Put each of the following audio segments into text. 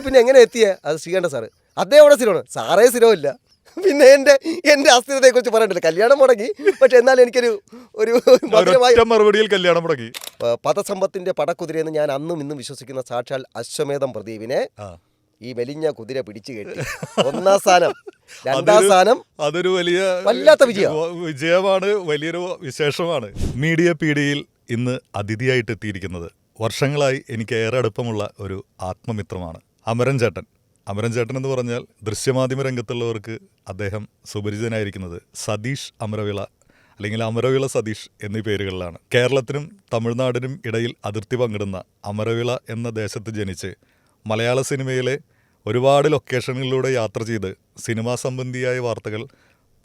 ഇന്നലെ പിന്നെ എങ്ങനെ എത്തിയേ? അത് ശ്രീകണ്ഠ സാറ്. അദ്ദേഹം അവിടെ സ്ഥിരമാണ്, സാറേ സ്ഥിരമില്ല. പിന്നെ എൻ്റെ അസ്ഥിരതയെക്കുറിച്ച് പറയണ്ടല്ലോ. കല്യാണം മുടങ്ങി, പക്ഷെ എന്നാലും എനിക്കൊരു മറുപടിയിൽ കല്യാണം മുടങ്ങി. പദസമ്പത്തിന്റെ പടക്കുതിരയെന്ന് ഞാൻ അന്നും ഇന്നും വിശ്വസിക്കുന്ന സാക്ഷാൽ അശ്വമേധം പ്രദീപിനെ ഈ മെലിഞ്ഞ കുതിര പിടിച്ചു കെട്ടി 1ാം സ്ഥാനം, 2ാം സ്ഥാനം. അതൊരു വല്ലാത്ത വിജയമാണ്, വലിയൊരു വിശേഷമാണ്. മീഡിയ പീഡിയയിൽ ഇന്ന് അതിഥിയായിട്ട് എത്തിയിരിക്കുന്നത് വർഷങ്ങളായി എനിക്ക് ഏറെ അടുപ്പമുള്ള ഒരു ആത്മമിത്രമാണ് അമരൻ ചേട്ടൻ. അമരൻ ചേട്ടൻ എന്ന് പറഞ്ഞാൽ ദൃശ്യമാധ്യമ രംഗത്തുള്ളവർക്ക് അദ്ദേഹം സുപരിചിതനായിരിക്കുന്നത് സതീഷ് അമരവിള അല്ലെങ്കിൽ അമരവിള സതീഷ് എന്നീ പേരുകളിലാണ്. കേരളത്തിനും തമിഴ്നാടിനും ഇടയിൽ അതിർത്തി പങ്കിടുന്ന അമരവിള എന്ന ദേശത്ത് ജനിച്ച് മലയാള സിനിമയിലെ ഒരുപാട് ലൊക്കേഷനുകളിലൂടെ യാത്ര ചെയ്ത് സിനിമാ സംബന്ധിയായ വാർത്തകൾ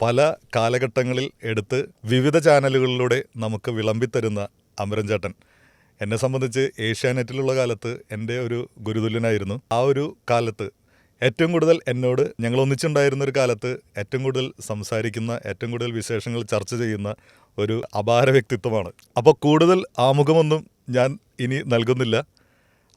പല കാലഘട്ടങ്ങളിൽ എടുത്ത് വിവിധ ചാനലുകളിലൂടെ നമുക്ക് വിളമ്പിത്തരുന്ന അമരൻ ചേട്ടൻ എന്നെ സംബന്ധിച്ച് ഏഷ്യാനെറ്റിലുള്ള കാലത്ത് എൻ്റെ ഒരു ഗുരുതുല്യനായിരുന്നു. ആ ഒരു കാലത്ത് ഏറ്റവും കൂടുതൽ എന്നോട് ഞങ്ങൾ ഒന്നിച്ചുണ്ടായിരുന്ന ഒരു കാലത്ത് ഏറ്റവും കൂടുതൽ സംസാരിക്കുന്ന, ഏറ്റവും കൂടുതൽ വിശേഷങ്ങൾ ചർച്ച ചെയ്യുന്ന ഒരു അപാര വ്യക്തിത്വമാണ്. അപ്പോൾ കൂടുതൽ ആമുഖമൊന്നും ഞാൻ ഇനി നൽകുന്നില്ല.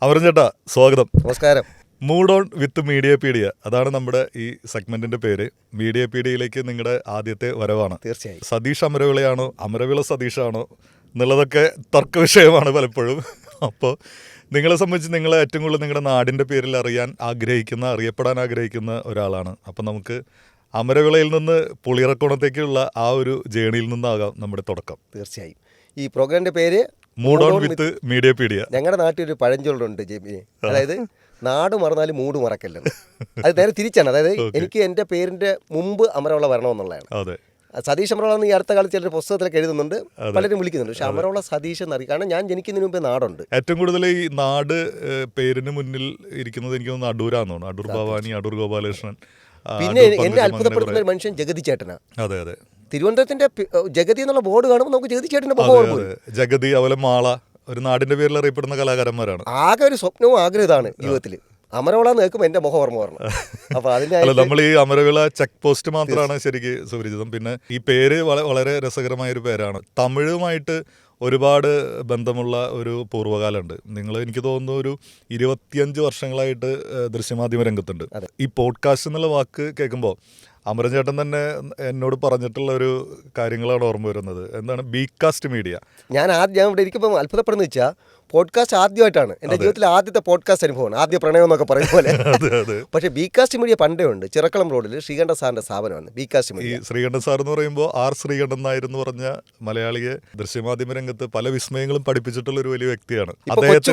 അമരൻ ചേട്ടാ, സ്വാഗതം. നമസ്കാരം. Mood on with media pedia, അതാണ് നമ്മുടെ ഈ സെഗ്മെന്റിന്റെ പേര്. മീഡിയ പീഡിയയിലേക്ക് നിങ്ങളുടെ ആദ്യത്തെ വരവാണ്. തീർച്ചയായും. സതീഷ് അമരവിളയാണോ അമരവിള സതീഷാണോ എന്നുള്ളതൊക്കെ തർക്ക വിഷയമാണ് പലപ്പോഴും. അപ്പോൾ നിങ്ങളെ സംബന്ധിച്ച് നിങ്ങൾ ഏറ്റവും കൂടുതൽ നിങ്ങളുടെ നാടിൻ്റെ പേരിൽ അറിയപ്പെടാൻ ആഗ്രഹിക്കുന്ന ഒരാളാണ്. അപ്പം നമുക്ക് അമരവിളയിൽ നിന്ന് പുളിയറക്കോണത്തേക്കുള്ള ആ ഒരു ജേണിയിൽ നിന്നാകാം നമ്മുടെ തുടക്കം. തീർച്ചയായും. ഈ പ്രോഗ്രാമിന്റെ പേര് mood on with media pedia. ഞങ്ങളുടെ നാട്ടിൽ ഒരു പഴഞ്ചൊല്ലുണ്ട് ജെമിനി, അതായത് നാട് മറന്നാലും മൂട് മറക്കല്ലെന്ന്. അത് നേരെ തിരിച്ചാണ്. അതായത് എനിക്ക് എൻ്റെ പേരിന്റെ മുമ്പ് അമരവിള വരണമെന്നുള്ളതാണ്. അതെ. സതീഷ് അമരവിള എന്ന് ഈ അടുത്ത കാലത്ത് ചിലർ പുസ്തകത്തിലൊക്കെ എഴുതുന്നുണ്ട്, പലരും വിളിക്കുന്നുണ്ട്. പക്ഷെ അമരവിള സതീഷ് എന്നറിയാം, കാരണം ഞാൻ ജനിക്കുന്നതിന് മുമ്പേ നാടുണ്ട്. ഏറ്റവും കൂടുതൽ ഈ നാട് പേരിന് മുന്നിൽ ഇരിക്കുന്നത് എനിക്ക് തോന്നുന്നു അടൂരാന്ന് തോന്നുന്നു. അടൂർ ഭവാനി, അടൂർ ഗോപാലകൃഷ്ണൻ. പിന്നെ എന്നെ അത്ഭുതപ്പെടുത്തുന്ന ഒരു മനുഷ്യൻ ജഗതി ചേട്ടനാ. അതെ അതെ. തിരുവനന്തപുരത്തിന്റെ ജഗതി എന്നുള്ള ബോർഡ് കാണുമ്പോൾ നമുക്ക് ജഗതി ചേട്ടന്റെ മുഖം. ജഗതി, അതുപോലെ മാള, ഒരു നാടിന്റെ പേരിൽ അറിയപ്പെടുന്ന കലാകാരന്മാരാണ്. ആകെ ഒരു സ്വപ്നവും ആഗ്രഹമാണ് ജീവിതത്തിൽ. അമരവിള കേൾക്കുമ്പോൾ എന്റെ മുഖം ഓർമ്മ വരണം. അപ്പൊ അല്ല, നമ്മൾ ഈ അമരവിള ചെക്ക് പോസ്റ്റ് മാത്രമാണ് ശരിക്ക് സുപരിചിതം. പിന്നെ ഈ പേര് വളരെ രസകരമായ ഒരു പേരാണ്. തമിഴുമായിട്ട് ഒരുപാട് ബന്ധമുള്ള ഒരു പൂർവ്വകാലമുണ്ട്. നിങ്ങൾ എനിക്ക് തോന്നുന്നു ഒരു 25 വർഷങ്ങളായിട്ട് ദൃശ്യമാധ്യമ രംഗത്തുണ്ട്. ഈ പോഡ്കാസ്റ്റ് എന്നുള്ള വാക്ക് കേൾക്കുമ്പോൾ അമരൻ ചേട്ടൻ തന്നെ എന്നോട് പറഞ്ഞിട്ടുള്ള ഒരു കാര്യങ്ങളാണ് ഓർമ്മ വരുന്നത്. എന്താണ് ബീകാസ്റ്റ് മീഡിയ? ഞാൻ ഇവിടെ ഇരിക്കുമ്പോൾ അത്ഭുതപ്പെടുന്ന വെച്ചാൽ പോഡ്കാസ്റ്റ് ആദ്യമായിട്ടാണ് എൻ്റെ ജീവിതത്തിലെ ആദ്യത്തെ പോഡ്കാസ്റ്റ് അനുഭവമാണ്. ആദ്യ പ്രണയം എന്നൊക്കെ പറയുന്ന പോലെ. പക്ഷേ ബീകാസ്റ്റ് മീഡിയ പണ്ടേ ഉണ്ട്. ചിറക്കളം റോഡിൽ ശ്രീകണ്ഠ സാറിന്റെ സ്ഥാപനമാണ് ബീകാസ്റ്റ് മീഡിയ. ഈ ശ്രീകണ്ഠൻ സാർ എന്ന് പറയുമ്പോൾ ശ്രീകണ്ഠൻ നായർ എന്ന് പറഞ്ഞ മലയാളിയെ ദൃശ്യമാധ്യമ രംഗത്ത് പല വിസ്മയങ്ങളും പഠിപ്പിച്ചിട്ടുള്ള ഒരു വലിയ വ്യക്തിയാണ്.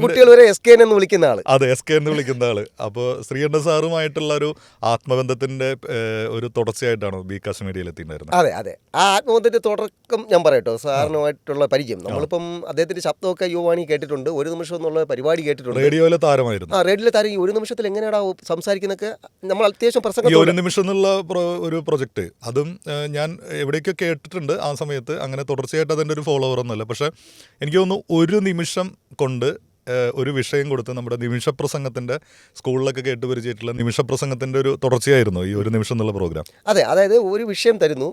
കുട്ടികൾ വരെ SK എന്ന് വിളിക്കുന്ന ആള്. അതെ, SK എന്ന് വിളിക്കുന്ന ആള്. അപ്പോൾ ശ്രീകണ്ഠൻ സാറുമായിട്ടുള്ള ഒരു ആത്മബന്ധത്തിന്റെ ഒരു തുടർച്ചയായിട്ടാണ് ബീകാസ്റ്റ് മീഡിയയിൽ എത്തിയിട്ടുണ്ടായിരുന്നത്. അതെ അതെ, ആ ആത്മബന്ധത്തിന്റെ തുടക്കം ഞാൻ പറയട്ടോ. സാറിനുമായിട്ടുള്ള പരിചയം, നമ്മളിപ്പം അദ്ദേഹത്തിന്റെ ശബ്ദമൊക്കെ യുവാണി കേട്ടിട്ടുണ്ട്, ഒരു നിമിഷം എന്നുള്ള പരിപാടി കേട്ടിട്ടുണ്ട്. റേഡിയോയിലെ താരമായിരുന്നു. റേഡിയോയിലെ താരം. ഈ ഒരു നിമിഷത്തിൽ എങ്ങനെയാണ് സംസാരിക്കുന്നൊക്കെ നമ്മൾ അത്യാവശ്യം പ്രസംഗം. ഒരു നിമിഷം എന്നുള്ള ഒരു പ്രൊജക്ട്, അതും ഞാൻ എവിടേക്കോ കേട്ടിട്ടുണ്ട് ആ സമയത്ത്. അങ്ങനെ തുടർച്ചയായിട്ട് അതിൻ്റെ ഒരു ഫോളോവർ ഒന്നുമല്ല. പക്ഷെ എനിക്ക് തോന്നുന്നു ഒരു നിമിഷം കൊണ്ട് ഒരു വിഷയം കൊടുത്ത് നമ്മുടെ നിമിഷപ്രസംഗത്തിൻ്റെ സ്കൂളിലൊക്കെ കേട്ടുപരിചയമായിട്ടുള്ള നിമിഷപ്രസംഗത്തിൻ്റെ ഒരു തുടർച്ചയായിരുന്നു ഈ ഒരു നിമിഷം എന്നുള്ള പ്രോഗ്രാം. അതെ, അതായത് ഒരു വിഷയം തരുന്നു,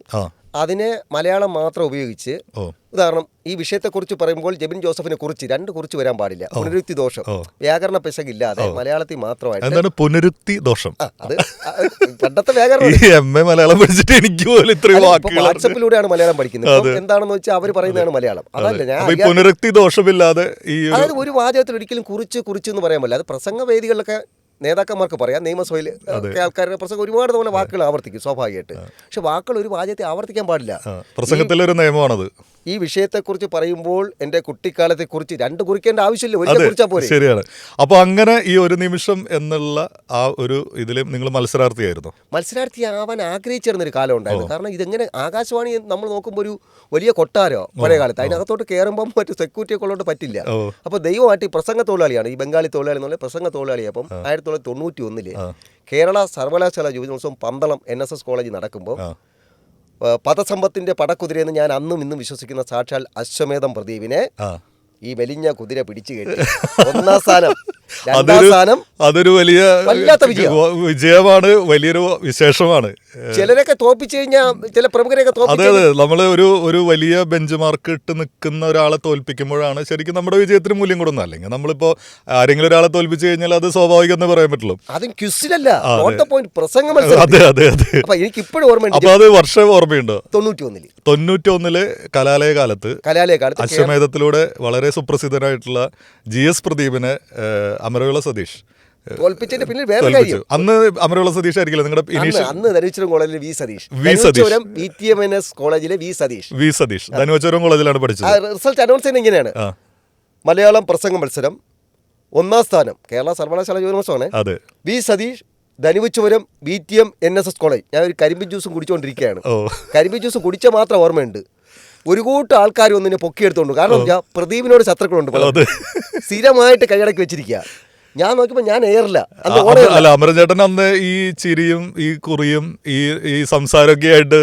അതിനെ മലയാളം മാത്രം ഉപയോഗിച്ച്, ഉദാഹരണം ഈ വിഷയത്തെക്കുറിച്ച് പറയുമ്പോൾ ജെബിൻ ജോസഫിനെ കുറിച്ച് 2 കുറിച്ച് വരാൻ പാടില്ല. പുനരുക്തി ദോഷം, വ്യാകരണ പിശകില്ലാതെ മലയാളത്തിൽ മാത്രമായിട്ട്. എന്താണ് പുനരുക്തി ദോഷം? അത് പണ്ടത്തെ വ്യാകരണം. MA മലയാളം പഠിച്ചിട്ട് എനിക്ക് പോലും ഇത്രയും വാക്കുകൾ വാട്സപ്പിലൂടെയാണ് മലയാളം പഠിക്കുന്നത്. എന്താണെന്ന് വെച്ചാൽ അവർ പറയുന്നതാണ് മലയാളം. അതല്ല, ഞാൻ പുനരുക്തി ദോഷമില്ലാതെ അതായത് ഒരു വാചകത്തിൽ ഒരിക്കലും കുറിച്ച് എന്ന് പറയാൻ പറ്റില്ല. അത് പ്രസംഗ വേദികളിലൊക്കെ നേതാക്കന്മാർക്ക് പറയാം, നിയമസഭയിൽ ആൾക്കാരുടെ പ്രസംഗം ഒരുപാട് തവണ വാക്കുകൾ ആവർത്തിക്കും സ്വാഭാവികമായിട്ട്. പക്ഷെ വാക്കുകൾ ഒരു വാചകത്തെ ആവർത്തിക്കാൻ പാടില്ല. പ്രസംഗത്തിലൊരു നിയമമാണത്. ഈ വിഷയത്തെക്കുറിച്ച് പറയുമ്പോൾ എൻ്റെ കുട്ടിക്കാലത്തെക്കുറിച്ച് 2 കുറിക്കേണ്ട ആവശ്യമില്ല, ഒരിക്കൽ കുറിച്ചാൽ പോലെ. ശരിയാണ്. അപ്പോൾ അങ്ങനെ ഈ ഒരു നിമിഷം എന്നുള്ള ആ ഒരു ഇതിൽ നിങ്ങൾ മത്സരാർത്ഥിയാവാൻ ആഗ്രഹിച്ചിരുന്നൊരു കാലം ഉണ്ടായിരുന്നു. കാരണം ഇതെങ്ങനെ ആകാശവാണി നമ്മൾ നോക്കുമ്പോൾ ഒരു വലിയ കൊട്ടാരോ പഴയ കാലത്ത്, അതിനകത്തോട്ട് കയറുമ്പം മറ്റു സെക്യൂരിറ്റിയൊക്കെ ഉള്ളതുകൊണ്ട് പറ്റില്ല. അപ്പോൾ ദൈവമായിട്ട് ഈ പ്രസംഗ തൊഴിലാളിയാണ്, ഈ ബംഗാളി തൊഴിലാളി എന്നുള്ള പ്രസംഗ തൊഴിലാളി. അപ്പം 1991 കേരള സർവകലാശാല യുവജനോത്സവം പന്തളം NSS കോളേജിൽ നടക്കുമ്പോൾ പദസമ്പത്തിന്റെ പടക്കുതിരയെന്ന് ഞാൻ അന്നും ഇന്നും വിശ്വസിക്കുന്ന സാക്ഷാൽ അശ്വമേധം പ്രദീപിനെ ഈ മെലിഞ്ഞ കുതിര പിടിച്ചു കെട്ടി 1ാം സ്ഥാനം, 2ാം സ്ഥാനം. അതൊരു വല്ലാത്ത വിജയമാണ്, വലിയൊരു വിശേഷമാണ്. ചിലരൊക്കെ തോപ്പിച്ചു കഴിഞ്ഞാൽ ചില പ്രമുഖരെയൊക്കെ അതെ തോപ്പിച്ചു അതെ നമ്മൾ ഒരു വലിയ ബെഞ്ച് മാർക്ക് ഇട്ട് നിൽക്കുന്ന ഒരാളെ തോൽപ്പിക്കുമ്പോഴാണ് ശരിക്കും നമ്മുടെ വിജയത്തിന് മൂല്യം കൊടുക്കുന്നത്. അല്ലെങ്കിൽ നമ്മളിപ്പോൾ ആരെങ്കിലും ഒരാളെ തോൽപ്പിച്ചു കഴിഞ്ഞാൽ അത് സ്വാഭാവികം എന്ന് പറയാൻ പറ്റുള്ളൂ. അതും ക്വിസിലല്ല, പോയിന്റ് പ്രസംഗ അതെ മത്സരം. അതെ അതെ. അപ്പൊ എനിക്ക് ഇപ്പോഴും ഓർമ്മയുണ്ട്, അപ്പൊ അത് വർഷം ഓർമ്മയുണ്ടോ? 91 കലാലയ കാലത്ത് അശ്വമേധത്തിലൂടെ വളരെ സുപ്രസിദ്ധനായിട്ടുള്ള GS പ്രദീപിനെ അമരവിള സതീഷ് തോൽപ്പിച്ചതിന്റെ പിന്നിൽ വേറെ കാര്യം. അന്ന് അമരവിള സതീഷ് ആയിരിക്കില്ല നിങ്ങളുടെ അന്ന് ധനുവച്ചപുരം കോളേജിലെ VTMNS കോളേജിലെ വി സതീഷ് ധനുവച്ചപുരം കോളേജിലാണ് പഠിച്ചത്. റിസൾട്ട് അനൗൺസ് ചെയ്യുന്നത് ഇങ്ങനെയാണ്: മലയാളം പ്രസംഗ മത്സരം 1ാം സ്ഥാനം കേരള സർവകലാശാല ജോലിമോത്സവമാണ്. V Satheesh, Dhanuvachapuram VTMNS college. ഞാൻ ഒരു കരിമ്പിൻ ജ്യൂസും കുടിച്ചുകൊണ്ടിരിക്കുകയാണ്. കരിമ്പിൻ ജ്യൂസ് കുടിച്ച മാത്രം ഓർമ്മയുണ്ട്. ഒരു കൂട്ടം ആൾക്കാർ ഒന്നിനെ പൊക്കിയെടുത്തോണ്ട്, കാരണം പ്രദീപിനോട് ശത്രുക്കളുണ്ട്, സ്ഥിരമായിട്ട് കൈയടക്കി വെച്ചിരിക്കുക. ഞാൻ നോക്കിയപ്പോൾ ഞാൻ എയറില്ല. അല്ല, അമരൻ ചേട്ടൻ അന്ന് ഈ ചിരിയും ഈ കുറിയും ഈ സംസാരമൊക്കെ ആയിട്ട്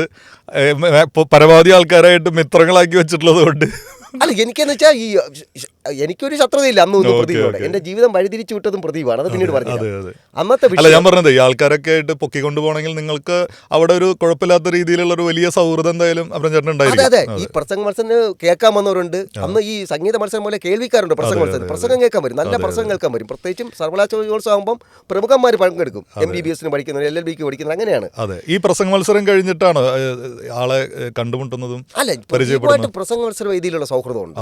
പരമാവധി ആൾക്കാരായിട്ട് മിത്രങ്ങളാക്കി വെച്ചിട്ടുള്ളത് കൊണ്ട്. അല്ല, എനിക്കെന്ന് വെച്ചാൽ എനിക്കൊരു ശത്രുതയില്ല അന്നൊന്നും പ്രദീപിനോട്. എന്റെ ജീവിതം വഴിതിരിച്ചു വിട്ടതും പ്രദീപാണ്. അത് പിന്നീട് പറഞ്ഞത്. അന്നത്തെ ഞാൻ പറഞ്ഞത് ഈ ആൾക്കാരൊക്കെ ആയിട്ട് പൊക്കിക്കൊണ്ടു പോകണമെങ്കിൽ നിങ്ങൾക്ക് അവിടെ ഒരു കുഴപ്പമില്ലാത്ത രീതിയിലുള്ള ഒരു വലിയ സൗഹൃദം എന്തായാലും അമരൻ ചേട്ടൻ ഉണ്ടായിരിക്കും. അതെ, ഈ പ്രസംഗ മത്സരം കേൾക്കാൻ വന്നവരുണ്ട്. അന്ന് ഈ സംഗീത മത്സരം പോലെ കേൾവിക്കാരുണ്ട്. പ്രസംഗം കേൾക്കാൻ വരും, നല്ല പ്രസംഗം കേൾക്കാൻ വരും. പ്രത്യേകിച്ചും സർവകലാശാലോത്സവം ആകുമ്പോൾ പ്രമുഖന്മാർ പങ്കെടുക്കും. MBBS പഠിക്കുന്നവർ, LLBക്ക് പഠിക്കുന്നവർ, അങ്ങനെയാണ്. അതെ, ഈ പ്രസംഗ മത്സരം കഴിഞ്ഞിട്ടാണ് ആളെ കണ്ടുമുട്ടുന്നതും. അല്ല, പരിചയപ്പെടുന്ന പ്രസംഗ മത്സര വേദിയിലുള്ള സൗഹൃദമുണ്ട്.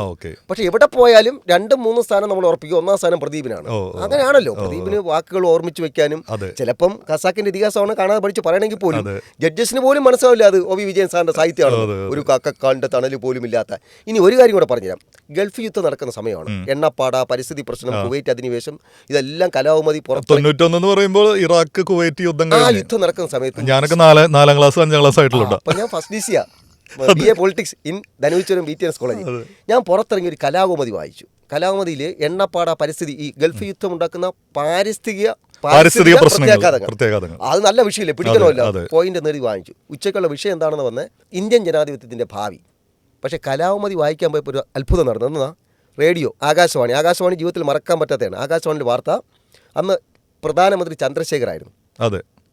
പക്ഷെ എവിടെ പോയാലും 2-3 സ്ഥാനം നമ്മൾ ഉറപ്പിക്കും. 1ാം സ്ഥാനം പ്രദീപിനാണ്. അങ്ങനെയാണല്ലോ. പ്രദീപിന് വാക്കുകൾ ഓർമ്മിച്ച് വെക്കാനും, ചിലപ്പം ഖസാക്കിന്റെ ഇതിഹാസമാണ് കാണാതെ പഠിച്ച് പറയണമെങ്കിൽ പോലും ജഡ്ജസിന് പോലും മനസ്സിലാവില്ല അത് OV വിജയൻ സാറിന്റെ സാഹിത്യമാണ്. ഒരു കാക്കക്കാലിന്റെ തണൽ പോലും ഇല്ലാത്ത. ഇനി ഒരു കാര്യം കൂടെ പറഞ്ഞുതരാം. ഗൾഫ് യുദ്ധം നടക്കുന്ന സമയമാണ്. എണ്ണപ്പാട, പരിസ്ഥിതി പ്രശ്നം, കുവൈറ്റ് അധിനിവേശം, ഇതെല്ലാം കലാവുമതി പുറത്ത് 91 പറയുമ്പോൾ ഇറാഖ് കുവൈറ്റ് യുദ്ധം നടക്കുന്ന സമയത്ത് ഞാനൊക്കെ 4ാം ക്ലാസ് 5ാം ക്ലാസ് ആയിട്ടുള്ള. അപ്പൊ ഞാൻ ഫസ്റ്റ് DCയാ, BA politics in Dhanuvachapuram VTMNS college. ഞാൻ പുറത്തിറങ്ങി ഒരു കലാകൗമുദി വായിച്ചു. കലാകൗമുദിയിൽ എണ്ണപ്പാട, പരിസ്ഥിതി, ഈ ഗൾഫ് യുദ്ധം ഉണ്ടാക്കുന്ന പാരിസ്ഥിതിക പ്രത്യാഘാതങ്ങൾ, അത് നല്ല വിഷയമല്ലേ, പിടിക്കണമല്ലോ. പോയിന്റ് നേടി വാങ്ങിച്ചു. ഉച്ചയ്ക്കുള്ള വിഷയം എന്താണെന്ന് വന്ന് ഇന്ത്യൻ ജനാധിപത്യത്തിന്റെ ഭാവി. പക്ഷേ കലാകൗമുദി വായിക്കാൻ പോയപ്പോൾ ഒരു അത്ഭുതം നടന്നു. എന്നാ റേഡിയോ, ആകാശവാണി ജീവിതത്തിൽ മറക്കാൻ പറ്റാത്തതാണ്. ആകാശവാണിയുടെ വാർത്ത അന്ന് പ്രധാനമന്ത്രി ചന്ദ്രശേഖറായിരുന്നു.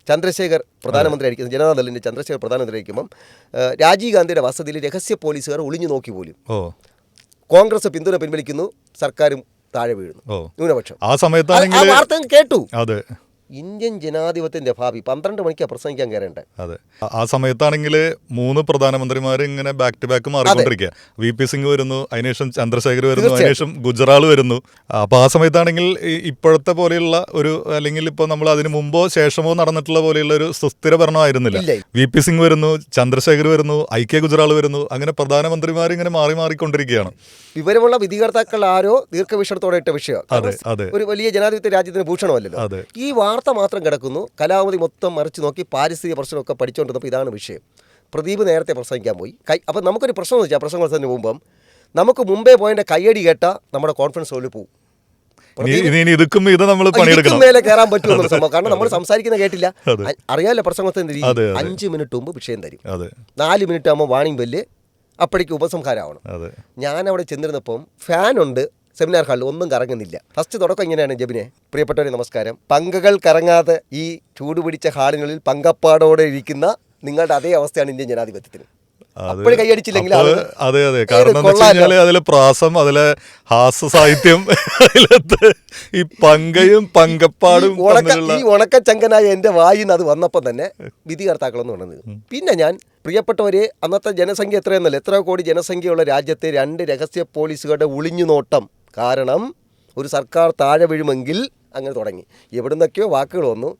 ചന്ദ്രശേഖർ പ്രധാനമന്ത്രി ആയിരിക്കും, ജനതാദളിൻ്റെ ചന്ദ്രശേഖർ പ്രധാനമന്ത്രി ആയിരിക്കുമ്പം രാജീവ് ഗാന്ധിയുടെ വസതിയിൽ രഹസ്യ പോലീസുകാർ ഒളിഞ്ഞു നോക്കി പോലും. കോൺഗ്രസ് പിന്തുണ പിൻവലിക്കുന്നു, സർക്കാരും താഴെ വീഴുന്നു, ന്യൂനപക്ഷം. ആ സമയത്ത് വാർത്ത കേട്ടു. ഇന്ത്യൻ ജനാധിപത്യത്തിന്റെ ഭാവി 12 മണിക്കാണ് പ്രസംഗിക്കാൻ കയറേണ്ടത്. അതെ, ആ സമയത്താണെങ്കിൽ 3 പ്രധാനമന്ത്രിമാർ ഇങ്ങനെ ബാക്ക് ടു ബാക്ക് മാറിക്കൊണ്ടിരിക്കുക. VP സിംഗ് വരുന്നു, അതിനുശേഷം ചന്ദ്രശേഖർ വരുന്നു, അതിനുശേഷം ഗുജറാൾ വരുന്നു. അപ്പോൾ ആ സമയത്താണെങ്കിൽ ഇപ്പോഴത്തെ പോലെയുള്ള ഒരു, അല്ലെങ്കിൽ ഇപ്പോൾ നമ്മൾ അതിന് മുമ്പോ ശേഷമോ നടന്നിട്ടുള്ള പോലെയുള്ള ഒരു സുസ്ഥിര ഭരണമായിരുന്നില്ല. VP സിംഗ് വരുന്നു, ചന്ദ്രശേഖർ വരുന്നു, IK ഗുജറാൾ വരുന്നു, അങ്ങനെ പ്രധാനമന്ത്രിമാർ ഇങ്ങനെ മാറിക്കൊണ്ടിരിക്കുകയാണ്. വിവരമുള്ള വിധികർത്താക്കൾ ആരോ ദീർഘവീക്ഷണത്തോടെ ഇട്ട വിഷയം. ഒരു വലിയ ജനാധിപത്യ രാജ്യത്തിന് ഭൂഷണമല്ലല്ലോ. ഈ വാർത്ത മാത്രം കിടക്കുന്നു. കലാവധി മൊത്തം മറിച്ച് നോക്കി പാരിസ്ഥിതിക പ്രശ്നമൊക്കെ പഠിച്ചുകൊണ്ടിരുന്നപ്പോൾ ഇതാണ് വിഷയം. പ്രദീപ് നേരത്തെ പ്രസംഗിക്കാൻ പോയി. അപ്പം നമുക്കൊരു പ്രശ്നം എന്ന് വെച്ചാൽ, പ്രസംഗ മത്സരത്തിന് മുമ്പം നമുക്ക് മുമ്പേ പോയതിൻ്റെ കയ്യടി കേട്ട നമ്മുടെ കോൺഫിഡൻസ് ലെവലിൽ പോകും. മേലെ കയറാൻ പറ്റുമെന്നുള്ള സംഭവം. കാരണം നമ്മൾ സംസാരിക്കുന്ന കേട്ടില്ല, അറിയാമല്ലോ പ്രസംഗത്തിന്റെ രീതി. 5 മിനിറ്റ് മുമ്പ് വിഷയം തരും, 4 മിനിറ്റ് ആകുമ്പോൾ വാണിംഗ് ബെല്ല്, അപ്പോഴേക്ക് ഉപസംഹാരമാവണം. ഞാൻ അവിടെ ചെന്നിരുന്നപ്പം ഫാനുണ്ട് സെമിനാർ ഹാളിൽ, ഒന്നും കറങ്ങുന്നില്ല. ഫസ്റ്റ് തുടക്കം ഇങ്ങനെയാണ്: ജബിനെ, പ്രിയപ്പെട്ടവരെ നമസ്കാരം. പങ്കകൾ കറങ്ങാതെ ഈ ചൂടുപിടിച്ച ഹാളിനുള്ളിൽ പങ്കപ്പാടോടെ ഇരിക്കുന്ന നിങ്ങളുടെ അതേ അവസ്ഥയാണ് ഇന്ത്യൻ ജനാധിപത്യത്തിന്. അപ്പോഴും കൈയടിച്ചില്ലെങ്കിൽ അതെ, കാരണം അതിലെ പ്രാസം, അതിലെ ഹാസ്യ സാഹിത്യം, ഈ പങ്കയും പങ്കപ്പാടും, ഈ ഉണക്കച്ചങ്കനായ എന്റെ വായിന്ന് അത് വന്നപ്പോൾ തന്നെ വിധികർത്താക്കളൊന്നും ഉണ്ടെന്ന്. പിന്നെ ഞാൻ, പ്രിയപ്പെട്ടവരെ, അന്നത്തെ ജനസംഖ്യ എത്രയെന്നല്ല, എത്ര കോടി ജനസംഖ്യയുള്ള രാജ്യത്തെ 2 രഹസ്യ പോലീസുകളുടെ ഒളിഞ്ഞുനോട്ടം കാരണം ഒരു സർക്കാർ താഴെ വീഴുമെങ്കിൽ, അങ്ങനെ തുടങ്ങി. എവിടുന്നൊക്കെയോ വാക്കുകൾ വന്നു.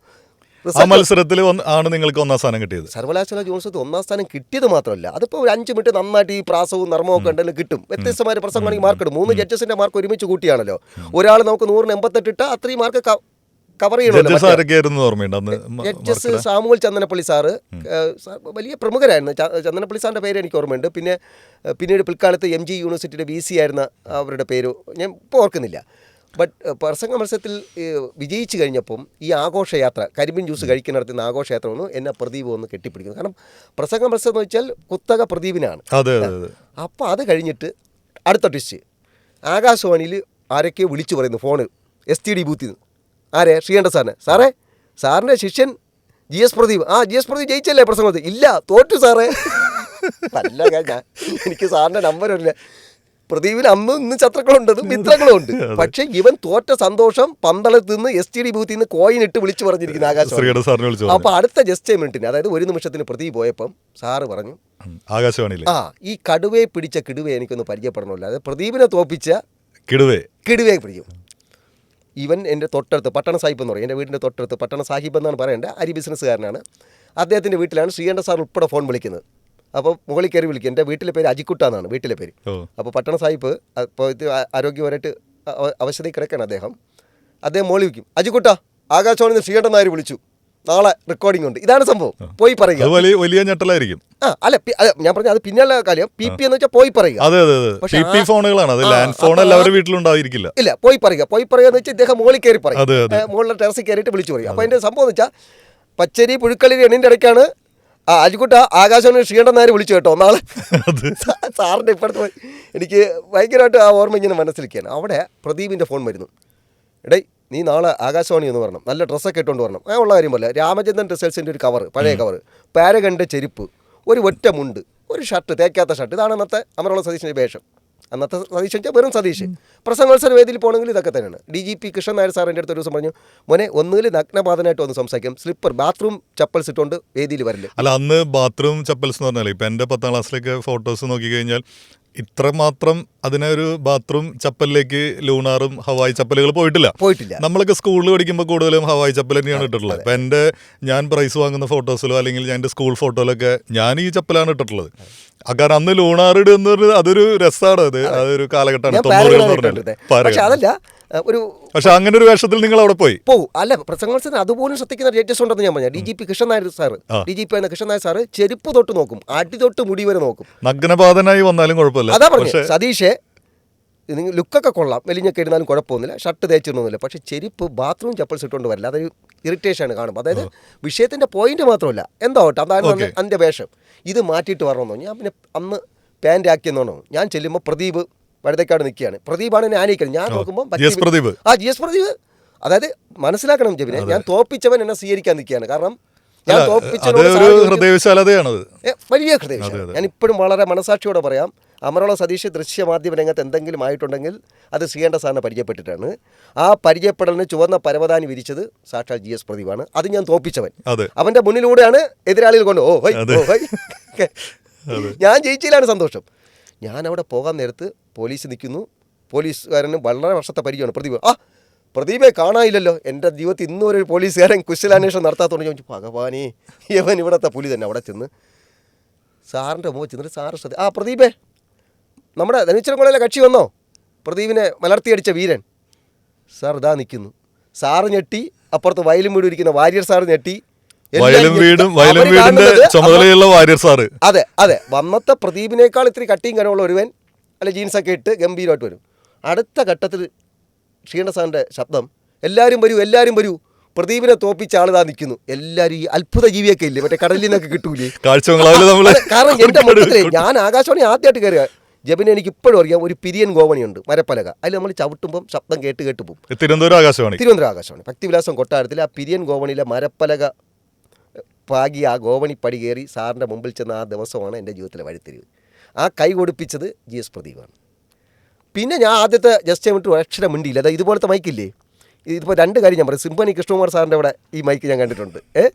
മത്സരത്തിൽ ആണ് നിങ്ങൾക്ക് 1ാം സ്ഥാനം കിട്ടിയത്. സർവകലാശാല ജോലിസ്ഥലത്ത് 1ാം സ്ഥാനം കിട്ടിയത് മാത്രമല്ല, അതിപ്പോൾ ഒരു 5 മിനിറ്റ് നന്നായിട്ട് ഈ പ്രാസവും നർമ്മവും ഒക്കെ ഉണ്ടെങ്കിലും കിട്ടും. വ്യത്യസ്തമായ പ്രസംഗമാണെങ്കിൽ മാർക്ക് ഇടും. 3 ജഡ്ജസിന്റെ മാർക്ക് ഒരുമിച്ച് കൂട്ടിയാണല്ലോ. ഒരാൾ നമുക്ക് 100-88 ഇട്ടാൽ അത്രയും മാർക്ക് കവർ ചെയ്യണമല്ലോ. ജഡ്ജസ് സാമുവൽ ചന്ദനപ്പള്ളി സാറ് വലിയ പ്രമുഖരായിരുന്നു. ചന്ദനപ്പള്ളി സാറിൻ്റെ പേര് എനിക്ക് ഓർമ്മയുണ്ട്. പിന്നീട് പിൽക്കാലത്ത് MG യൂണിവേഴ്സിറ്റിയുടെ VC ആയിരുന്ന അവരുടെ പേര് ഞാൻ ഇപ്പോൾ ഓർക്കുന്നില്ല. ബട്ട് പ്രസംഗ മത്സരത്തിൽ വിജയിച്ചു കഴിഞ്ഞപ്പം ഈ ആഘോഷയാത്ര, കരിമ്പിൻ ജ്യൂസ് കഴിക്കുന്നിടത്തുനിന്ന് ആഘോഷയാത്ര വന്നു. എന്നെ പ്രദീപ് ഒന്ന് കെട്ടിപ്പിടിക്കുന്നു. കാരണം പ്രസംഗ മത്സരം എന്ന് വെച്ചാൽ കുത്തക പ്രദീപിനാണ്. അപ്പോൾ അത് കഴിഞ്ഞിട്ട് അടുത്ത ട്വിസ്റ്റ്, ആകാശവാണിയിൽ ആരൊക്കെയോ വിളിച്ചു പറയുന്നു ഫോണ്, STD ബൂത്തിൽ നിന്ന്. ആരെ? ശ്രീകണ്ഠ സാറിനെ. സാറിൻ്റെ ശിഷ്യൻ GS പ്രദീപ് GS പ്രദീപ് ജയിച്ചല്ലേ പ്രസംഗത്തിൽ? ഇല്ല, തോറ്റു സാറേ. അല്ല, ഞാൻ എനിക്ക് സാറിൻ്റെ നമ്പർ ഇല്ല. പ്രദീപിന് അന്നും ഇന്നും ശത്രുക്കളുണ്ട്, മിത്രങ്ങളും ഉണ്ട്. പക്ഷെ ഇവൻ തോറ്റ സന്തോഷം പന്തളത്ത് നിന്ന് STD ബൂത്തിൽ നിന്ന് കോയിൻ ഇട്ട് വിളിച്ചു പറഞ്ഞിരിക്കുന്ന ആകാശവാണി. അപ്പൊ അടുത്ത ജസ്റ്റ് മിനിറ്റിന്, അതായത് 1 നിമിഷത്തിന് പ്രദീപ് പോയപ്പം സാറ് പറഞ്ഞു ആകാശവാണിയിൽ ഈ കടുവയെ പിടിച്ച കിടുവയെ എനിക്കൊന്ന് പരിചയപ്പെടണമല്ലോ. അതായത് പ്രദീപിനെ തോപ്പിച്ച കിടുവയെ പിടിക്കും. ഇവൻ എൻ്റെ തൊട്ടടുത്ത് പട്ടണ സാഹിബ് എന്ന് പറയും, എൻ്റെ വീടിൻ്റെ തൊട്ടടുത്ത് പട്ടണ സാഹിബ് എന്നാണ് പറയേണ്ടത്, അരി ബിസിനസ്സുകാരനാണ്. അദ്ദേഹത്തിൻ്റെ വീട്ടിലാണ് ശ്രീകണ്ഠ സാർ ഉൾപ്പെടെ ഫോൺ വിളിക്കുന്നത്. അപ്പോൾ മുകളിൽ കയറി വിളിക്കും. എൻ്റെ വീട്ടിലെ പേര് അജിക്കുട്ട എന്നാണ് വീട്ടിലെ പേര്. അപ്പോൾ പട്ടണ സാഹിബ് ഇപ്പോൾ ഇത് ആരോഗ്യപരമായിട്ട് അവശതയിൽ കിടക്കുകയാണ് അദ്ദേഹം മോളി വയ്ക്കും, അജിക്കുട്ട ആകാശവാണിയിൽ നിന്ന് ശ്രീകണ്ഠൻ നായർ വിളിച്ചു, നാളെ റെക്കോർഡിംഗ് ഉണ്ട്. ഇതാണ് സംഭവം. പോയി പറയുക. വലിയ ഞെട്ടലായിരിക്കും. അല്ല ഞാൻ പറഞ്ഞ അത് പിന്നെയുള്ള കാര്യം. PP എന്ന് വെച്ചാൽ പോയി പറയുക. ഫോണുകളാണ്, വീട്ടിലുണ്ടായിരിക്കില്ല. ഇല്ല, പോയി പറയുക എന്ന് വെച്ചാൽ ഇദ്ദേഹം മുകളിൽ കയറി പറയും, മുകളിലെ ടെറസിൽ കയറിയിട്ട് വിളിച്ചു പറയും. അപ്പോൾ അതിൻ്റെ സംഭവം എന്ന് വെച്ചാൽ പച്ചരി പുഴുക്കളി എണ്ണിൻ്റെ ഇടയ്ക്കാണ് അജിക്കുട്ട ആകാശവാണി ശ്രീകണ്ഠൻ നായർ വിളിച്ചു കേട്ടോ നാളെ. സാറിൻ്റെ ഇപ്പോഴത്തെ എനിക്ക് ഭയങ്കരമായിട്ട് ആ ഓർമ്മ ഇങ്ങനെ മനസ്സിലിരിക്കുകയാണ്. അവിടെ പ്രദീപിൻ്റെ ഫോൺ വരുന്നു, എടേ നീ നാളെ ആകാശവാണി എന്ന് പറയണം, നല്ല ഡ്രസ്സൊക്കെ ഇട്ടുകൊണ്ട് വരണം. ഉള്ള കാര്യം പോലെ രാമചന്ദ്രൻ ടെക്സ്റ്റൈൽസിൻ്റെ ഒരു കവർ, പഴയ കവർ, പാരഗണിൻ്റെ ചെരുപ്പ്, ഒരു ഒറ്റ മുണ്ട്, ഒരു ഷർട്ട്, തേക്കാത്ത ഷർട്ട്. ഇതാണ് അന്നത്തെ അമരവള സതീശിൻ്റെ വേഷം. അന്നത്തെ സതീശ് വെച്ചാൽ വെറും സതീഷ്. പ്രസംഗോത്സവ വേദിയിൽ പോകണമെങ്കിൽ ഇതൊക്കെ തന്നെയാണ്. DGP കൃഷ്ണൻ നായർ സാർ എൻ്റെ അടുത്ത് ഒരു ദിവസം പറഞ്ഞു, മോനെ ഒന്നുകിൽ നഗ്നപാതനായിട്ട് വന്ന് സംസാരിക്കാം, സ്ലിപ്പർ ബാത്റൂം ചപ്പൽസ് ഇട്ടുകൊണ്ട് വേദിയിൽ വരില്ല. അല്ല, അന്ന് ബാത്റൂം ചപ്പൽസ് എന്ന് പറഞ്ഞാൽ ഇപ്പം എൻ്റെ 10ാം ക്ലാസ്സിലേക്ക് ഫോട്ടോസ് നോക്കിക്കഴിഞ്ഞാൽ ഇത്രമാത്രം അതിനൊരു ബാത്റൂം ചപ്പലിലേക്ക് ലൂണാറും ഹവായി ചപ്പലുകൾ പോയിട്ടില്ല. നമ്മളൊക്കെ സ്കൂളിൽ പഠിക്കുമ്പോൾ കൂടുതലും ഹവായി ചപ്പൽ തന്നെയാണ് ഇട്ടിട്ടുള്ളത്. ഇപ്പം ഞാൻ പ്രൈസ് വാങ്ങുന്ന ഫോട്ടോസിലോ അല്ലെങ്കിൽ ഞാൻ എൻ്റെ സ്കൂൾ ഫോട്ടോയിലൊക്കെ ഞാൻ ഈ ചപ്പലാണ് ഇട്ടിട്ടുള്ളത്. കാരണം അന്ന് ലൂണാർ ഇടുന്ന അതൊരു രസമാണ്. അതൊരു കാലഘട്ടമാണ് 90 എന്ന് പറഞ്ഞാൽ. പക്ഷെ അങ്ങനെ ഒരു വേഷത്തിൽ നിങ്ങൾ അവിടെ പോകും. അല്ല, പ്രസംഗോത്സവത്തിന് അതുപോലും ശ്രദ്ധിക്കുന്ന ജഡ്ജസ് ഉണ്ടെന്ന് ഞാൻ പറഞ്ഞു. DGP Krishnan Nair sir, DGP എന്ന കൃഷ്ണൻ നായർ സാറ് ചെരുപ്പ് തൊട്ട് നോക്കും, അടി തൊട്ട് മുടി വരെ നോക്കും. നഗ്നപാതനായി വന്നാലും കുഴപ്പമില്ല. അതാ പറഞ്ഞു സതീഷേ, നിങ്ങൾ ലുക്കൊക്കെ കൊള്ളാം, മെലിഞ്ഞൊക്കെ ഇടുന്നാലും കുഴപ്പമൊന്നുമില്ല, ഷർട്ട് തേച്ചിടണമെന്നില്ല, പക്ഷേ ചെരുപ്പ് ബാത്റൂം ചപ്പൽസ് ഇട്ടുകൊണ്ട് വരില്ല. അതൊരു ഇറിറ്റേഷനാണ് കാണുമ്പോൾ. അതായത് വിഷയത്തിൻ്റെ പോയിന്റ് മാത്രമല്ല, എന്താ കേട്ടോ അതാണ് അതിൻ്റെ വേഷം. ഇത് മാറ്റിയിട്ട് വരണമെന്നോ. ഞാൻ പിന്നെ അന്ന് പാൻറ് ആക്കിയെന്നോണോ. ഞാൻ ചെല്ലുമ്പോൾ പ്രദീപ് വഴുതക്കാട് നിൽക്കുകയാണ്. പ്രദീപാണ് എന്നെ ആനയിക്കുന്നത്. ഞാൻ നോക്കുമ്പോൾ GS പ്രദീപ്. അതായത് മനസ്സിലാക്കണം ജബിനെ, ഞാൻ തോപ്പിച്ചവൻ എന്നെ സ്വീകരിക്കാൻ നിൽക്കുകയാണ്. കാരണം ഞാൻ ഹൃദയവിശാലതയാണ്, വലിയ ഹൃദയവിശാലത. ഞാൻ ഇപ്പോഴും വളരെ മനസാക്ഷിയോടെ പറയാം, അമരവള സതീഷ് ദൃശ്യമാധ്യമ രംഗത്ത് എന്തെങ്കിലും ആയിട്ടുണ്ടെങ്കിൽ അത് ശ്രീകണ്ഠ സാറിനെ പരിചയപ്പെട്ടിട്ടാണ്. ആ പരിചയപ്പെടലിന് ചുവന്ന പരവതാനി വിരിച്ചത് സാക്ഷാൽ GS പ്രദീപാണ്. അത് ഞാൻ തോപ്പിച്ചവൻ. അവൻ്റെ മുന്നിലൂടെയാണ് എതിരാളികൾ കൊണ്ട് ഞാൻ ജയിച്ചതിലാണ് സന്തോഷം. ഞാൻ അവിടെ പോകാൻ നേരത്ത് പോലീസ് നിൽക്കുന്നു. പോലീസുകാരന് വളരെ വർഷത്തെ പരിചയമാണ്. പ്രദീപെ കാണാനില്ലല്ലോ. എൻ്റെ ജീവിതത്തിൽ ഇന്നും ഒരു പോലീസുകാരൻ കുശലാന്വേഷണം നടത്താത്തോണ്ട് ചോദിച്ചു, ഭഗവാനേ ഇവൻ ഇവിടുത്തെ പുലി തന്നെ. അവിടെ ചെന്ന് സാറിൻ്റെ മുമ്പ് ചെന്നിട്ട് സാറ് പ്രദീപേ, നമ്മുടെ ധനുച്ചിറക്കുളയിലെ കക്ഷി വന്നോ, പ്രദീപിനെ മലർത്തിയടിച്ച വീരൻ. സാർ ഇതാ നിൽക്കുന്നു. സാറ് ഞെട്ടി, അപ്പുറത്ത് വയലും വീട് ഇരിക്കുന്ന വാര്യർ സാറ് ഞെട്ടി. അതെ, വന്നത്തെ പ്രദീപിനേക്കാൾ ഇത്തിരി കട്ടിയും കനമുള്ള ഒരുവൻ, അല്ലെ ജീൻസൊക്കെ ഇട്ട് ഗംഭീരമായിട്ട് വരും. അടുത്ത ഘട്ടത്തിൽ ശ്രീകണ്ഠ സാറിൻ്റെ ശബ്ദം, എല്ലാവരും വരൂ, പ്രദീപിനെ തോപ്പിച്ച ആളിതാ നിൽക്കുന്നു. എല്ലാവരും ഈ അത്ഭുത ജീവിയൊക്കെ ഇല്ലേ, മറ്റേ കടലിൽ നിന്നൊക്കെ കിട്ടൂലേ. കാരണം എൻ്റെ മൊത്തത്തിലേ ഞാൻ ആകാശവാണി ആദ്യമായിട്ട് കയറിയ ജബിനെ എനിക്ക് ഇപ്പോഴും അറിയാം. ഒരു പിരിയൻ ഗോവണിയുണ്ട്, മരപ്പലക. അതിൽ നമ്മൾ ചവിട്ടുമ്പം ശബ്ദം കേട്ട് പോകും. തിരുവനന്തപുരം ആകാശവാണി ഭക്തിവിലാസം കൊട്ടാരത്തിൽ ആ പിരിയൻ ഗോവണിയിലെ മരപ്പലക പാകി ആ ഗോവണി പടി കയറി സാറിൻ്റെ മുമ്പിൽ ചെന്ന ആ ദിവസമാണ് എൻ്റെ ജീവിതത്തിലെ വഴിത്തിരിവ്. ആ കൈ കൊടുപ്പിച്ചത് GS പ്രദീപാണ്. പിന്നെ ഞാൻ ആദ്യത്തെ ജസ്റ്റ് മിനിറ്റ് ഒരു അക്ഷരം മിണ്ടിയില്ല. അതായത് ഇതുപോലത്തെ മൈക്കില്ലേ, ഇതിപ്പോൾ 2 കാര്യം ഞാൻ പറയും. സിംഫണി കൃഷ്ണകുമാർ സാറിൻ്റെ അവിടെ ഈ മൈക്ക് ഞാൻ കണ്ടിട്ടുണ്ട്.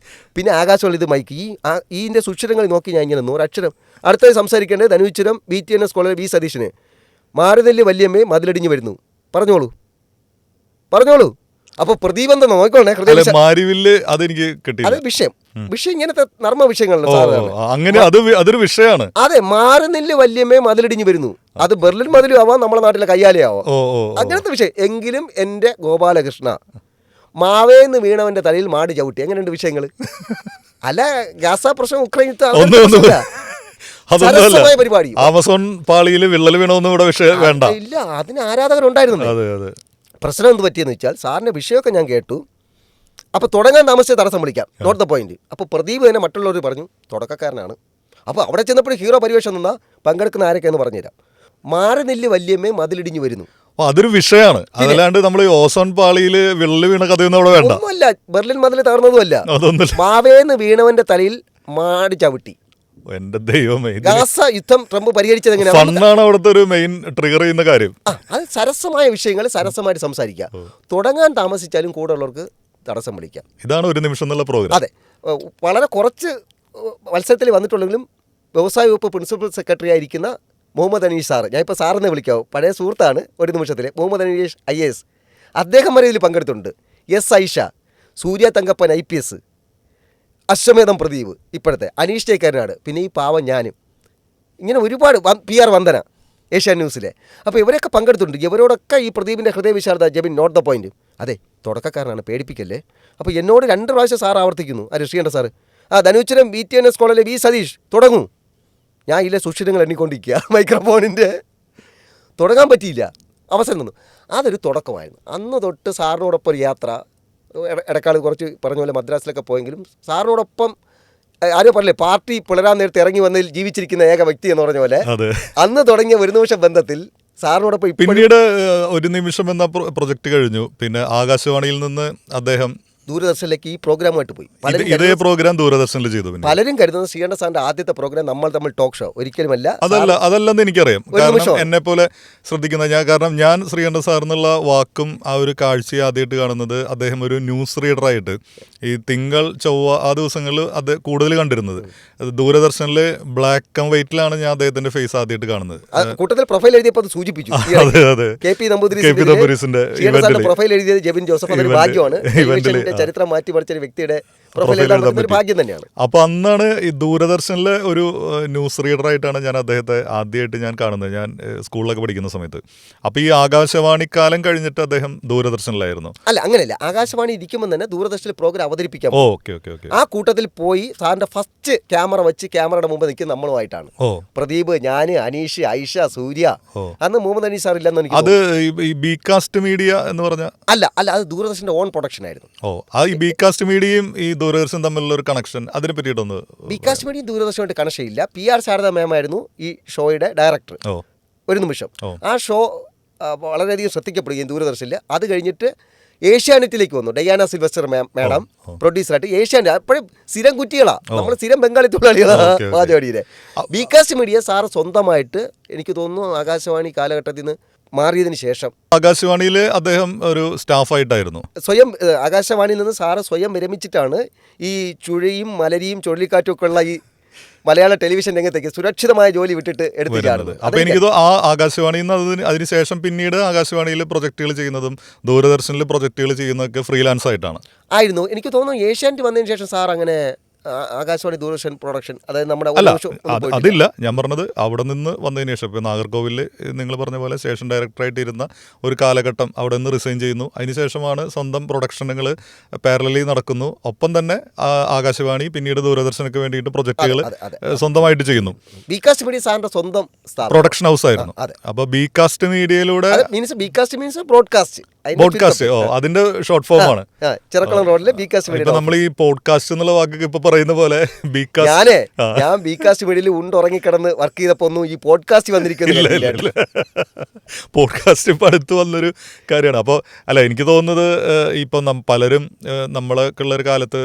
പിന്നെ ആകാശവാണി ഇത് മൈക്ക് ഇതിൻ്റെ സുക്ഷരങ്ങൾ നോക്കി ഞാൻ ഇങ്ങനെ ഒരു അക്ഷരം. അടുത്തത് സംസാരിക്കേണ്ടത് ധനുവിച്ചുരം BTNS കോളേജ് V സതീശന്. മാരുതല്ല് വല്യമ്മേ മതിലടിഞ്ഞ് വരുന്നു. പറഞ്ഞോളൂ. അപ്പോൾ പ്രദീപ് എന്താ നോക്കണേ, അത് വിഷയം ഇങ്ങനത്തെ നർമ്മ വിഷയങ്ങളാണ്. അതൊരു വിഷയമാണ്. അതെ, മാറുന്നില്ല വല്യമ്മേ മതിലിടിഞ്ഞു വരുന്നു. അത് ബെർലിൻ മതിലും ആവാം, നമ്മുടെ നാട്ടിലെ കയ്യാലയാവാം, അങ്ങനത്തെ വിഷയം. എങ്കിലും എൻ്റെ ഗോപാലകൃഷ്ണ, മാവേന്ന് വീണവന്റെ തലയിൽ മാടി ചവിട്ടി. എങ്ങനെയുണ്ട് വിഷയങ്ങൾ? അല്ല, ഗാസ പ്രശ്നം, ഉക്രൈൻ പരിപാടി, ആമസോൺ പാളിയിൽ വിള്ളൽ വീണോന്നും ഇവിടെ വിഷയം വേണ്ട. ഇല്ല, അതിന് ആരാധകരുണ്ടായിരുന്നു. പ്രശ്നം എന്ത് പറ്റിയെന്ന് വെച്ചാൽ സാറിൻ്റെ വിഷയമൊക്കെ ഞാൻ കേട്ടു. അപ്പോൾ തുടങ്ങാൻ താമസിച്ച തടസ്സം വിളിക്കാം, നോട്ട് ദ പോയിന്റ്. അപ്പോൾ പ്രദീപ് തന്നെ മറ്റുള്ളവർ പറഞ്ഞു തുടക്കക്കാരനാണ്. അപ്പോൾ അവിടെ ചെന്നപ്പോൾ ഹീറോ പരിവേഷം നിന്നാൽ പങ്കെടുക്കുന്ന ആരൊക്കെയെന്ന് പറഞ്ഞുതരാം. മാറുന്നില്ല വല്യമ്മേ മതിലിടിഞ്ഞു വരുന്നു. അപ്പൊ അതൊരു വിഷയമാണ്. അതല്ലാണ്ട് നമ്മൾ ഈ ഓസോൺ പാളിയിൽ വിള്ളൽ വീണ കഥയൊന്നും അവിടെ വേണ്ട. ഒന്നുമല്ല, ബെർലിൻ മതിൽ തകർന്നതുമല്ല, അതൊന്നുമില്ല. മാവേന്ന് വീണവന്റെ തലയിൽ മാടി ചവിട്ടി. എന്റെ ദൈവമേ, ഗാസ യുദ്ധം ട്രംപ് പരിഹരിച്ചത് എങ്ങനെയാണ്? ഫണ്ടാണ് അവിടുത്തെ ഒരു മെയിൻ ട്രിഗർ ചെയ്യുന്ന കാര്യം. അത് സരസമായ വിഷയങ്ങൾ സരസമായിട്ട് സംസാരിക്കാം. തുടങ്ങാൻ താമസിച്ചാലും കൂടെ ഉള്ളവർക്ക് തടസ്സം വിളിക്കാം. ഇതാണ് ഒരു നിമിഷം എന്നുള്ള പ്രോഗ്രാം. അതെ, വളരെ കുറച്ച് മത്സരത്തിൽ വന്നിട്ടുണ്ടെങ്കിലും വ്യവസായ വകുപ്പ് പ്രിൻസിപ്പൽ സെക്രട്ടറി ആയിരിക്കുന്ന മുഹമ്മദ് അനീഷ് സാറ്, ഞാൻ ഇപ്പോൾ സാറിനെ വിളിക്കാവും, പഴയ സുഹൃത്താണ് ഒരു നിമിഷത്തിൽ, മുഹമ്മദ് അനീഷ് IAS, അദ്ദേഹം വരെ ഇതിൽ പങ്കെടുത്തിട്ടുണ്ട്. എസ് ഐഷ, സൂര്യ തങ്കപ്പൻ IPS, അശ്വമേധം പ്രദീപ്, ഇപ്പോഴത്തെ അനീഷ് ചേക്കാരനാട്, പിന്നെ ഈ പാവം ഞാനും, ഇങ്ങനെ ഒരുപാട് PR വന്ദന ഏഷ്യാൻ ന്യൂസിലെ. അപ്പോൾ ഇവരൊക്കെ പങ്കെടുത്തിട്ടുണ്ട്. ഇവരോടൊക്കെ ഈ പ്രദീപിൻ്റെ ഹൃദയവിശാലത, ജബിൻ നോട്ട് ദ പോയിന്റ്. അതെ, തുടക്കക്കാരനാണ്, പേടിപ്പിക്കല്ലേ. അപ്പോൾ എന്നോട് 2 പ്രാവശ്യം സാർ ആവർത്തിക്കുന്നു, ഋഷികണ്ഠ സാറ്, ധനുച്ചരം BTNS കോളേജിലെ V സതീഷ് തുടങ്ങൂ. ഞാൻ ഇല്ല, സുഷിരങ്ങൾ എണ്ണിക്കൊണ്ടിരിക്കുക, മൈക്രോഫോണിൻ്റെ തുടങ്ങാൻ പറ്റിയില്ല, അവസരം തന്നു. അതൊരു തുടക്കമായിരുന്നു. അന്ന് തൊട്ട് സാറിനോടൊപ്പം ഒരു യാത്ര, ഇടക്കാൾ കുറച്ച് പറഞ്ഞ പോലെ മദ്രാസിലൊക്കെ പോയെങ്കിലും സാറിനോടൊപ്പം ആരോ പറഞ്ഞില്ലേ, പാർട്ടി പിളരാൻ നേരത്തെ ഇറങ്ങി വന്നതിൽ ജീവിച്ചിരിക്കുന്ന ഏക വ്യക്തി എന്ന് പറഞ്ഞ പോലെ അന്ന് തുടങ്ങിയ ഒരു നിമിഷം ബന്ധത്തിൽ സാറിനോടൊപ്പം. പിന്നീട് ഒരു നിമിഷം എന്ന പ്രൊജക്ട് കഴിഞ്ഞു. പിന്നെ ആകാശവാണിയിൽ നിന്ന് അദ്ദേഹം ദൂരദർശനിലേക്ക് ഈ പ്രോഗ്രാമായിട്ട് പോയി. ഇതേ പ്രോഗ്രാം ദൂരദർശനിൽ ചെയ്തു. പലരും കരുതുന്നത് ശ്രീകണ്ഠ സാറിന്റെ ആദ്യത്തെ പ്രോഗ്രാം നമ്മൾ തമ്മിൽ ടോക്ക് ഷോ, ഒരിക്കലുമല്ല. അതല്ലെന്ന് എനിക്കറിയാം. കാരണം എന്നെ പോലെ ശ്രദ്ധിക്കുന്ന കാരണം ഞാൻ ശ്രീകണ്ഠ സാർ എന്നുള്ള വാക്കും ആ ഒരു കാഴ്ചയെ ആദ്യമായിട്ട് കാണുന്നത് അദ്ദേഹം ഒരു ന്യൂസ് റീഡറായിട്ട് ഈ തിങ്കൾ ചൊവ്വ ആ ദിവസങ്ങളിൽ അത് കൂടുതൽ കണ്ടിരുന്നത്. ദൂരദർശനിൽ ബ്ലാക്ക് ആൻഡ് വൈറ്റിലാണ് ഞാൻ അദ്ദേഹത്തിന്റെ ഫേസ് ആദ്യമായിട്ട് കാണുന്നത്. കൂട്ടത്തിൽ പ്രൊഫൈൽ എഴുതിയപ്പോൾ അത് സൂചിപ്പിച്ചു. KP നമ്പൂതിരിസിന്റെ പ്രൊഫൈൽ എഴുതിയത് ജെബിൻ ജോസഫ്. അതൊരു ഭാഗ്യമാണ്. ചരിത്രം മാറ്റിമറിച്ച ഒരു വ്യക്തിയുടെ ഭാഗ്യം തന്നെയാണ്. അപ്പൊ അന്നാണ് ഈ ദൂരദർശനിലെ ഒരു ന്യൂസ് റീഡറായിട്ടാണ് ഞാൻ അദ്ദേഹത്തെ ആദ്യമായിട്ട് ഞാൻ കാണുന്നത്, ഞാൻ സ്കൂളിലൊക്കെ പഠിക്കുന്ന സമയത്ത്. അപ്പൊ ഈ ആകാശവാണി കാലം കഴിഞ്ഞിട്ട് അദ്ദേഹം ദൂരദർശനിലായിരുന്നു. അല്ല, അങ്ങനെയല്ല, ആകാശവാണി ഇരിക്കുമ്പോൾ തന്നെ ദൂരദർശനിൽ പ്രോഗ്രാം അവതരിപ്പിക്കാം. ആ കൂട്ടത്തിൽ പോയി സാറിന്റെ ഫസ്റ്റ് ക്യാമറ വെച്ച് ക്യാമറയുടെ മുമ്പ് നിൽക്കുന്ന നമ്മളുമായിട്ടാണ്. പ്രദീപ്, ഞാന്, അനീഷ്, ഐഷ, സൂര്യ. അന്ന് മുഹമ്മദ് അനീഷ് സാർ ഇല്ലെന്ന് എനിക്ക്. അത് ഈ ബീകാസ്റ്റ് മീഡിയ എന്ന് പറഞ്ഞ അല്ല, അത് ദൂരദർശന്റെ ഓൺ പ്രൊഡക്ഷൻ ആയിരുന്നു. ഈ ബീകാസ്റ്റ് മീഡിയയും ഈ ദൂരദർശൻ തമ്മിലുള്ള ഒരു കണക്ഷൻ, അതിനെ പറ്റിയിട്ടൊന്ന്. ബീകാസ്റ്റ് മീഡിയയും ദൂരദർശനുമായിട്ട് കണക്ഷൻ ഇല്ല. PR ശാരദ മാം ആയിരുന്നു ഈ ഷോയുടെ ഡയറക്ടർ ഒരു നിമിഷം. ആ ഷോ വളരെയധികം ശ്രദ്ധിക്കപ്പെടുകയും ദൂരദർശനിൽ. അത് കഴിഞ്ഞിട്ട് ഏഷ്യാനെറ്റിലേക്ക് വന്നു. ഡയാന സിൽവസ്റ്റർ മാഡം പ്രൊഡ്യൂസറായിട്ട്. ഏഷ്യാനെറ്റ് അപ്പോഴും സ്ഥിരം കുറ്റികളാണ്, നമ്മൾ സ്ഥിരം ബംഗാളി തൊഴിലാളികളാണ് പാചകടിയിലെ. ബീകാസ്റ്റ് മീഡിയ സാറ് സ്വന്തമായിട്ട് എനിക്ക് തോന്നുന്നു ആകാശവാണി കാലഘട്ടത്തിൽ നിന്ന് മാറിയതിന് ശേഷം ആകാശവാണിയിൽ അദ്ദേഹം ഒരു സ്റ്റാഫായിട്ടായിരുന്നു. സ്വയം ആകാശവാണിയിൽ നിന്ന് സാറ് സ്വയം വിരമിച്ചിട്ടാണ് ഈ ചുഴയും മലരിയും ചുഴലിക്കാറ്റും ഒക്കെ ഉള്ള ഈ മലയാള ടെലിവിഷൻ രംഗത്തേക്ക് സുരക്ഷിതമായ ജോലി വിട്ടിട്ട് എടുത്തിട്ടാണ്. അപ്പൊ എനിക്ക് ആ ആകാശവാണിയിൽ നിന്ന് അതിനുശേഷം പിന്നീട് ആകാശവാണിയിൽ പ്രൊജക്ടുകൾ ചെയ്യുന്നതും ദൂരദർശനിൽ പ്രൊജക്ടുകൾ ചെയ്യുന്നതൊക്കെ ഫ്രീലാൻസ് ആയിട്ടാണ് ആയിരുന്നു. എനിക്ക് തോന്നുന്നു ഏഷ്യാനെറ്റ് വന്നതിന് ശേഷം സാർ അങ്ങനെ ആകാശവാണി ദൂരദർശൻ പ്രൊഡക്ഷൻ, അതായത് നമ്മുടെ അതില്ല. ഞാൻ പറഞ്ഞത് അവിടെ നിന്ന് വന്നതിന് ശേഷം ഇപ്പോൾ നാഗർകോവിലിൽ നിങ്ങൾ പറഞ്ഞ പോലെ സ്റ്റേഷൻ ഡയറക്ടറായിട്ട് ഇരുന്ന ഒരു കാലഘട്ടം അവിടെ നിന്ന് റിസൈൻ ചെയ്യുന്നു. അതിനുശേഷമാണ് സ്വന്തം പ്രൊഡക്ഷനുകൾ പാരലലി നടക്കുന്നു. ഒപ്പം തന്നെ ആകാശവാണി പിന്നീട് ദൂരദർശനൊക്കെ വേണ്ടിയിട്ട് പ്രൊജക്ടുകൾ സ്വന്തമായിട്ട് ചെയ്യുന്നു. ബീകാസ്റ്റ് മീഡിയ സാറിന്റെ സ്വന്തം പ്രൊഡക്ഷൻ ഹൗസ് ആയിരുന്നു. അപ്പോൾ ബീകാസ്റ്റ് മീഡിയയിലൂടെ പോഡ്കാസ്റ്റ് അതിന്റെ ഷോർട്ട് ഫോം ആണ്. ചിറക്കുളം റോഡിലെ ബീകാസ്റ്റ് മീഡിയ. നമ്മൾ ഈ പോഡ്കാസ്റ്റ് എന്നുള്ള വാക്കൊക്കെ ഇപ്പൊ പറയുന്ന പോലെ ഞാൻ ബീകാസ്റ്റ് മീഡിയയിൽ ഉറങ്ങിക്കിടന്ന് വർക്ക് ചെയ്തപ്പോ ഒന്നും ഈ പോഡ്കാസ്റ്റ് വന്നിരിക്കുന്നില്ല. പോഡ്കാസ്റ്റ് ഇപ്പൊ അടുത്ത് വന്നൊരു കാര്യമാണ്. അപ്പോൾ അല്ല, എനിക്ക് തോന്നുന്നത് ഇപ്പം പലരും നമ്മളൊക്കെ ഉള്ള ഒരു കാലത്ത്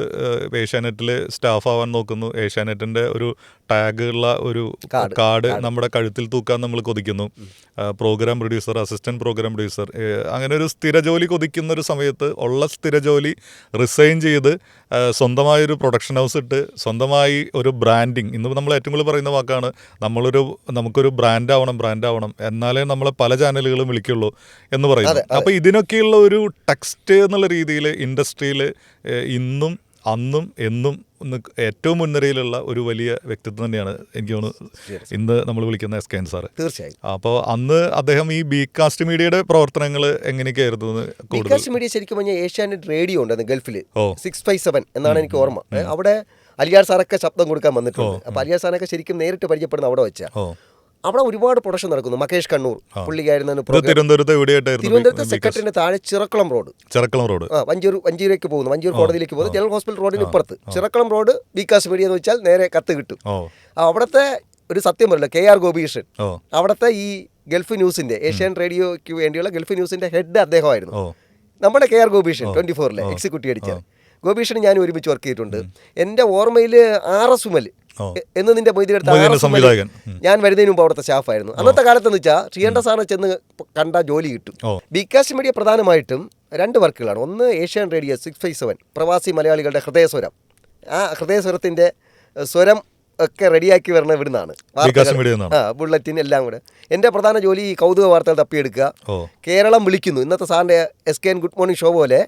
ഏഷ്യാനെറ്റിൽ സ്റ്റാഫ് ആവാൻ നോക്കുന്നു. ഏഷ്യാനെറ്റിന്റെ ഒരു ടാഗ് ഉള്ള ഒരു കാർഡ് നമ്മുടെ കഴുത്തിൽ തൂക്കാൻ നമ്മൾ കൊതിക്കുന്നു. Program producer, assistant program producer, അങ്ങനെ ഒരു സ്ഥിരജോലി കൊതിക്കുന്ന ഒരു സമയത്ത് ഉള്ള സ്ഥിരജോലി റിസൈൻ ചെയ്ത് സ്വന്തമായൊരു പ്രൊഡക്ഷൻ ഹൗസ് ഇട്ട് സ്വന്തമായി ഒരു ബ്രാൻഡിങ്, ഇന്ന് നമ്മൾ ഏറ്റവും കൂടുതൽ പറയുന്ന വാക്കാണ്, നമുക്കൊരു ബ്രാൻഡാവണം എന്നാലേ നമ്മളെ പല ചാനലുകളും വിളിക്കുള്ളൂ എന്ന് പറയുന്നത്. അപ്പോൾ ഇതിനൊക്കെയുള്ള ഒരു ടെക്സ്റ്റ് എന്നുള്ള രീതിയിൽ ഇൻഡസ്ട്രിയിൽ ഇന്നും അന്നും എന്നും ഏറ്റവും മുൻനിരയിലുള്ള ഒരു വലിയ വ്യക്തിത്വം തന്നെയാണ് എനിക്ക് തോന്നുന്നു ഇന്ന് നമ്മൾ വിളിക്കുന്ന SKN സാറ്. തീർച്ചയായും. അപ്പോൾ അന്ന് അദ്ദേഹം ഈ ബീകാസ്റ്റ് മീഡിയയുടെ പ്രവർത്തനങ്ങൾ എങ്ങനെയൊക്കെയായിരുന്നു? ബീകാസ്റ്റ് മീഡിയ ശരിക്കും പറഞ്ഞാൽ ഏഷ്യാനെറ്റ് റേഡിയോ ഉണ്ടായിരുന്നു ഗൾഫിൽ, 657 എന്നാണ് എനിക്ക് ഓർമ്മ. അവിടെ അലിയാർ സാറൊക്കെ ശബ്ദം കൊടുക്കാൻ വന്നിട്ടുണ്ട്. അപ്പോൾ അലിയാർ സാറൊക്കെ ശരിക്കും നേരിട്ട് പരിചയപ്പെടുന്ന അവിടെ വെച്ചാൽ അവിടെ ഒരുപാട് പ്രൊഡക്ഷൻ നടക്കുന്നു. മകേഷ് കണ്ണൂർ പുള്ളിക്കായിരുന്നു തിരുവനന്തപുരത്ത് സെക്രട്ടറിന്റെ താഴെ ചിറക്കുളം റോഡ് വഞ്ചിയൂരേക്ക് പോകുന്നു, വഞ്ചിയൂർ കോടതിയിലേക്ക് പോകുന്നു, ജനറൽ ഹോസ്പിറ്റൽ റോഡിന് ഇപ്പുറത്ത് ചിറക്കുളം റോഡ് ബീകാസ്റ്റ് മീഡിയ എന്ന് വെച്ചാൽ നേരെ കത്ത് കിട്ടും. അവിടുത്തെ ഒരു സത്യം പറയല്ലോ, KR ഗോപികൃഷ്ണൻ ഓ അവിടുത്തെ ഈ ഗൾഫ് ന്യൂസിന്റെ ഏഷ്യൻ റേഡിയോയ്ക്ക് വേണ്ടിയുള്ള ഗൾഫ് ന്യൂസിന്റെ ഹെഡ് അദ്ദേഹമായിരുന്നു. ഓ നമ്മുടെ KR ഗോപികൃഷ്ണൻ 24-ലെ എക്സിക്യൂട്ടീവ് എഡിറ്റർ. ഗോപികൃഷ്ണൻ ഞാൻ ഒരുമിച്ച് വർക്ക് ചെയ്തിട്ടുണ്ട്. എൻ്റെ ഓർമ്മയിൽ RS സുമൽ എന്ന് നിന്റെ മൊയ്തീടുത്ത സംവിധായകൻ ഞാൻ വരുന്നതിന് മുമ്പ് അവിടുത്തെ സ്റ്റാഫായിരുന്നു. അന്നത്തെ കാലത്തെന്ന് വെച്ചാൽ ശ്രീകണ്ഠ സാറിനെ ചെന്ന് കണ്ട ജോലി കിട്ടും. ബികാസ്റ്റ് മീഡിയ പ്രധാനമായിട്ടും 2 വർക്കുകളാണ്. ഒന്ന് ഏഷ്യൻ റേഡിയോ 657 പ്രവാസി മലയാളികളുടെ ഹൃദയസ്വരം. ആ ഹൃദയസ്വരത്തിൻ്റെ സ്വരം ഒക്കെ റെഡിയാക്കി വരണ ഇവിടുന്നാണ്, ബുള്ളറ്റിൻ എല്ലാം കൂടെ. എൻ്റെ പ്രധാന ജോലി ഈ കൗതുക വാർത്തകൾ തപ്പിയെടുക്കുക. കേരളം വിളിക്കുന്നു, ഇന്നത്തെ സാറിൻ്റെ SKN ഗുഡ് മോർണിംഗ് ഷോ പോലെ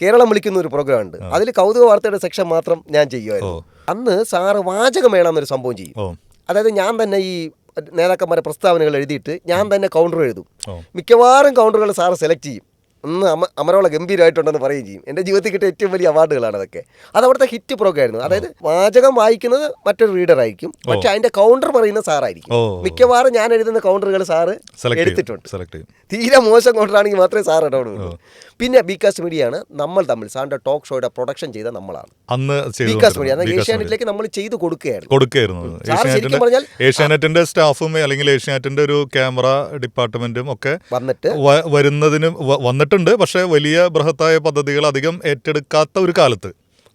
കേരളം വിളിക്കുന്ന ഒരു പ്രോഗ്രാം ഉണ്ട്. അതിൽ കൗതുക വാർത്തയുടെ സെക്ഷൻ മാത്രം ഞാൻ ചെയ്യുമായിരുന്നു. അന്ന് സാറ് വാചകമേള എന്നൊരു സംഭവം ചെയ്യും. അതായത് ഞാൻ തന്നെ ഈ നേതാക്കന്മാരെ പ്രസ്താവനകൾ എഴുതിയിട്ട് ഞാൻ തന്നെ കൗണ്ടർ എഴുതും. മിക്കവാറും കൗണ്ടറുകൾ സാറ് സെലക്ട് ചെയ്യും. ഒന്ന് അമരോള ഗംഭീരമായിട്ടുണ്ടെന്ന് പറയുകയും ചെയ്യും. എൻ്റെ ജീവിതത്തിൽ കിട്ടിയ ഏറ്റവും വലിയ അവാർഡുകളാണ് അതൊക്കെ. അത് അവിടുത്തെ ഹിറ്റ് പ്രോഗ്രാം ആയിരുന്നു. അതായത് വാചകം വായിക്കുന്നത് മറ്റൊരു റീഡർ ആയിരിക്കും, പക്ഷെ അതിന്റെ കൗണ്ടർ പറയുന്ന സാറായിരിക്കും. മിക്കവാറും ഞാൻ എഴുതുന്ന കൗണ്ടറുകൾ സാറ് എടുത്തിട്ടുണ്ട്. തീരെ മോശം കൗണ്ടറാണെങ്കിൽ മാത്രമേ സാർ ഇടപെടുള്ളൂ. പിന്നെ ബികാസ്റ്റ് മീഡിയയാണ് നമ്മൾ തമ്മിൽ സാറിന്റെ ടോക്ക് ഷോയുടെ പ്രൊഡക്ഷൻ ചെയ്ത നമ്മളാണ് ബികാസ്റ്റ് മീഡിയ. ഏഷ്യാനെറ്റിലേക്ക് നമ്മൾ ചെയ്ത് കൊടുക്കുകയായിരുന്നു. ശരിക്കും പറഞ്ഞാൽ ഏഷ്യാനെറ്റിന്റെ സ്റ്റാഫും അല്ലെങ്കിൽ ഏഷ്യാനെറ്റിന്റെ ഒരു ക്യാമറ ഡിപ്പാർട്ട്മെന്റും ഒക്കെ വന്നിട്ട് വന്നിട്ടുണ്ട്. പക്ഷേ വലിയ ബൃഹത്തായ പദ്ധതികൾ അധികം ഏറ്റെടുക്കാത്ത ഒരു കാലത്ത്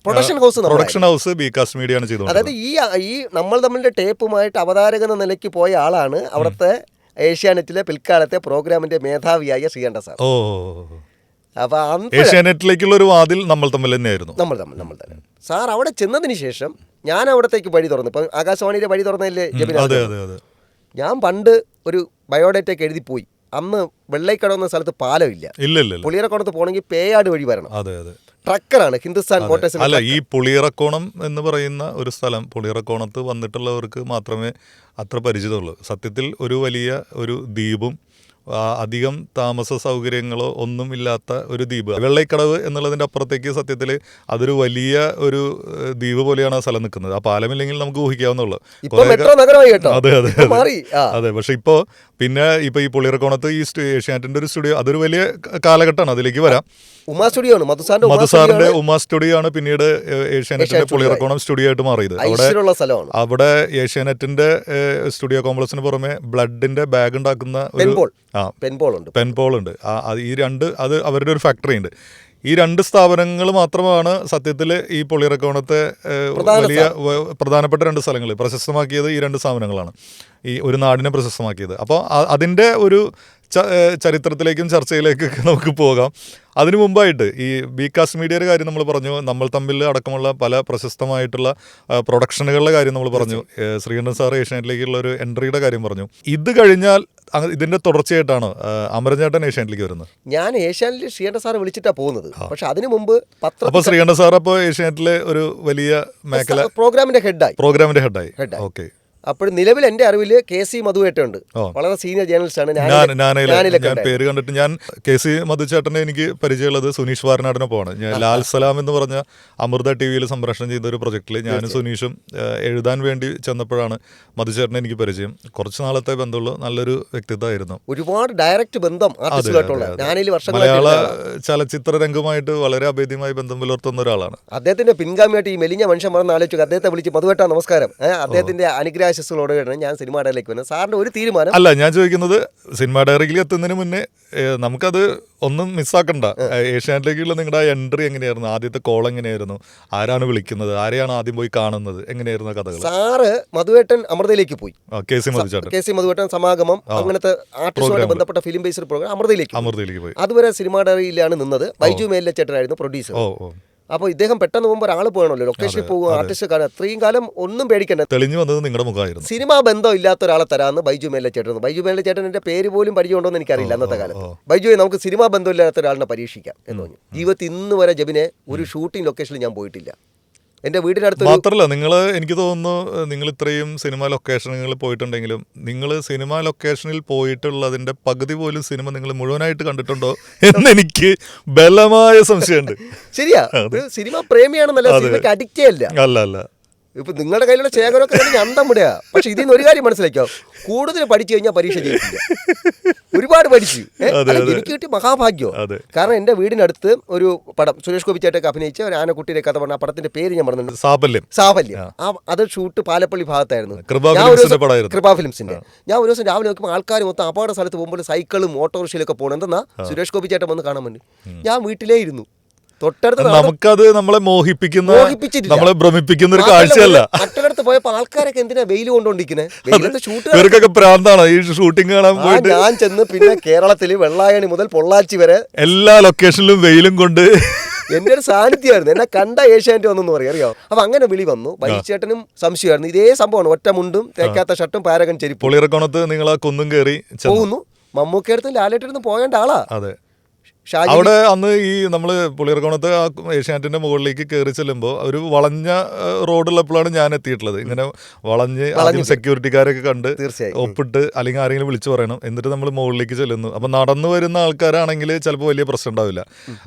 പ്രൊഡക്ഷൻ ഹൗസ് ബികാസ്റ്റ് മീഡിയ ആണ് ചെയ്തത്. അതായത് ഈ നമ്മൾ തമ്മിലിന്റെ ടേപ്പുമായിട്ട് അവതാരകൻ എന്ന നിലയ്ക്ക് പോയ ആളാണ് അവിടുത്തെ ഏഷ്യാനെറ്റിലെ പിൽക്കാലത്തെ പ്രോഗ്രാമിന്റെ മേധാവിയായ ശ്രീകണ്ഠ സാർ. അപ്പൊ ഏഷ്യാനെറ്റിലേക്കുള്ള ഒരു വാതിൽ നമ്മൾ തമ്മിൽ തന്നെയായിരുന്നു. നമ്മൾ തന്നെ സാർ അവിടെ ചെന്നതിന് ശേഷം ഞാൻ അവിടത്തേക്ക് വഴി തുറന്നു. ഇപ്പം ആകാശവാണിയുടെ വഴി തുറന്നതില്ലേ ജബിൻ? ഞാൻ പണ്ട് ഒരു ബയോഡേറ്റയൊക്കെ എഴുതി പോയി. അന്ന് വെള്ളൈക്കട എന്ന സ്ഥലത്ത് പാലമില്ല. പുളിയറക്കോണത്ത് പോകണമെങ്കിൽ പേയാട് വഴി വരണം. ട്രക്കറാണ് ഹിന്ദുസ്ഥാൻ മോട്ടോഴ്സ്. അല്ല, ഈ പുളിയറക്കോണം എന്ന് പറയുന്ന ഒരു സ്ഥലം പുളിയറക്കോണത്ത് വന്നിട്ടുള്ളവർക്ക് മാത്രമേ അത്ര പരിചിതമുള്ളൂ. സത്യത്തിൽ ഒരു വലിയ ഒരു ദ്വീപും അധികം താമസ സൗകര്യങ്ങളോ ഒന്നും ഇല്ലാത്ത ഒരു ദ്വീപ്. വെള്ളൈക്കടവ് എന്നുള്ളതിൻ്റെ അപ്പുറത്തേക്ക് സത്യത്തിൽ അതൊരു വലിയ ഒരു ദ്വീപ് പോലെയാണ് ആ സ്ഥലം നിൽക്കുന്നത്. ആ പാലമില്ലെങ്കിൽ നമുക്ക് ഊഹിക്കാവുന്നുള്ളൂ. അതെ. പക്ഷെ പിന്നെ ഈ പുളിയറക്കോണത്ത് ഈ ഏഷ്യാനെറ്റിന്റെ ഒരു സ്റ്റുഡിയോ, അതൊരു വലിയ കാലഘട്ടമാണ്. അതിലേക്ക് വരാം. മധുസാറിന്റെ ഉമാ സ്റ്റുഡിയോ ആണ് പിന്നീട് ഏഷ്യാനെറ്റിന്റെ പുളിയറക്കോണം സ്റ്റുഡിയോ ആയിട്ട് മാറിയത്. അവിടെ ഏഷ്യാനെറ്റിന്റെ സ്റ്റുഡിയോ കോംപ്ലക്സിന് പുറമെ ബ്ലഡിന്റെ ബാഗ് ഉണ്ടാക്കുന്ന പെൻപോൾ ഉണ്ട്. അത് അവരുടെ ഒരു ഫാക്ടറി ഉണ്ട്. ഈ 2 സ്ഥാപനങ്ങൾ മാത്രമാണ് സത്യത്തിൽ ഈ പുളിയറക്കോണത്തെ വലിയ പ്രധാനപ്പെട്ട 2 സ്ഥലങ്ങൾ പ്രശസ്തമാക്കിയത്. ഈ 2 സ്ഥാപനങ്ങളാണ് ഈ ഒരു നാടിനെ പ്രശസ്തമാക്കിയത്. അപ്പോൾ അതിൻ്റെ ഒരു ചരിത്രത്തിലേക്കും ചർച്ചയിലേക്കൊക്കെ നമുക്ക് പോകാം. അതിനു മുമ്പായിട്ട് ഈ ബികാസ്റ്റ് മീഡിയയുടെ കാര്യം നമ്മൾ പറഞ്ഞു, നമ്മൾ തമ്മിൽ അടക്കമുള്ള പല പ്രശസ്തമായിട്ടുള്ള പ്രൊഡക്ഷനുകളുടെ കാര്യം നമ്മൾ പറഞ്ഞു, ശ്രീകണ്ഠൻ സാർ ഏഷ്യാനെറ്റിലേക്കുള്ള ഒരു എൻട്രിയുടെ കാര്യം പറഞ്ഞു. ഇത് കഴിഞ്ഞാൽ ഇതിന്റെ തുടർച്ചയായിട്ടാണ് അമരൻചേട്ടൻ ഏഷ്യാനെറ്റിലേക്ക് വരുന്നത്. ഞാൻ ഏഷ്യാനെറ്റിൽ ശ്രീകണ്ഠൻ സാറെ വിളിച്ചിട്ടാണ് പോകുന്നത്. പക്ഷെ അതിനു മുമ്പ് അപ്പോൾ ശ്രീകണ്ഠൻ സാർ അപ്പോൾ ഏഷ്യാനെറ്റിലെ ഒരു വലിയ മേഖല പ്രോഗ്രാമിന്റെ ഹെഡായി. ഓക്കെ. അപ്പോൾ നിലവിൽ എൻ്റെ അറിവിൽ KC മധുവേട്ടുണ്ട്, വളരെ സീനിയർ ജേർണലിസ്റ്റ് ആണ്. ഞാൻ പേര് കണ്ടിട്ട് ഞാൻ KC മധുചേട്ടനെ എനിക്ക് പരിചയമുള്ളത് സുനീഷ് വാരനാടിനൊപ്പമാണ്. ഞാൻ ലാൽ സലാം എന്ന് പറഞ്ഞ അമൃത TV-യിൽ സംപ്രേഷണം ചെയ്ത ഒരു പ്രൊജക്റ്റിൽ ഞാനും സുനീഷും എഴുതാൻ വേണ്ടി ചെന്നപ്പോഴാണ് മധുചേട്ടനെ എനിക്ക് പരിചയം. കുറച്ച് നാളത്തെ ബന്ധമുള്ള നല്ലൊരു വ്യക്തിത്വമായിരുന്നു. ഒരുപാട് ഡയറക്റ്റ് ബന്ധം മലയാള ചലച്ചിത്ര രംഗമായിട്ട് വളരെ അഭേദ്യമായി ബന്ധം പുലർത്തുന്ന ഒരാളാണ്. അദ്ദേഹത്തിന്റെ പിൻഗാമിയായിട്ട് ഈ മെലിഞ്ഞ മനുഷ്യൻ പറഞ്ഞ ആലോചിച്ചു. അദ്ദേഹത്തെ വിളിച്ച് മധുവേട്ട നമസ്കാരം, അദ്ദേഹത്തിന്റെ അനുഗ്രഹ ഞാൻ സിനിമാ ഡയറിയിലേക്ക് വരുന്നത്. സാറിന്റെ ഒരു തീരുമാനം അല്ല, ഞാൻ ചോദിക്കുന്നത് സിനിമാ ഡയറിയിലേക്ക് എത്തുന്നതിന് മുന്നേ നമുക്കത് ഒന്നും മിസ്സാക്കണ്ട. ഏഷ്യാനെറ്റിലേക്കുള്ള നിങ്ങളുടെ എൻട്രി എങ്ങനെയായിരുന്നു? ആദ്യത്തെ കോൾ എങ്ങനെയായിരുന്നു? ആരാണ് വിളിക്കുന്നത്? ആരെയാണ് ആദ്യം പോയി കാണുന്നത്? എങ്ങനെയായിരുന്നു കഥകൾ? സാറ് മധുവേട്ടൻ അമൃതയിലേക്ക് പോയി. KC മധുവേട്ടൻ സമാഗമം അങ്ങനത്തെ ആർട്ടിസ്റ്റുമായി ബന്ധപ്പെട്ട ഫിലിം ബേസ്ഡ് പ്രോഗ്രാം അമൃതയിലേക്ക് പോയി. അതുവരെ സിനിമാ ഡയറിയിലാണ് നിന്നത്. ബൈജു മേലച്ചേട്ടനായിരുന്നു പ്രൊഡ്യൂസർ. അപ്പോൾ ഇദ്ദേഹം പെട്ടെന്ന് പോകുമ്പോൾ ഒരാൾ പോകണമല്ലോ, ലൊക്കേഷനിൽ പോകുക, ആർട്ടിസ്റ്റ് കാണാൻ. അത്രയും കാലം ഒന്നും പേടിക്കണ്ട, തെളിഞ്ഞു വന്നത് നിങ്ങളുടെ മുഖമായിരുന്നു. സിനിമാ ബന്ധം ഇല്ലാത്ത ഒരാളെ തരാമെന്ന് ബൈജു മേലച്ചേട്ടൻ. ബൈജു മേലച്ചേട്ടൻ്റെ പേര് പോലും പരിചയമുണ്ടോ എന്ന് എനിക്കറിയില്ല അന്നത്തെ കാലത്ത്. ബൈജുവെ നമുക്ക് സിനിമാ ബന്ധമില്ലാത്ത ഒരാളിനെ പരീക്ഷിക്കാം എന്ന് പറഞ്ഞു. ജീവിതത്തിൽ ഇന്ന് വരെ ജബിനെ ഒരു ഷൂട്ടിംഗ് ലൊക്കേഷനിൽ ഞാൻ പോയിട്ടില്ല. എൻ്റെ വീടിനടുത്ത് മാത്രമല്ല, നിങ്ങൾ എനിക്ക് തോന്നുന്നു നിങ്ങൾ ഇത്രയും സിനിമ ലൊക്കേഷനുകളിൽ പോയിട്ടുണ്ടെങ്കിലും നിങ്ങൾ സിനിമ ലൊക്കേഷനിൽ പോയിട്ടുള്ളതിൻ്റെ പകുതി പോലും സിനിമ നിങ്ങൾ മുഴുവനായിട്ട് കണ്ടിട്ടുണ്ടോ എന്ന് എനിക്ക് ബലമായ സംശയമുണ്ട്. ശരിയാ, ഒരു സിനിമ പ്രേമിയാണെന്നല്ല, സിനിമയ്ക്ക് അഡിക്റ്റേ അല്ല. അല്ല ഇപ്പൊ നിങ്ങളുടെ കയ്യിലുള്ള ശേഖരമൊക്കെ കണ്ട് ഞാൻ അന്തം വിടുക. പക്ഷെ ഇതിൽ നിന്ന് ഒരു കാര്യം മനസ്സിലാക്കാം, കൂടുതൽ പഠിച്ചു കഴിഞ്ഞാൽ പരീക്ഷ ജയിക്കില്ല. ഒരുപാട് പഠിച്ചു. എനിക്ക് കിട്ടിയ മഹാഭാഗ്യോ. കാരണം എന്റെ വീടിനടുത്ത് ഒരു പടം സുരേഷ് ഗോപി ചേട്ടൊക്കെ അഭിനയിച്ച ഒരു ആനക്കുട്ടിയുടെ കഥ പറഞ്ഞ ആ പടത്തിന്റെ പേര് ഞാൻ പറഞ്ഞു, സാഫല്യം. അത് ഷൂട്ട് പാലപ്പള്ളി ഭാഗത്തായിരുന്നു, കൃപാ ഫിലിംസിന്റെ. ഞാൻ ഒരു ദിവസം രാവിലെ നോക്കുമ്പോൾ ആൾക്കാർ മൊത്തം അപകട സ്ഥലത്ത് പോകുമ്പോൾ സൈക്കിളും ഓട്ടോറിക്ഷയിലൊക്കെ പോകണം. എന്തെന്നാ സുരേഷ് ഗോപി ചേട്ടൻ വന്ന് കാണാൻ വേണ്ടി. ഞാൻ വീട്ടിലേ ഇരുന്നു. തൊട്ടടുത്ത് നമുക്കത് നമ്മളെ നമ്മളെ ഭ്രമിപ്പിക്കുന്ന ഒരു കാഴ്ചയല്ല. മറ്റൊരിടത്ത് പോയപ്പോ ആൾക്കാരൊക്കെ എന്തിനാ വെയിൽ കൊണ്ടോണ്ടിരിക്കുന്നത്? ഷൂട്ടിംഗ് കാണാൻ പോയിട്ട് ഞാൻ ചെന്ന് പിന്നെ കേരളത്തില് വെള്ളായണി മുതൽ പൊള്ളാച്ചി വരെ എല്ലാ ലൊക്കേഷനിലും വെയിലും കൊണ്ട് എന്റെ ഒരു സാന്നിധ്യമായിരുന്നു. എന്നെ കണ്ട ഏഷ്യാനെറ്റ് വന്നെന്ന് പറയാം, അറിയാം. അപ്പൊ അങ്ങനെ വിളി വന്നു. ബൈച്ചേട്ടനും സംശയമായിരുന്നു. ഇതേ സംഭവമാണ്, ഒറ്റ മുണ്ടും തേക്കാത്ത ഷർട്ടും പാരകൻ ചെരിപ്പും. പുളിയറക്കോണത്ത് നിങ്ങൾ ആ കുന്നും കയറി പോകുന്നു. മമ്മൂക്കടുത്തും ലാലേട്ടടുത്തും പോകേണ്ട ആളാ. അതെ, അവിടെ അന്ന് ഈ നമ്മള് പുളിയർക്കോണത്ത് ആ ഏഷ്യാനെറ്റിന്റെ മുകളിലേക്ക് കയറി ചെല്ലുമ്പോൾ ഒരു വളഞ്ഞ റോഡുള്ളപ്പോഴാണ് ഞാൻ എത്തിയിട്ടുള്ളത്. ഇങ്ങനെ വളഞ്ഞ് ആദ്യം സെക്യൂരിറ്റിക്കാരൊക്കെ കണ്ട് ഒപ്പിട്ട് അല്ലെങ്കിൽ ആരെങ്കിലും വിളിച്ചു പറയണം, എന്നിട്ട് നമ്മൾ മുകളിലേക്ക് ചെല്ലുന്നു. അപ്പൊ നടന്നു വരുന്ന ആൾക്കാരാണെങ്കിൽ ചിലപ്പോൾ വലിയ പ്രശ്നം ഉണ്ടാവില്ല.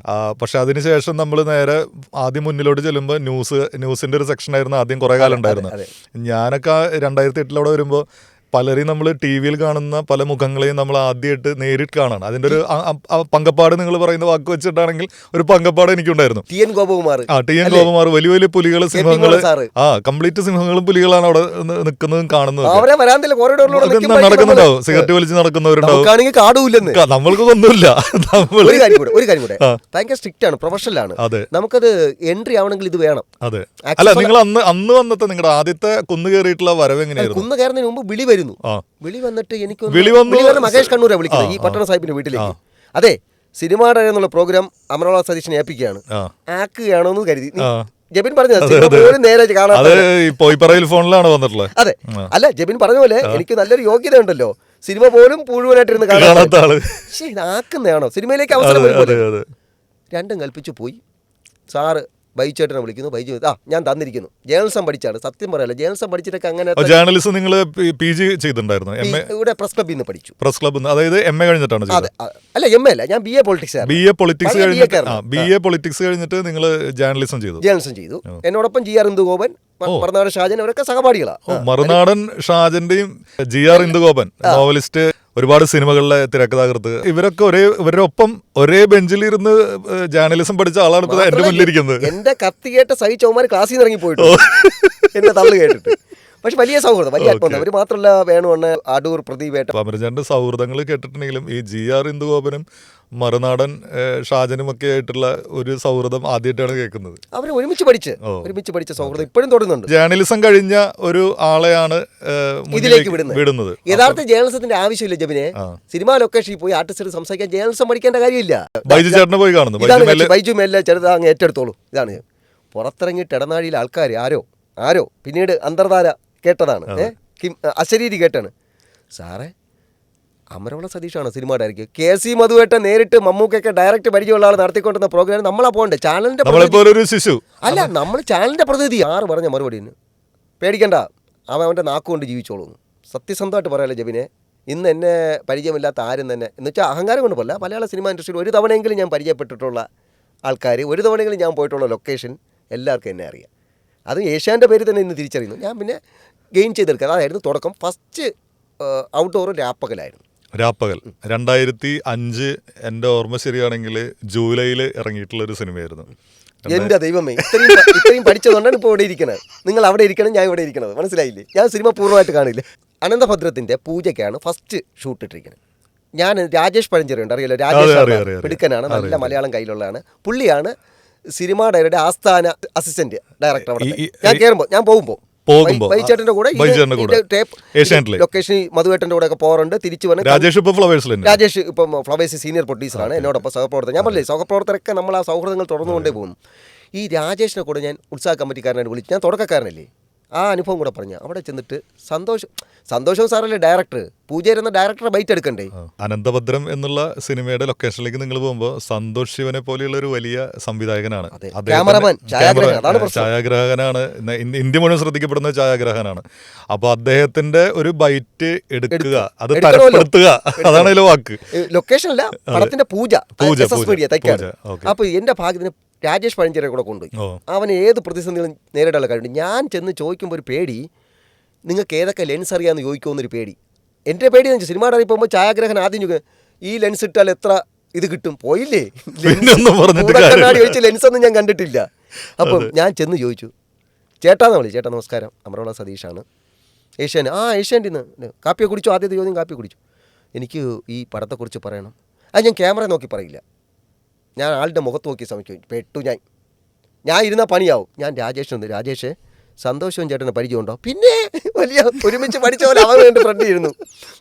പക്ഷെ അതിനുശേഷം നമ്മൾ നേരെ ആദ്യം മുന്നിലോട്ട് ചെല്ലുമ്പോൾ ന്യൂസിന്റെ ഒരു സെക്ഷനായിരുന്നു ആദ്യം കുറെ കാലം ഉണ്ടായിരുന്നത്. ഞാനൊക്കെ 2008 അവിടെ വരുമ്പോൾ പലരെയും നമ്മൾ ടി വിയിൽ കാണുന്ന പല മുഖങ്ങളെയും നമ്മൾ ആദ്യമായിട്ട് നേരിട്ട് കാണാണ്. അതിന്റെ ഒരു പങ്കപ്പാട് നിങ്ങൾ പറയുന്ന വാക്ക് വെച്ചിട്ടാണെങ്കിൽ ഒരു പങ്കപ്പാട് എനിക്കുണ്ടായിരുന്നു. ടി എൻ ഗോപകുമാർ, വലിയ വലിയ പുലികൾ, സിംഹങ്ങള്, കംപ്ലീറ്റ് സിംഹങ്ങളും പുലികളാണ് അവിടെ നിൽക്കുന്നതും കാണുന്നതും. നടക്കുന്നുണ്ടാവും, സിഗരറ്റ് വലിച്ച് നടക്കുന്നവരുണ്ടാവും. നമ്മൾക്ക് ഒന്നുമില്ല. ഭയങ്കര സ്ട്രിക്റ്റ് ആണ്, പ്രൊഫഷണൽ ആണ്. നമുക്കത് എൻട്രി ആവണമെങ്കിൽ ഇത് വേണം. അതെ, അല്ല നിങ്ങൾ അന്ന് വന്നത്തെ നിങ്ങളുടെ ആദ്യത്തെ കുന്നു കയറിയിട്ടുള്ള വരവ് എങ്ങനെയായിരുന്നു? കുന്നു കയറുന്നതിന് മുമ്പ് വിളി വരുന്നു. വിളി വന്നിട്ട് എനിക്ക് മഹേഷ് കണ്ണൂരാ വിളിക്കുന്നത്, ഈ പട്ടണ സാഹിബിന്റെ വീട്ടിലേക്ക്. അതെ, സിനിമ ഡേ എന്നുള്ള പ്രോഗ്രാം അമരോള സതീശനെ ഏൽപ്പിക്കുകയാണ്, ആക്കുകയാണോന്ന് കരുതി. ജബിൻ പറഞ്ഞത് നേരെ കാണാൻ ഫോണിലാണ് വന്നിട്ടുള്ളത്. അതെ, അല്ല ജബിൻ പറഞ്ഞ പോലെ എനിക്ക് നല്ലൊരു യോഗ്യത ഉണ്ടല്ലോ, സിനിമ പോലും മുഴുവനായിട്ടിരുന്ന് കാണാത്ത ആള്. പക്ഷേ ഇതാക്കുന്നതാണോ സിനിമയിലേക്ക് അവസരം? രണ്ടും കൽപ്പിച്ചു പോയി. സാറ് ബൈച്ചേട്ടനെ വിളിക്കുന്നു. ബൈജു ഞാൻ തന്നിരിക്കുന്നു. ജേർണലിസം പഠിച്ചാണ്, സത്യം പറയാലോ. ജേർണലിസം പഠിച്ചിട്ടൊക്കെ അങ്ങനെ. ജേർണലിസം നിങ്ങൾ PG ചെയ്തിട്ടുണ്ടായിരുന്നു? ഇവിടെ പ്രസ് ക്ലബ്ബിൽ നിന്ന് പഠിച്ചു. പ്രസ് ക്ലബ്ബ്, അതായത് MA കഴിഞ്ഞിട്ടാണ്? അല്ല, MA അല്ല, ഞാൻ BA പൊളിറ്റിക്സ്. BA പൊളിറ്റിക്സ് കഴിഞ്ഞിട്ട് നിങ്ങൾ ജേർണലിസം ചെയ്തു. എന്നോടൊപ്പം GR ഇന്ദുഗോപൻ, മറുനാടൻ ഷാജൻ, അവരൊക്കെ സഹപാഠികളാണ്. മറുനാടൻ ഷാജന്റെയും GR ഇന്ദുഗോപൻ നോവലിസ്റ്റ്, ഒരുപാട് സിനിമകളിലെ തിരക്കഥാകൃത്ത്, ഇവരുടെ ഒപ്പം ഒരേ ബെഞ്ചിലിരുന്ന് ജേർണലിസം പഠിച്ച ആളാണ് ഇപ്പൊ എന്റെ മുന്നിലിരിക്കുന്നത്. എന്റെ കത്തി കേട്ട സഹിച്ചവന്മാർ ക്ലാസ്സിൽ നിന്ന് ഇറങ്ങി പോയിട്ട് എന്റെ തള്ളു കേട്ടിട്ട്. പക്ഷെ വലിയ സൗഹൃദം, വലിയ ആത്മബന്ധം. അവർ മാത്രമല്ല, വേണുവണ്ണ, അടൂർ, പ്രദീപേട്ട. അമരചാന്റെ സൗഹൃദങ്ങൾ കേട്ടിട്ടുണ്ടെങ്കിലും ഈ GR ഇന്ദുഗോപനും മറുനാടൻ ഷാജനും ഒക്കെ ആയിട്ടുള്ള ഒരു സൗഹൃദം ആദ്യമായിട്ടാണ് കേൾക്കുന്നത്. അവർ ഒരുമിച്ച് പഠിച്ച സൗഹൃദം ഇപ്പോഴും തുടരുന്നുണ്ട്. ജേർണലിസം കഴിഞ്ഞ ഒരു ആളെയാണ് ഇതിലേക്ക് വിടുന്നത്. യഥാർത്ഥ ജേർണലിസത്തിന്റെ ആവശ്യമില്ല ജബിനെ. സിനിമാ ലൊക്കേഷനിൽ പോയി ആർട്ടിസ്റ്റ് സംസാരിക്കാൻ ജേർണലിസം പഠിക്കേണ്ട കാര്യമില്ല. ബൈജു ചേട്ടനെ പോയി കാണുന്നു. ബൈജു മെല്ലെ ചെറുതാ അങ്ങ് ഏറ്റെടുത്തോളൂ. ഇതാണ് പുറത്തിറങ്ങിയിട്ട് ഇടനാഴിയിൽ ആൾക്കാർ ആരോ പിന്നീട് അന്തർധാര കേട്ടതാണ്, അശരീരി കേട്ടാണ്. സാറേ, അമരോള സതീഷാണ് സിനിമ ഡയറക്ടർ. KC മധുവേട്ടൻ നേരിട്ട് മമ്മൂക്കൊക്കെ ഡയറക്റ്റ് പരിചയമുള്ള ആൾ നടത്തിക്കൊണ്ടിരുന്ന പ്രോഗ്രാം നമ്മളാ പോകണ്ടേ? ചാനലിന്റെ അല്ല, നമ്മൾ ചാനലിന്റെ പ്രതിനിധി. ആറ് പറഞ്ഞ മറുപടി പേടിക്കണ്ട, അവൻ്റെ നാക്കുകൊണ്ട് ജീവിച്ചോളൂ. സത്യസന്ധമായിട്ട് പറയാലോ ജബിനെ, ഇന്ന് എന്നെ പരിചയമില്ലാത്ത ആരും തന്നെ, എന്ന് വെച്ചാൽ അഹങ്കാരം കൊണ്ട് പോലെ മലയാള സിനിമ ഇൻഡസ്ട്രിയിൽ ഒരു തവണയെങ്കിലും ഞാൻ പരിചയപ്പെട്ടിട്ടുള്ള ആൾക്കാർ, ഒരു തവണയെങ്കിലും ഞാൻ പോയിട്ടുള്ള ലൊക്കേഷൻ എല്ലാവർക്കും എന്നെ അറിയാം. അത് ഏഷ്യാൻ്റെ പേര് തന്നെ ഇന്ന് തിരിച്ചറിയുന്നു. ഞാൻ പിന്നെ ഗെയിൻ ചെയ്തെടുക്കുക. അതായിരുന്നു തുടക്കം. First outdoor രാപ്പകലായിരുന്നു. 2005 എൻ്റെ ഓർമ്മ ശരിയാണെങ്കിൽ ജൂലൈയിൽ ഇറങ്ങിയിട്ടുള്ള ഒരു സിനിമയായിരുന്നു. എൻ്റെ ദൈവമേ, ഇത്രയും പഠിച്ചതുകൊണ്ടാണ് ഇപ്പോൾ ഇവിടെ ഇരിക്കുന്നത്. നിങ്ങൾ അവിടെ ഇരിക്കണം, ഞാൻ ഇവിടെ ഇരിക്കുന്നത്. മനസ്സിലായില്ലേ? ഞാൻ സിനിമ പൂർണ്ണമായിട്ട് കാണില്ല. അനന്തഭദ്രത്തിൻ്റെ പൂജയ്ക്കാണ് ഫസ്റ്റ് ഷൂട്ട് ഇട്ടിരിക്കുന്നത്. ഞാൻ രാജേഷ് പഴഞ്ചേരി ഉണ്ട്, അറിയാലോ? രാജേഷ് പിടുക്കനാണ്, നല്ല മലയാളം കയ്യിലുള്ളതാണ്. പുള്ളിയാണ് സിനിമ ഡയറക്ടറുടെ ആസ്ഥാന അസിസ്റ്റന്റ് ഡയറക്ടർ. അവിടെ ഞാൻ കയറുമ്പോൾ, ഞാൻ പോകുമ്പോൾ ബൈച്ചേട്ടന്റെ കൂടെ ലൊക്കേഷൻ മധുവേട്ടന്റെ കൂടെ ഒക്കെ പോകാറുണ്ട്. തിരിച്ചു വന്ന് രാജേഷ് ഇപ്പം ഫ്ലവേഴ്സ് സീനിയർ പ്രൊഡ്യൂസറാണ്, എന്നോടൊപ്പം സഹപ്രവർത്തകർ. ഞാൻ പറഞ്ഞില്ലേ, സഹപ്രവർത്തകരൊക്കെ നമ്മൾ ആ സൗഹൃദങ്ങൾ തുടർന്നുകൊണ്ടേ പോകുന്നു. ഈ രാജേഷിനെ കൂടെ ഞാൻ ഉത്സാഹ കമ്മിറ്റിക്കാരനായിട്ട് വിളിച്ചു. ഞാൻ തുടക്കക്കാരനല്ലേ, ആ അനുഭവം കൂടെ പറഞ്ഞ അവിടെ ചെന്നിട്ട് സന്തോഷം സാറല്ലേ ഡയറക്ടർ, പൂജയിരുന്ന ഡയറക്ടറെ ബൈറ്റ് എടുക്കണ്ടേ? അനന്തഭദ്രം എന്നുള്ള സിനിമയുടെ ലൊക്കേഷനിലേക്ക് നിങ്ങൾ പോകുമ്പോൾ സന്തോഷ് ശിവനെ പോലെയുള്ള ഒരു വലിയ സംവിധായകനാണ്, ഛായാഗ്രാഹകനാണ്, ഇന്ത്യ മുഴുവൻ ശ്രദ്ധിക്കപ്പെടുന്ന ഛായാഗ്രാഹകനാണ്. അപ്പൊ അദ്ദേഹത്തിന്റെ ഒരു ബൈറ്റ് എടുക്കുക, അത് തരപ്പെടുത്തുക, അതാണ് അതിലെ വാക്ക്. ലൊക്കേഷൻ അല്ല, പടത്തിന്റെ പൂജ. അപ്പൊ എന്റെ ഭാഗ്യത്തിന് രാജേഷ് പഴഞ്ചേരെ കൂടെ കൊണ്ടുപോയി. അവൻ ഏത് പ്രതിസന്ധികളും നേരിടാനുള്ള കഴിവുണ്ട്. ഞാൻ ചെന്ന് ചോദിക്കുമ്പോൾ ഒരു പേടി, നിങ്ങൾക്ക് ഏതൊക്കെ ലെൻസ് അറിയാമെന്ന് ചോദിക്കുമെന്നൊരു പേടി. എൻ്റെ പേടി എന്ന് വെച്ചാൽ സിനിമ ഡയറി പോകുമ്പോൾ ഛായാഗ്രഹൻ ആദ്യം ഈ ലെൻസ് ഇട്ടാൽ എത്ര ഇത് കിട്ടും, പോയില്ലേ കണ്ണാടി ചോദിച്ച ലെൻസൊന്നും ഞാൻ കണ്ടിട്ടില്ല. അപ്പം ഞാൻ ചെന്ന് ചോദിച്ചു, ചേട്ടാന്ന് വിളി. ചേട്ടാ നമസ്കാരം, അമറോള സതീഷാണ്, ഏഷ്യാൻ്റെ ഇന്ന് കാപ്പിയെ കുടിച്ചു. ആദ്യത്തെ ചോദ്യം കാപ്പി കുടിച്ചു. എനിക്ക് ഈ പടത്തെക്കുറിച്ച് പറയണം. അത് ഞാൻ ക്യാമറ നോക്കി പറയില്ല, ഞാൻ ആളുടെ മുഖത്ത് നോക്കി ശ്രമിക്കും. പെട്ടു ഞാൻ ഇരുന്ന പണിയാവും. ഞാൻ രാജേഷ് സന്തോഷവും ചേട്ടന് പരിചയമുണ്ടോ? പിന്നെ വലിയ ഒരുമിച്ച് പഠിച്ച പോലെ അവൻ വേണ്ടി ഫ്രണ്ട് ചെയ്യുന്നു.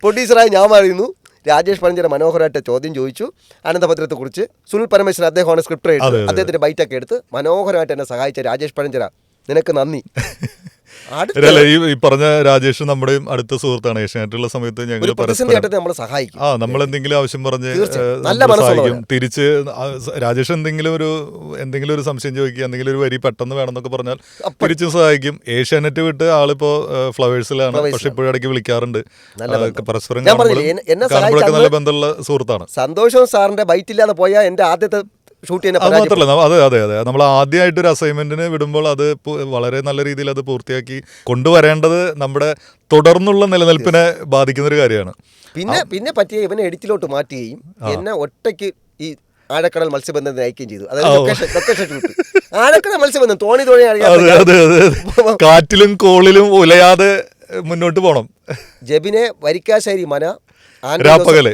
പ്രൊഡ്യൂസറായി ഞാൻ പറയുന്നു. രാജേഷ് പഴഞ്ചേര മനോഹരമായിട്ട് ചോദ്യം ചോദിച്ചു ആനന്ദഭദ്രത്തെക്കുറിച്ച്. സുനിൽ പരമേശ്വരൻ അദ്ദേഹമാണ് സ്ക്രിപ്റ്റ് റൈറ്റർ. അദ്ദേഹത്തിൻ്റെ ബൈറ്റൊക്കെ എടുത്ത് മനോഹരമായിട്ട് എന്നെ സഹായിച്ച രാജേഷ് പഴഞ്ചേര, നിനക്ക് നന്ദി. ഈ പറഞ്ഞ രാജേഷ് നമ്മുടെയും അടുത്ത സുഹൃത്താണ്. ഏഷ്യാനെറ്റുള്ള സമയത്ത് ഞങ്ങൾ നമ്മൾ എന്തെങ്കിലും ആവശ്യം പറഞ്ഞ് സഹായിക്കും. തിരിച്ച് രാജേഷ് എന്തെങ്കിലും ഒരു സംശയം ചോദിക്കുക, എന്തെങ്കിലും ഒരു വരി പെട്ടെന്ന് വേണമെന്നൊക്കെ പറഞ്ഞാൽ തിരിച്ചും സഹായിക്കും. ഏഷ്യാനെറ്റ് വിട്ട് ആളിപ്പോ ഫ്ലവേഴ്സിലാണ്, പക്ഷെ ഇപ്പോഴിടയ്ക്ക് വിളിക്കാറുണ്ട്. പരസ്പരം കാണുമ്പോഴൊക്കെ നല്ല ബന്ധമുള്ള സുഹൃത്താണ്. സന്തോഷവും സാറിന്റെ ബൈറ്റില്ലാതെ പോയാൽ എന്റെ ആദ്യത്തെ അത് മാത്രമല്ല, അതെ നമ്മൾ ആദ്യമായിട്ട് ഒരു അസൈൻമെന്റിന് വിടുമ്പോൾ അത് വളരെ നല്ല രീതിയിൽ അത് പൂർത്തിയാക്കി കൊണ്ടുവരേണ്ടത് നമ്മുടെ തുടർന്നുള്ള നിലനിൽപ്പിനെ ബാധിക്കുന്ന ഒരു കാര്യമാണ്. പിന്നെ പറ്റിയ ഇവനെ എഡിറ്റിലോട്ട് മാറ്റുകയും എന്നെ ഒറ്റയ്ക്ക് ഈ ആഴക്കടൽ മത്സ്യബന്ധനത്തിന് അയക്കുകയും ചെയ്തു. അതായത് ആഴക്കടൽ മത്സ്യബന്ധനം തോണി കാറ്റിലും കോളിലും ഉലയാതെ മുന്നോട്ട് പോകണം. ജബിനെ വരിക്കാശ്ശേരി മന രാപ്പകൽ.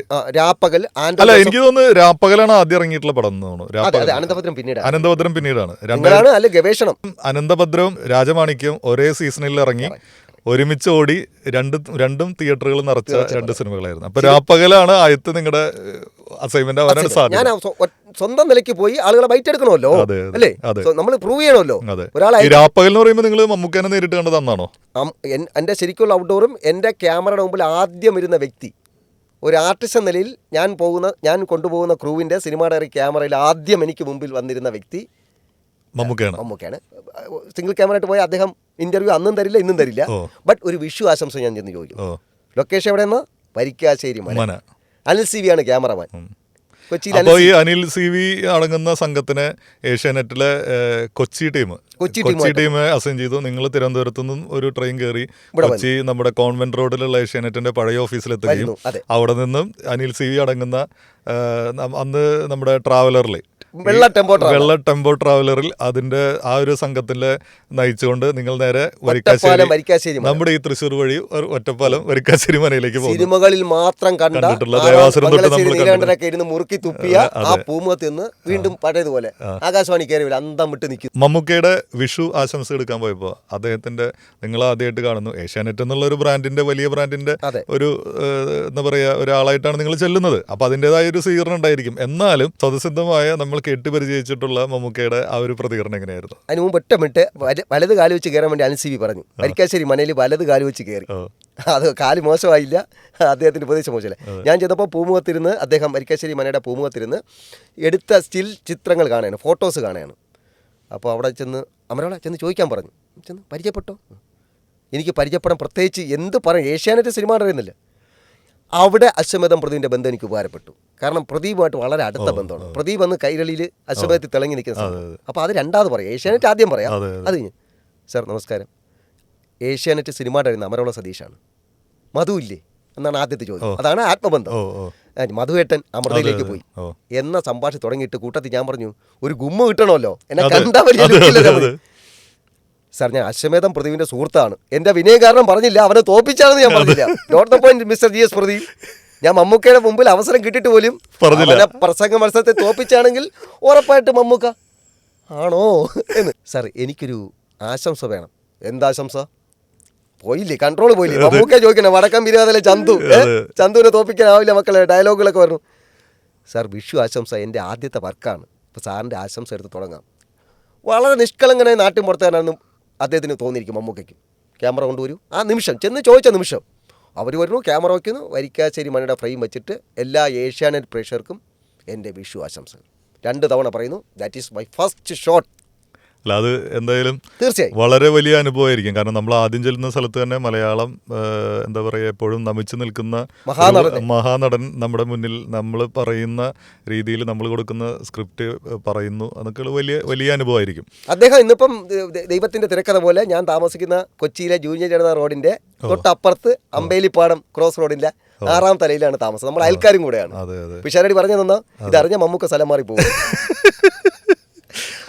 അല്ല, എനിക്ക് തോന്നുന്നു രാപ്പകലാണ് ആദ്യം ഇറങ്ങിയിട്ടുള്ള പടം എന്ന് തോന്നുന്നു. അനന്തഭദ്രം പിന്നീടാണ്. ഗവേഷണം. അനന്തഭദ്രവും രാജമാണിക്യവും ഒരേ സീസണിൽ ഇറങ്ങി ഒരുമിച്ച് ഓടി രണ്ടും തിയേറ്ററുകൾ നിറച്ച 2 സിനിമകളായിരുന്നു. അപ്പൊ രാപ്പകലാണ് ആദ്യത്തെ നിങ്ങളുടെ അസൈൻമെന്റ് ആവാനാണ് സാധ്യത. ഞാൻ സ്വന്തം നിലയ്ക്ക് പോയി ആളുകളെ ബൈറ്റ് എടുക്കണമല്ലോ, അല്ലേ? നമ്മൾ പ്രൂവ് ചെയ്യണമല്ലോ. രാപ്പകൽ എന്ന് പറയുമ്പോൾ നിങ്ങൾ മമ്മൂക്കാനെ നേരിട്ട് കണ്ടത് അന്നാണോ? എന്റെ ശരിക്കുള്ള ഔട്ട്ഡോറും എന്റെ ക്യാമറയുടെ മുമ്പിൽ ആദ്യം വരുന്ന വ്യക്തി, ഒരു ആർട്ടിസ്റ്റ് എന്ന നിലയിൽ ഞാൻ കൊണ്ടുപോകുന്ന ക്രൂവിൻ്റെ സിനിമ ഡയറി ക്യാമറയിൽ ആദ്യം എനിക്ക് മുമ്പിൽ വന്നിരുന്ന വ്യക്തി മമ്മൂക്കയാണ്. സിംഗിൾ ക്യാമറ ആയിട്ട് പോയ അദ്ദേഹം ഇന്റർവ്യൂ അന്നും തരില്ല, ഇന്നും തരില്ല. ബട്ട് ഒരു വിഷു ആശംസ ഞാൻ ചെന്ന് ചോദിക്കും. ലൊക്കേഷൻ എവിടെയെന്നാ? വരിക്കാശ്ശേരി മന. അനിൽ സി വി ആണ് ക്യാമറമാൻ. അപ്പോൾ ഈ അനിൽ സി വി അടങ്ങുന്ന സംഘത്തിനെ ഏഷ്യാനെറ്റിലെ കൊച്ചി ടീം അസൈൻ ചെയ്തു. നിങ്ങൾ തിരുവനന്തപുരത്തു നിന്നും ഒരു ട്രെയിൻ കയറി കൊച്ചി നമ്മുടെ കോൺവെന്റ് റോഡിലുള്ള ഏഷ്യാനെറ്റിന്റെ പഴയ ഓഫീസിലെത്തുകയും അവിടെ നിന്നും അനിൽ സി വി അടങ്ങുന്ന അന്ന് നമ്മുടെ ട്രാവലറിൽ വെള്ള ടെമ്പോ ട്രാവലറിൽ അതിന്റെ ആ ഒരു സംഘത്തിലെ നയിച്ചുകൊണ്ട് നിങ്ങൾ നേരെ വരിക്കാശ്ശേരി, നമ്മുടെ ഈ തൃശ്ശൂർ വഴി ഒറ്റപ്പാലം വരിക്കാശ്ശേരി മനയിലേക്ക് പോകും. സിനിമകളിൽ മാത്രം കണ്ടിട്ടുള്ള ദേവാസുരം തൊട്ട് നമ്മൾ മുറുക്കി തുപ്പിയ ആ പൂമുഖത്ത് നിന്ന് വീണ്ടും പഴയതുപോലെ ആകാശവാണി കയറി അന്തം വിട്ട് നിൽക്കും. മമ്മൂക്കയുടെ വിഷു ആശംസ എടുക്കാൻ പോയപ്പോൾ അദ്ദേഹത്തിന്റെ നിങ്ങൾ ആദ്യമായിട്ട് കാണുന്നു ഏഷ്യാനെറ്റ് എന്നുള്ള ഒരു ബ്രാൻഡിന്റെ വലിയ ബ്രാൻഡിന്റെ ഒരു എന്താ പറയാ ഒരാളായിട്ടാണ് നിങ്ങൾ ചെല്ലുന്നത്. അപ്പൊ അതിൻ്റെതായ ഒരു സ്വീകരണം ഉണ്ടായിരിക്കും. എന്നാലും സ്വതസിദ്ധമായ നമ്മൾ കേട്ട് പരിചയിച്ചിട്ടുള്ള മമ്മൂക്കയുടെ ആ ഒരു പ്രതികരണം എങ്ങനെയായിരുന്നു? അതിന് മുമ്പ് ഒറ്റമിട്ട് വലത് കാല് വെച്ച് കയറാൻ വേണ്ടി അനിൽ സി വി പറഞ്ഞു. വരിക്കാശ്ശേരി മനയിൽ വലത് കാല് വെച്ച് കയറി. അത് കാല് മോശമായില്ല, അദ്ദേഹത്തിന്റെ ഉപദേശം മോശമല്ല. ഞാൻ ചെന്നപ്പോൾ പൂമുഖത്തിരുന്ന് അദ്ദേഹം വരിക്കാശ്ശേരി മനയുടെ പൂമുഖത്തിരുന്ന് എടുത്ത സ്റ്റിൽ ചിത്രങ്ങൾ കാണുകയാണ്, ഫോട്ടോസ് കാണുകയാണ്. അപ്പോൾ അവിടെ അമരോള ചെന്ന് ചോദിക്കാൻ പറഞ്ഞു. ചെന്ന് പരിചയപ്പെട്ടോ? എനിക്ക് പരിചയപ്പെടാൻ പ്രത്യേകിച്ച് എന്ത് പറയും, ഏഷ്യാനെറ്റ് സിനിമ അറിയുന്നില്ല. അവിടെ അശ്വമേധം പ്രദീപിൻ്റെ ബന്ധം എനിക്ക് ഉപകാരപ്പെട്ടു. കാരണം പ്രദീപുമായിട്ട് വളരെ അടുത്ത ബന്ധമാണ്. പ്രദീപ് വന്ന് കൈരളിയിൽ അശ്വമേധത്തിൽ തിളങ്ങി നിൽക്കുന്ന സമയം. അപ്പോൾ അത് രണ്ടാമത് പറയാം, ഏഷ്യാനെറ്റ് ആദ്യം പറയാം. അത് സാർ നമസ്കാരം, ഏഷ്യാനെറ്റ് സിനിമ അറിയുന്ന അമരോള സതീഷാണ്. മധു ഇല്ലേ എന്നാണ് ആദ്യത്തെ ചോദ്യം. അതാണ് ആത്മബന്ധം. മധുവേട്ടൻ അമൃതയിലേക്ക് പോയി എന്ന സംഭാഷണം തുടങ്ങിയിട്ട് കൂട്ടത്തിൽ ഞാൻ പറഞ്ഞു, ഒരു ഗുമ്മ കിട്ടണമല്ലോ, എന്നെ കണ്ടാ വലിയ സാർ ഞാൻ അശ്വമേധം പ്രദീപിന്റെ സുഹൃത്താണ്. എന്റെ വിനയം കാരണം പറഞ്ഞില്ല, അവനെ തോപ്പിച്ചാണെന്ന് ഞാൻ പറഞ്ഞില്ല. Not the point mister GS Pradeep. ഞാൻ മമ്മൂക്കയുടെ മുമ്പിൽ അവസരം കിട്ടിയിട്ട് പോലും അവനെ പ്രസംഗ മത്സരത്തെ തോപ്പിച്ചാണെങ്കിൽ ഉറപ്പായിട്ട് മമ്മൂക്ക ആണോ എന്ന്. സാർ എനിക്കൊരു ആശംസ വേണം. എന്താശംസ? പോയില്ലേ, കൺട്രോൾ പോയില്ലേ? മമ്മൂക്ക ചോദിക്കണേ, വടക്കം ബിരുദത്തിലെ ചന്തുവിനെ തോപ്പിക്കാനാവില്ല മക്കളെ, ഡയലോഗുകളൊക്കെ പറഞ്ഞു. സാർ വിഷു ആശംസ എൻ്റെ ആദ്യത്തെ വർക്കാണ്. ഇപ്പോൾ സാറിൻ്റെ ആശംസ എടുത്ത് തുടങ്ങാം. വളരെ നിഷ്കളങ്കനായി നാട്ടിൻ പുറത്തുകാരനാണെന്നും അദ്ദേഹത്തിന് തോന്നിയിരിക്കും. മമ്മൂക്കയ്ക്കും ക്യാമറ കൊണ്ടുവരൂ. ആ നിമിഷം ചെന്ന് ചോദിച്ച നിമിഷം അവർ വരുന്നു, ക്യാമറ വയ്ക്കുന്നു, വരിക്കാശ്ശേരി മനയുടെ ഫ്രെയിം വെച്ചിട്ട് എല്ലാ ഏഷ്യാനെറ്റ് പ്രേക്ഷകർക്കും എൻ്റെ വിഷു ആശംസകൾ 2 തവണ പറയുന്നു. That is my first shot. അല്ല അത് എന്തായാലും തീർച്ചയായും വളരെ വലിയ അനുഭവമായിരിക്കും. കാരണം നമ്മൾ ആദ്യം ചെല്ലുന്ന സ്ഥലത്ത് തന്നെ മലയാളം എന്താ പറയുക എപ്പോഴും നമിച്ചു നിൽക്കുന്ന മഹാനടൻ നമ്മുടെ മുന്നിൽ നമ്മൾ പറയുന്ന രീതിയിൽ നമ്മൾ കൊടുക്കുന്ന സ്ക്രിപ്റ്റ് പറയുന്നു. അതൊക്കെ വലിയ വലിയ അനുഭവമായിരിക്കും. അദ്ദേഹം ഇന്നിപ്പം ദൈവത്തിന്റെ തിരക്കഥ പോലെ ഞാൻ താമസിക്കുന്ന കൊച്ചിയിലെ ജൂനിയർ ജനത റോഡിന്റെ തൊട്ടപ്പുറത്ത് അമ്പേലിപ്പാടം ക്രോസ് റോഡിന്റെ 6ാം തലയിലാണ് താമസം. നമ്മൾ അയൽക്കാരും കൂടെയാണ്. പിഷാരടി പറഞ്ഞു തന്നോ ഇതറിഞ്ഞ മമ്മൂക്ക സ്ഥലം മാറി പോകും.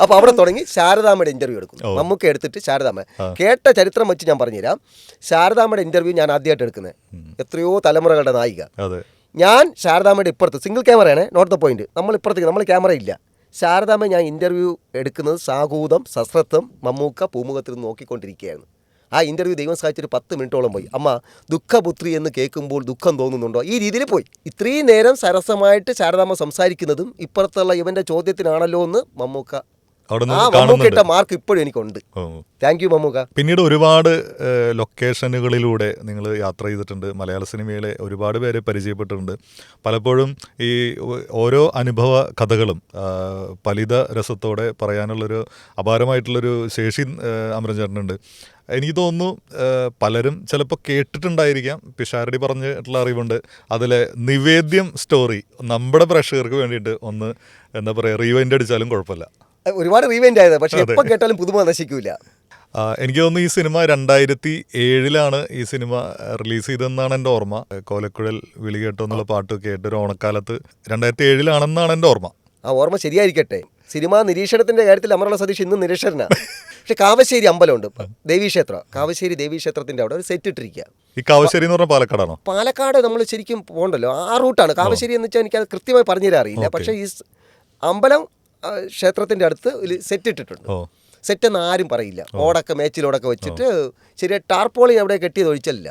അപ്പൊ അവിടെ തുടങ്ങി ശാരദാമ്മയുടെ ഇന്റർവ്യൂ എടുക്കുന്നു. മമ്മൂക്ക എടുത്തിട്ട് ശാരദാമ്മ കേട്ട ചരിത്രം വെച്ച് ഞാൻ പറഞ്ഞുതരാം. ശാരദാമ്മയുടെ ഇന്റർവ്യൂ ഞാൻ ആദ്യമായിട്ട് എടുക്കുന്നത്. എത്രയോ തലമുറകളുടെ നായിക. ഞാൻ ശാരദാമ്മയുടെ ഇപ്പുറത്ത് സിംഗിൾ ക്യാമറയാണ്, നോട്ട് ദ പോയിന്റ്. നമ്മൾ ഇപ്പുറത്തേക്ക് നമ്മൾ ക്യാമറ ഇല്ല. ശാരദാമ്മ ഞാൻ ഇന്റർവ്യൂ എടുക്കുന്നത് സാഹൂതം സശ്രദ്ധം മമ്മൂക്ക പൂമുഖത്തിൽ നിന്ന് നോക്കിക്കൊണ്ടിരിക്കുകയായിരുന്നു. ആ ഇന്റർവ്യൂ ദൈവം സഹായിച്ചൊരു 10 മിനിറ്റോളം പോയി. അമ്മ ദുഃഖപുത്രി എന്ന് കേൾക്കുമ്പോൾ ദുഃഖം തോന്നുന്നുണ്ടോ, ഈ രീതിയിൽ പോയി. ഇത്രയും നേരം സരസമായിട്ട് ശാരദാമ്മ സംസാരിക്കുന്നതും ഇപ്പുറത്തുള്ള ഇവന്റെ ചോദ്യത്തിനാണല്ലോ എന്ന് മമ്മൂക്ക മമ്മൂക്കയുടെ മാർക്ക് ഇപ്പോഴും എനിക്കുണ്ട്. Thank you Mammookka. പിന്നീട് ഒരുപാട് ലൊക്കേഷനുകളിലൂടെ നിങ്ങൾ യാത്ര ചെയ്തിട്ടുണ്ട്. മലയാള സിനിമയിലെ ഒരുപാട് പേരെ പരിചയപ്പെട്ടിട്ടുണ്ട്. പലപ്പോഴും ഈ ഓരോ അനുഭവ കഥകളും ഫലിത രസത്തോടെ പറയാനുള്ളൊരു അപാരമായിട്ടുള്ളൊരു ശേഷി അമരൻ ചേട്ടനുണ്ട്. എനിക്ക് തോന്നുന്നു പലരും ചിലപ്പോൾ കേട്ടിട്ടുണ്ടായിരിക്കാം. പിഷാരടി പറഞ്ഞിട്ടുള്ള അറിവുണ്ട്. അതിലെ നിവേദ്യം സ്റ്റോറി നമ്മുടെ പ്രേക്ഷകർക്ക് വേണ്ടിയിട്ട് ഒന്ന് എന്താ പറയുക റീവൈൻഡ് അടിച്ചാലും കുഴപ്പമില്ല. ഒരുപാട് റീവൈൻഡ് ആയത്, പക്ഷെ എപ്പോൾ കേട്ടാലും പുതുമ നശിക്കൂല. എനിക്ക് തോന്നുന്നു ഈ സിനിമ 2007 ഈ സിനിമ റിലീസ് ചെയ്തതെന്നാണ് എൻ്റെ ഓർമ്മ. കോലക്കുഴൽ വിളി കേട്ടോ എന്നുള്ള പാട്ട് കേട്ട് ഒരു ഓണക്കാലത്ത് 2007 എൻ്റെ ഓർമ്മ. ആ ഓർമ്മ ശരിയായിരിക്കട്ടെ. സിനിമാ നിരീക്ഷണത്തിന്റെ കാര്യത്തിൽ അമറുള്ള സതീഷ് ഇന്നും നിരീക്ഷകനാണ്. പക്ഷെ കാവശ്ശേരി അമ്പലമുണ്ട്, ദേവീക്ഷേത്രം. കാവശ്ശേരി ദേവീക്ഷേത്രത്തിന്റെ അവിടെ ഒരു സെറ്റ് ഇട്ടിരിക്കുക. ഈ കാവശ്ശേരി എന്ന് പറഞ്ഞാൽ പാലക്കാടാണോ? പാലക്കാട് നമ്മൾ ശരിക്കും പോകണ്ടല്ലോ, ആ റൂട്ടാണ് കാവശ്ശേരി എന്ന് വെച്ചാൽ എനിക്കത് കൃത്യമായി പറഞ്ഞുതരാൻ അറിയില്ല. പക്ഷേ ഈ അമ്പലം ക്ഷേത്രത്തിന്റെ അടുത്ത് സെറ്റ് ഇട്ടിട്ടുണ്ട്. സെറ്റ് എന്ന് ആരും പറയില്ല. ഓടൊക്കെ മേച്ചിലോടൊക്കെ വെച്ചിട്ട് ശരിയാ ടാർപോളി അവിടെ കെട്ടിയത് ഒഴിച്ചല്ല.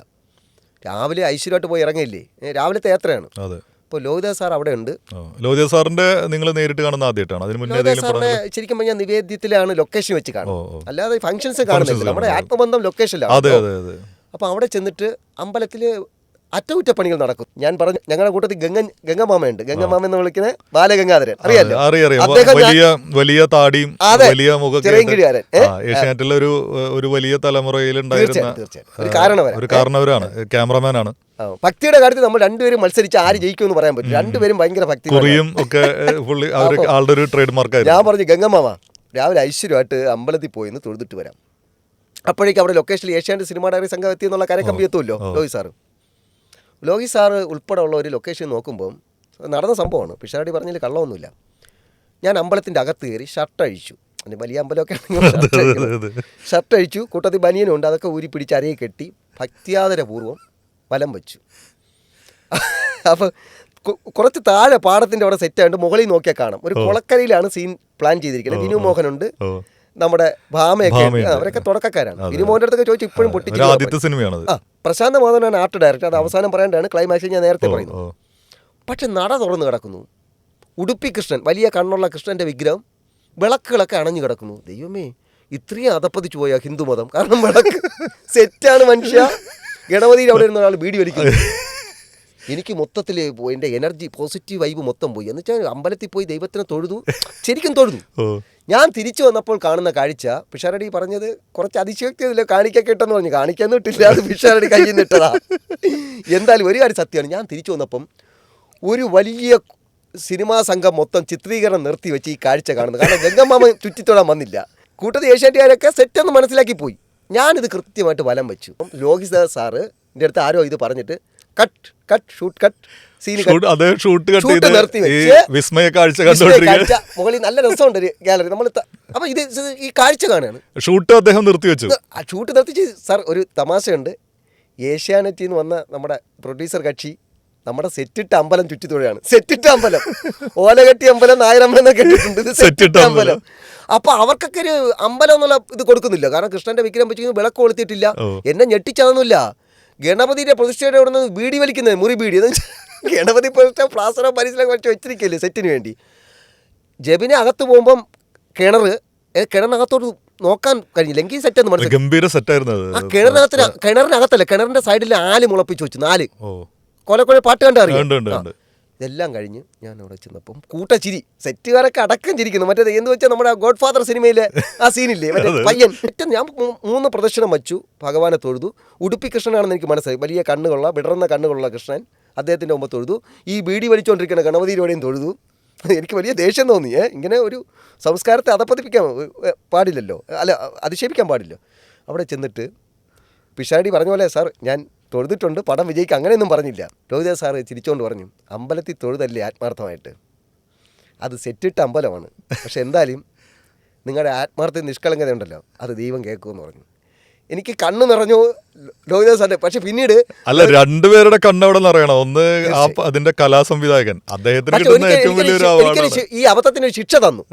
രാവിലെ ഐശ്വര്യമായിട്ട് പോയി ഇറങ്ങില്ലേ, രാവിലത്തെ യാത്രയാണ്. ഇപ്പോൾ ലോഹിത സാർ അവിടെ ഉണ്ട്. ലോഹിത സാറിന്റെ നിങ്ങൾ നേരിട്ട് കാണുന്ന ആദ്യമായിട്ടാണ്? ലോഹിത സാറിനെ ശരിക്കും പറഞ്ഞാൽ നിവേദ്യത്തിലാണ് ലൊക്കേഷൻ വെച്ച് കാണും, അല്ലാതെ ഫംഗ്ഷൻസ് കാണുന്നില്ല. നമ്മുടെ ആത്മബന്ധം ലൊക്കേഷനിലാണ്. അപ്പോൾ അവിടെ ചെന്നിട്ട് അമ്പലത്തിൽ അറ്റകുറ്റപ്പണികൾ നടക്കും. ഞാൻ പറഞ്ഞു ഞങ്ങളുടെ കൂട്ടത്തിൽ ഗംഗമാമയുണ്ട്. ഗംഗമാമ എന്ന് വിളിക്കുന്ന ബാലഗംഗാധരൻ, അറിയാലോ? വലിയ താടിയും ചെറിയങ്കിഴിയാരൻ, ഏഷ്യാനെറ്റിലെ ഒരു വലിയ തലമുറയിലുണ്ടായിരുന്ന ഒരു കാരണവരാണ്, ക്യാമറമാനാണ്. ഭക്തിയുടെ കാര്യത്തിൽ നമ്മൾ രണ്ടുപേരും മത്സരിച്ച് ആര് ജയിക്കുമെന്ന് പറയാൻ പറ്റും. രണ്ടുപേരും ഭയങ്കര ഭക്തി. ഞാൻ പറഞ്ഞു ഗംഗമാമ രാവിലെ ഐശ്വര്യമായിട്ട് അമ്പലത്തിൽ പോയി തൊഴുതിട്ട് വരാം. അപ്പോഴേക്കും അവിടെ ലൊക്കേഷനിൽ ഏഷ്യാനെറ്റ് സിനിമാ ഡയറി സംഘം എത്തി എന്നുള്ള കാര്യം കമ്പിയെത്തുമല്ലോ. ലോഹി സാറ് ഉൾപ്പെടെ ഉള്ള ഒരു ലൊക്കേഷൻ നോക്കുമ്പോൾ നടന്ന സംഭവമാണ്. പിഷാരടി പറഞ്ഞതിൽ കള്ളമൊന്നുമില്ല. ഞാൻ അമ്പലത്തിൻ്റെ അകത്ത് കയറി ഷർട്ട് അഴിച്ചു. വലിയ അമ്പലമൊക്കെ ആണെങ്കിൽ ഷർട്ട് അഴിച്ചു, കൂട്ടത്തിൽ ബനിയനുണ്ട്, അതൊക്കെ ഊരി പിടിച്ച് അരയെ കെട്ടി ഭക്തിയാദരപൂർവ്വം വലം വെച്ചു. അപ്പോൾ കുറച്ച് താഴെ പാടത്തിൻ്റെ അവിടെ സെറ്റായിട്ട് മുകളിൽ നോക്കിയാൽ കാണാം ഒരു കുളക്കരയിലാണ് സീൻ പ്ലാൻ ചെയ്തിരിക്കുന്നത്. വിനു മോഹനുണ്ട്, നമ്മുടെ ഭാമയൊക്കെ, അവരൊക്കെ തുടക്കക്കാരാണ്. വിനുമോഹൻ്റെ അടുത്തൊക്കെ ചോദിച്ചു ഇപ്പോഴും പൊട്ടിച്ചു. പ്രശാന്ത് മാധവനാണ് ആർട്ട് ഡയറക്ടർ. അത് അവസാനം പറയേണ്ടതാണ്, ക്ലൈമാക്സിൽ ഞാൻ നേരത്തെ പറയുന്നു. പക്ഷെ നട തുറന്ന് കിടക്കുന്നു. ഉടുപ്പി കൃഷ്ണൻ, വലിയ കണ്ണുള്ള കൃഷ്ണന്റെ വിഗ്രഹം, വിളക്കുകളൊക്കെ അണഞ്ഞു കിടക്കുന്നു. ദൈവമേ, ഇത്രയും അതപ്പതിച്ചു പോയ ഹിന്ദുമതം. കാരണം വിളക്ക് സെറ്റാണ് മനുഷ്യ. ഗണപതിയിൽ അവിടെ ഇരുന്ന ഒരാൾ ബീഡി വലിക്കുന്നു. എനിക്ക് മൊത്തത്തിൽ എൻ്റെ എനർജി പോസിറ്റീവ് വൈബ് മൊത്തം പോയി. എന്ന് വെച്ചാൽ അമ്പലത്തിൽ പോയി ദൈവത്തിനെ തൊഴുതു, ശരിക്കും തൊഴുതു. ഞാൻ തിരിച്ചു വന്നപ്പോൾ കാണുന്ന കാഴ്ച, പിഷാരടി പറഞ്ഞത് കുറച്ച് അതിശയോക്തിയതില്ല, കാണിക്കൊക്കെ ഇട്ടെന്ന് പറഞ്ഞു. കാണിക്കാന്ന് ഇട്ടില്ല, അത് പിഷാരടി കയ്യിൽ നിന്ന് ഇട്ടതാ. എന്തായാലും ഒരു കാര്യം സത്യമാണ്, ഞാൻ തിരിച്ചു വന്നപ്പം ഒരു വലിയ സിനിമാ സംഘം മൊത്തം ചിത്രീകരണം നിർത്തി വെച്ച് ഈ കാഴ്ച കാണുന്നത്. കാരണം ഗംഗമാമ ചുറ്റിത്തോടാൻ വന്നില്ല. കൂട്ടത്തിൽ ഏഷ്യാനെറ്റുകാരൊക്കെ സെറ്റെന്ന് മനസ്സിലാക്കി പോയി. ഞാനിത് കൃത്യമായിട്ട് വലം വെച്ചു. ലോഹിത സാറ് എൻ്റെ അടുത്ത് ആരോ ഇത് പറഞ്ഞിട്ട് മുകളിൽ നല്ല രസമുണ്ട് ഗാലറി. നമ്മൾ അപ്പൊ ഇത് ഈ കാഴ്ച കാണുകയാണ്. ഷൂട്ട് അദ്ദേഹം നിർത്തി വെച്ചു. ഷൂട്ട് നിർത്തിച്ച് സാർ ഒരു തമാശയുണ്ട്. ഏഷ്യാനെറ്റിൽ നിന്ന് വന്ന നമ്മുടെ പ്രൊഡ്യൂസർ കക്ഷി നമ്മുടെ സെറ്റിട്ട അമ്പലം ചുറ്റിത്തുഴയാണ്. സെറ്റിട്ട അമ്പലം, ഓലകെട്ടി അമ്പലം, നായരമ്പലം കെട്ടിയിട്ടുണ്ട്. ഇത് സെറ്റിട്ട അമ്പലം. അപ്പൊ അവർക്കൊക്കെ ഒരു അമ്പലം എന്നുള്ള ഇത് കൊടുക്കുന്നില്ല. കാരണം കൃഷ്ണന്റെ വിഗ്രഹം വെച്ച് വിളക്ക് കൊളുത്തിയിട്ടില്ല. എന്നെ ഞെട്ടിച്ചതൊന്നുമില്ല. ഗണപതിയുടെ പ്രതിഷ്ഠയുടെ അവിടെ നിന്ന് ബീഡി വലിക്കുന്നത്, മുറി ബീഡി. ഗണപതി പ്രതിഷ്ഠ പ്ലാസ്റ്റർ ഓഫ് പാരീസിലൊക്കെ വെച്ച് വെച്ചിരിക്കല്ലേ സെറ്റിന് വേണ്ടി. ജബിനെ അകത്ത് പോകുമ്പം കിണറിനകത്തോട്ട് നോക്കാൻ കഴിഞ്ഞില്ലെങ്കിൽ സെറ്റ് എന്ന് മനസ്സിലായി. ഗംഭീര സെറ്റായിരുന്നു. ആ കിണറിനകത്തല്ല, കിണറിന്റെ സൈഡിൽ ആല് മുളപ്പിച്ച് വെച്ചു. 4 കൊലക്കൊല പാട്ട് കണ്ടറിയാം. ഇതെല്ലാം കഴിഞ്ഞ് ഞാൻ അവിടെ ചെന്നപ്പം കൂട്ടച്ചിരി, സെറ്റുകാരൊക്കെ അടക്കം ചിരിക്കുന്നു. മറ്റേത് എന്ന് വെച്ചാൽ നമ്മുടെ ഗോഡ് ഫാദർ സിനിമയിലെ ആ സീനില്ലേ, മറ്റേ പയ്യൻ. ഞാൻ 3 പ്രദക്ഷിണം വച്ചു, ഭഗവാനെ തൊഴുതു. ഉടുപ്പി കൃഷ്ണനാണെന്ന് എനിക്ക് മനസ്സിലായി, വലിയ കണ്ണുകളുള്ള വിടർന്ന കണ്ണുകളുള്ള കൃഷ്ണൻ. അദ്ദേഹത്തിൻ്റെ മുമ്പ് തൊഴുതു. ഈ ബീഡി വലിച്ചുകൊണ്ടിരിക്കുന്ന ഗണപതിയിലൂടെയും തൊഴുതു. എനിക്ക് വലിയ ദേഷ്യം തോന്നി. ഇങ്ങനെ ഒരു സംസ്കാരത്തെ അധപ്പതിപ്പിക്കാൻ പാടില്ലല്ലോ, അല്ല അധിക്ഷേപിക്കാൻ പാടില്ല. അവിടെ ചെന്നിട്ട് പിഷാരടി പറഞ്ഞ പോലെ സാർ ഞാൻ തൊഴുതിട്ടുണ്ട്, പടം വിജയിക്കുക അങ്ങനെയൊന്നും പറഞ്ഞില്ല. ലോഹിത സാറ് ചിരിച്ചുകൊണ്ട് പറഞ്ഞു, അമ്പലത്തിൽ തൊഴുതല്ലേ ആത്മാർത്ഥമായിട്ട്, അത് സെറ്റിട്ട അമ്പലമാണ്. പക്ഷെ എന്തായാലും നിങ്ങളുടെ ആത്മാർത്ഥ നിഷ്കളങ്കത ഉണ്ടല്ലോ, അത് ദൈവം കേൾക്കുമെന്ന് പറഞ്ഞു. എനിക്ക് കണ്ണ് നിറഞ്ഞു ലോഹിത സാറിന്റെ. പക്ഷെ പിന്നീട് അല്ല, രണ്ടുപേരുടെ കണ്ണവിടെ നിറയണം. ഒന്ന് അതിന്റെ കലാസംവിധായകൻ, അദ്ദേഹത്തിന് കിട്ടുന്ന ഏറ്റവും വലിയൊരു അവാർഡാണ്. ഈ അബദ്ധത്തിന് ഒരു ശിക്ഷ തന്നു.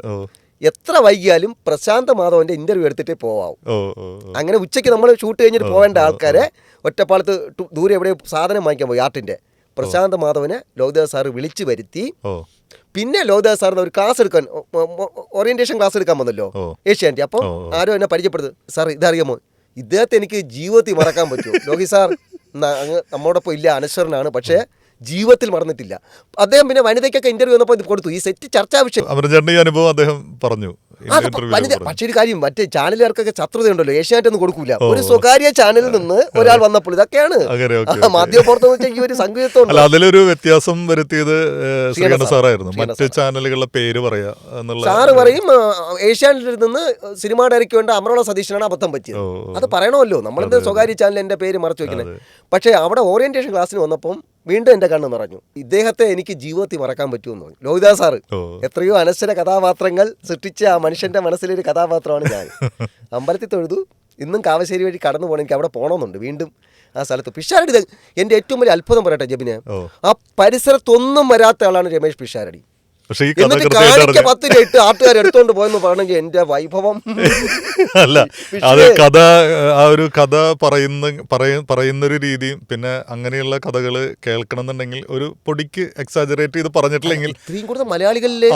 എത്ര വൈകിയാലും പ്രശാന്ത് മാധവന്റെ ഇന്റർവ്യൂ എടുത്തിട്ടേ പോവാം. അങ്ങനെ ഉച്ചയ്ക്ക് നമ്മൾ ഷൂട്ട് കഴിഞ്ഞിട്ട് പോവേണ്ട ആൾക്കാരെ ഒറ്റപ്പാലത്ത് ദൂരെ എവിടെ സാധനം വാങ്ങിക്കാൻ പോയി ആർട്ടിന്റെ, പ്രശാന്ത് മാധവനെ ലോഹിതദാസ് സാറ് വിളിച്ചു വരുത്തി. പിന്നെ ലോഹിതദാസ് സാറിന് ഒരു ക്ലാസ് എടുക്കാൻ, ഓറിയന്റേഷൻ ക്ലാസ് എടുക്കാൻ വന്നല്ലോ ഏഷ്യാനെറ്റ്. അപ്പം ആരോ എന്നെ പരിചയപ്പെടുന്നത്, സാർ ഇതറിയാമോ, ഇദ്ദേഹത്തെ എനിക്ക് ജീവിതത്തിൽ മറക്കാൻ പറ്റുമോ? ലോഹി സാർ നമ്മോടൊപ്പം ഇല്ല, അനശ്വരനാണ്, പക്ഷേ ജീവിതത്തിൽ മറന്നിട്ടില്ല. അദ്ദേഹം പിന്നെ വനിതയ്ക്കൊക്കെ ഇന്റർവ്യൂ വന്നപ്പോൾ ഇത് കൊടുത്തു. ഈ സെറ്റ് ചർച്ചാ വിഷയം അനുഭവം അദ്ദേഹം പറഞ്ഞു. പക്ഷേ ഒരു കാര്യം, മറ്റേ ചാനലുകാർക്കൊക്കെ ശത്രുതയുണ്ടല്ലോ, ഏഷ്യാനെറ്റ് ഒന്നും കൊടുക്കൂല. ഒരു സ്വകാര്യ ചാനലിൽ നിന്ന് ഒരാൾ വന്നപ്പോൾ ഇതൊക്കെയാണ് മാധ്യമപ്രവർത്തനം ഈ ഒരു സംഗീതത്തോട്. അതിലൊരു വ്യത്യാസം വരുത്തിയത് സാറായിരുന്നു. മറ്റ് ചാനലുകളുടെ പേര് പറയാ എന്നുള്ള സാറ് പറയും ഏഷ്യാനെറ്റിൽ നിന്ന് സിനിമ ഡയറക്ടർ വേണ്ട അമറോള സതീശനാണ് അബദ്ധം പറ്റിയത്. അത് പറയണമല്ലോ, നമ്മളെന്ത് സ്വകാര്യ ചാനൽ എൻ്റെ പേര് മറച്ചു വെക്കുന്നത്. പക്ഷേ അവിടെ ഓറിയന്റേഷൻ ക്ലാസ്സിന് വന്നപ്പം വീണ്ടും എൻ്റെ കണ്ണ് നിറഞ്ഞു. ഇദ്ദേഹത്തെ എനിക്ക് ജീവിതത്തിൽ മറക്കാൻ പറ്റുമെന്ന് പറഞ്ഞു. ലോഹിതദാസ് സാറ് എത്രയോ അനശ്വര കഥാപാത്രങ്ങൾ സൃഷ്ടിച്ച ആ മനുഷ്യന്റെ മനസ്സിലൊരു കഥാപാത്രമാണ് ഞാൻ. അമ്പലത്തിൽ തൊഴുതു. ഇന്നും കാവശ്ശേരി വഴി കടന്നു പോകണം, എനിക്ക് അവിടെ പോകണമെന്നുണ്ട് വീണ്ടും ആ സ്ഥലത്ത്. പിഷാരടി എൻ്റെ ഏറ്റവും വലിയ അത്ഭുതം പറയട്ടെ ജബിന്, ആ പരിസരത്തൊന്നും വരാത്ത ആളാണ് രമേശ് പിഷാരടി. എന്നിട്ട് കാണിക്ക 10 രൂപ ഇട്ട് ആട്ടുകാർ എടുത്തോണ്ട് പോയെന്ന് പറഞ്ഞെങ്കിൽ എന്റെ വൈഭവം. അല്ല, അത് കഥ, ആ ഒരു കഥ പറയുന്നൊരു രീതിയും, പിന്നെ അങ്ങനെയുള്ള കഥകൾ കേൾക്കണം എന്നുണ്ടെങ്കിൽ ഒരു പൊടിക്ക് എക്സാജറേറ്റ് ചെയ്ത് പറഞ്ഞിട്ടില്ലെങ്കിൽ ഇത്രയും കൂടുതൽ മലയാളികളിലെ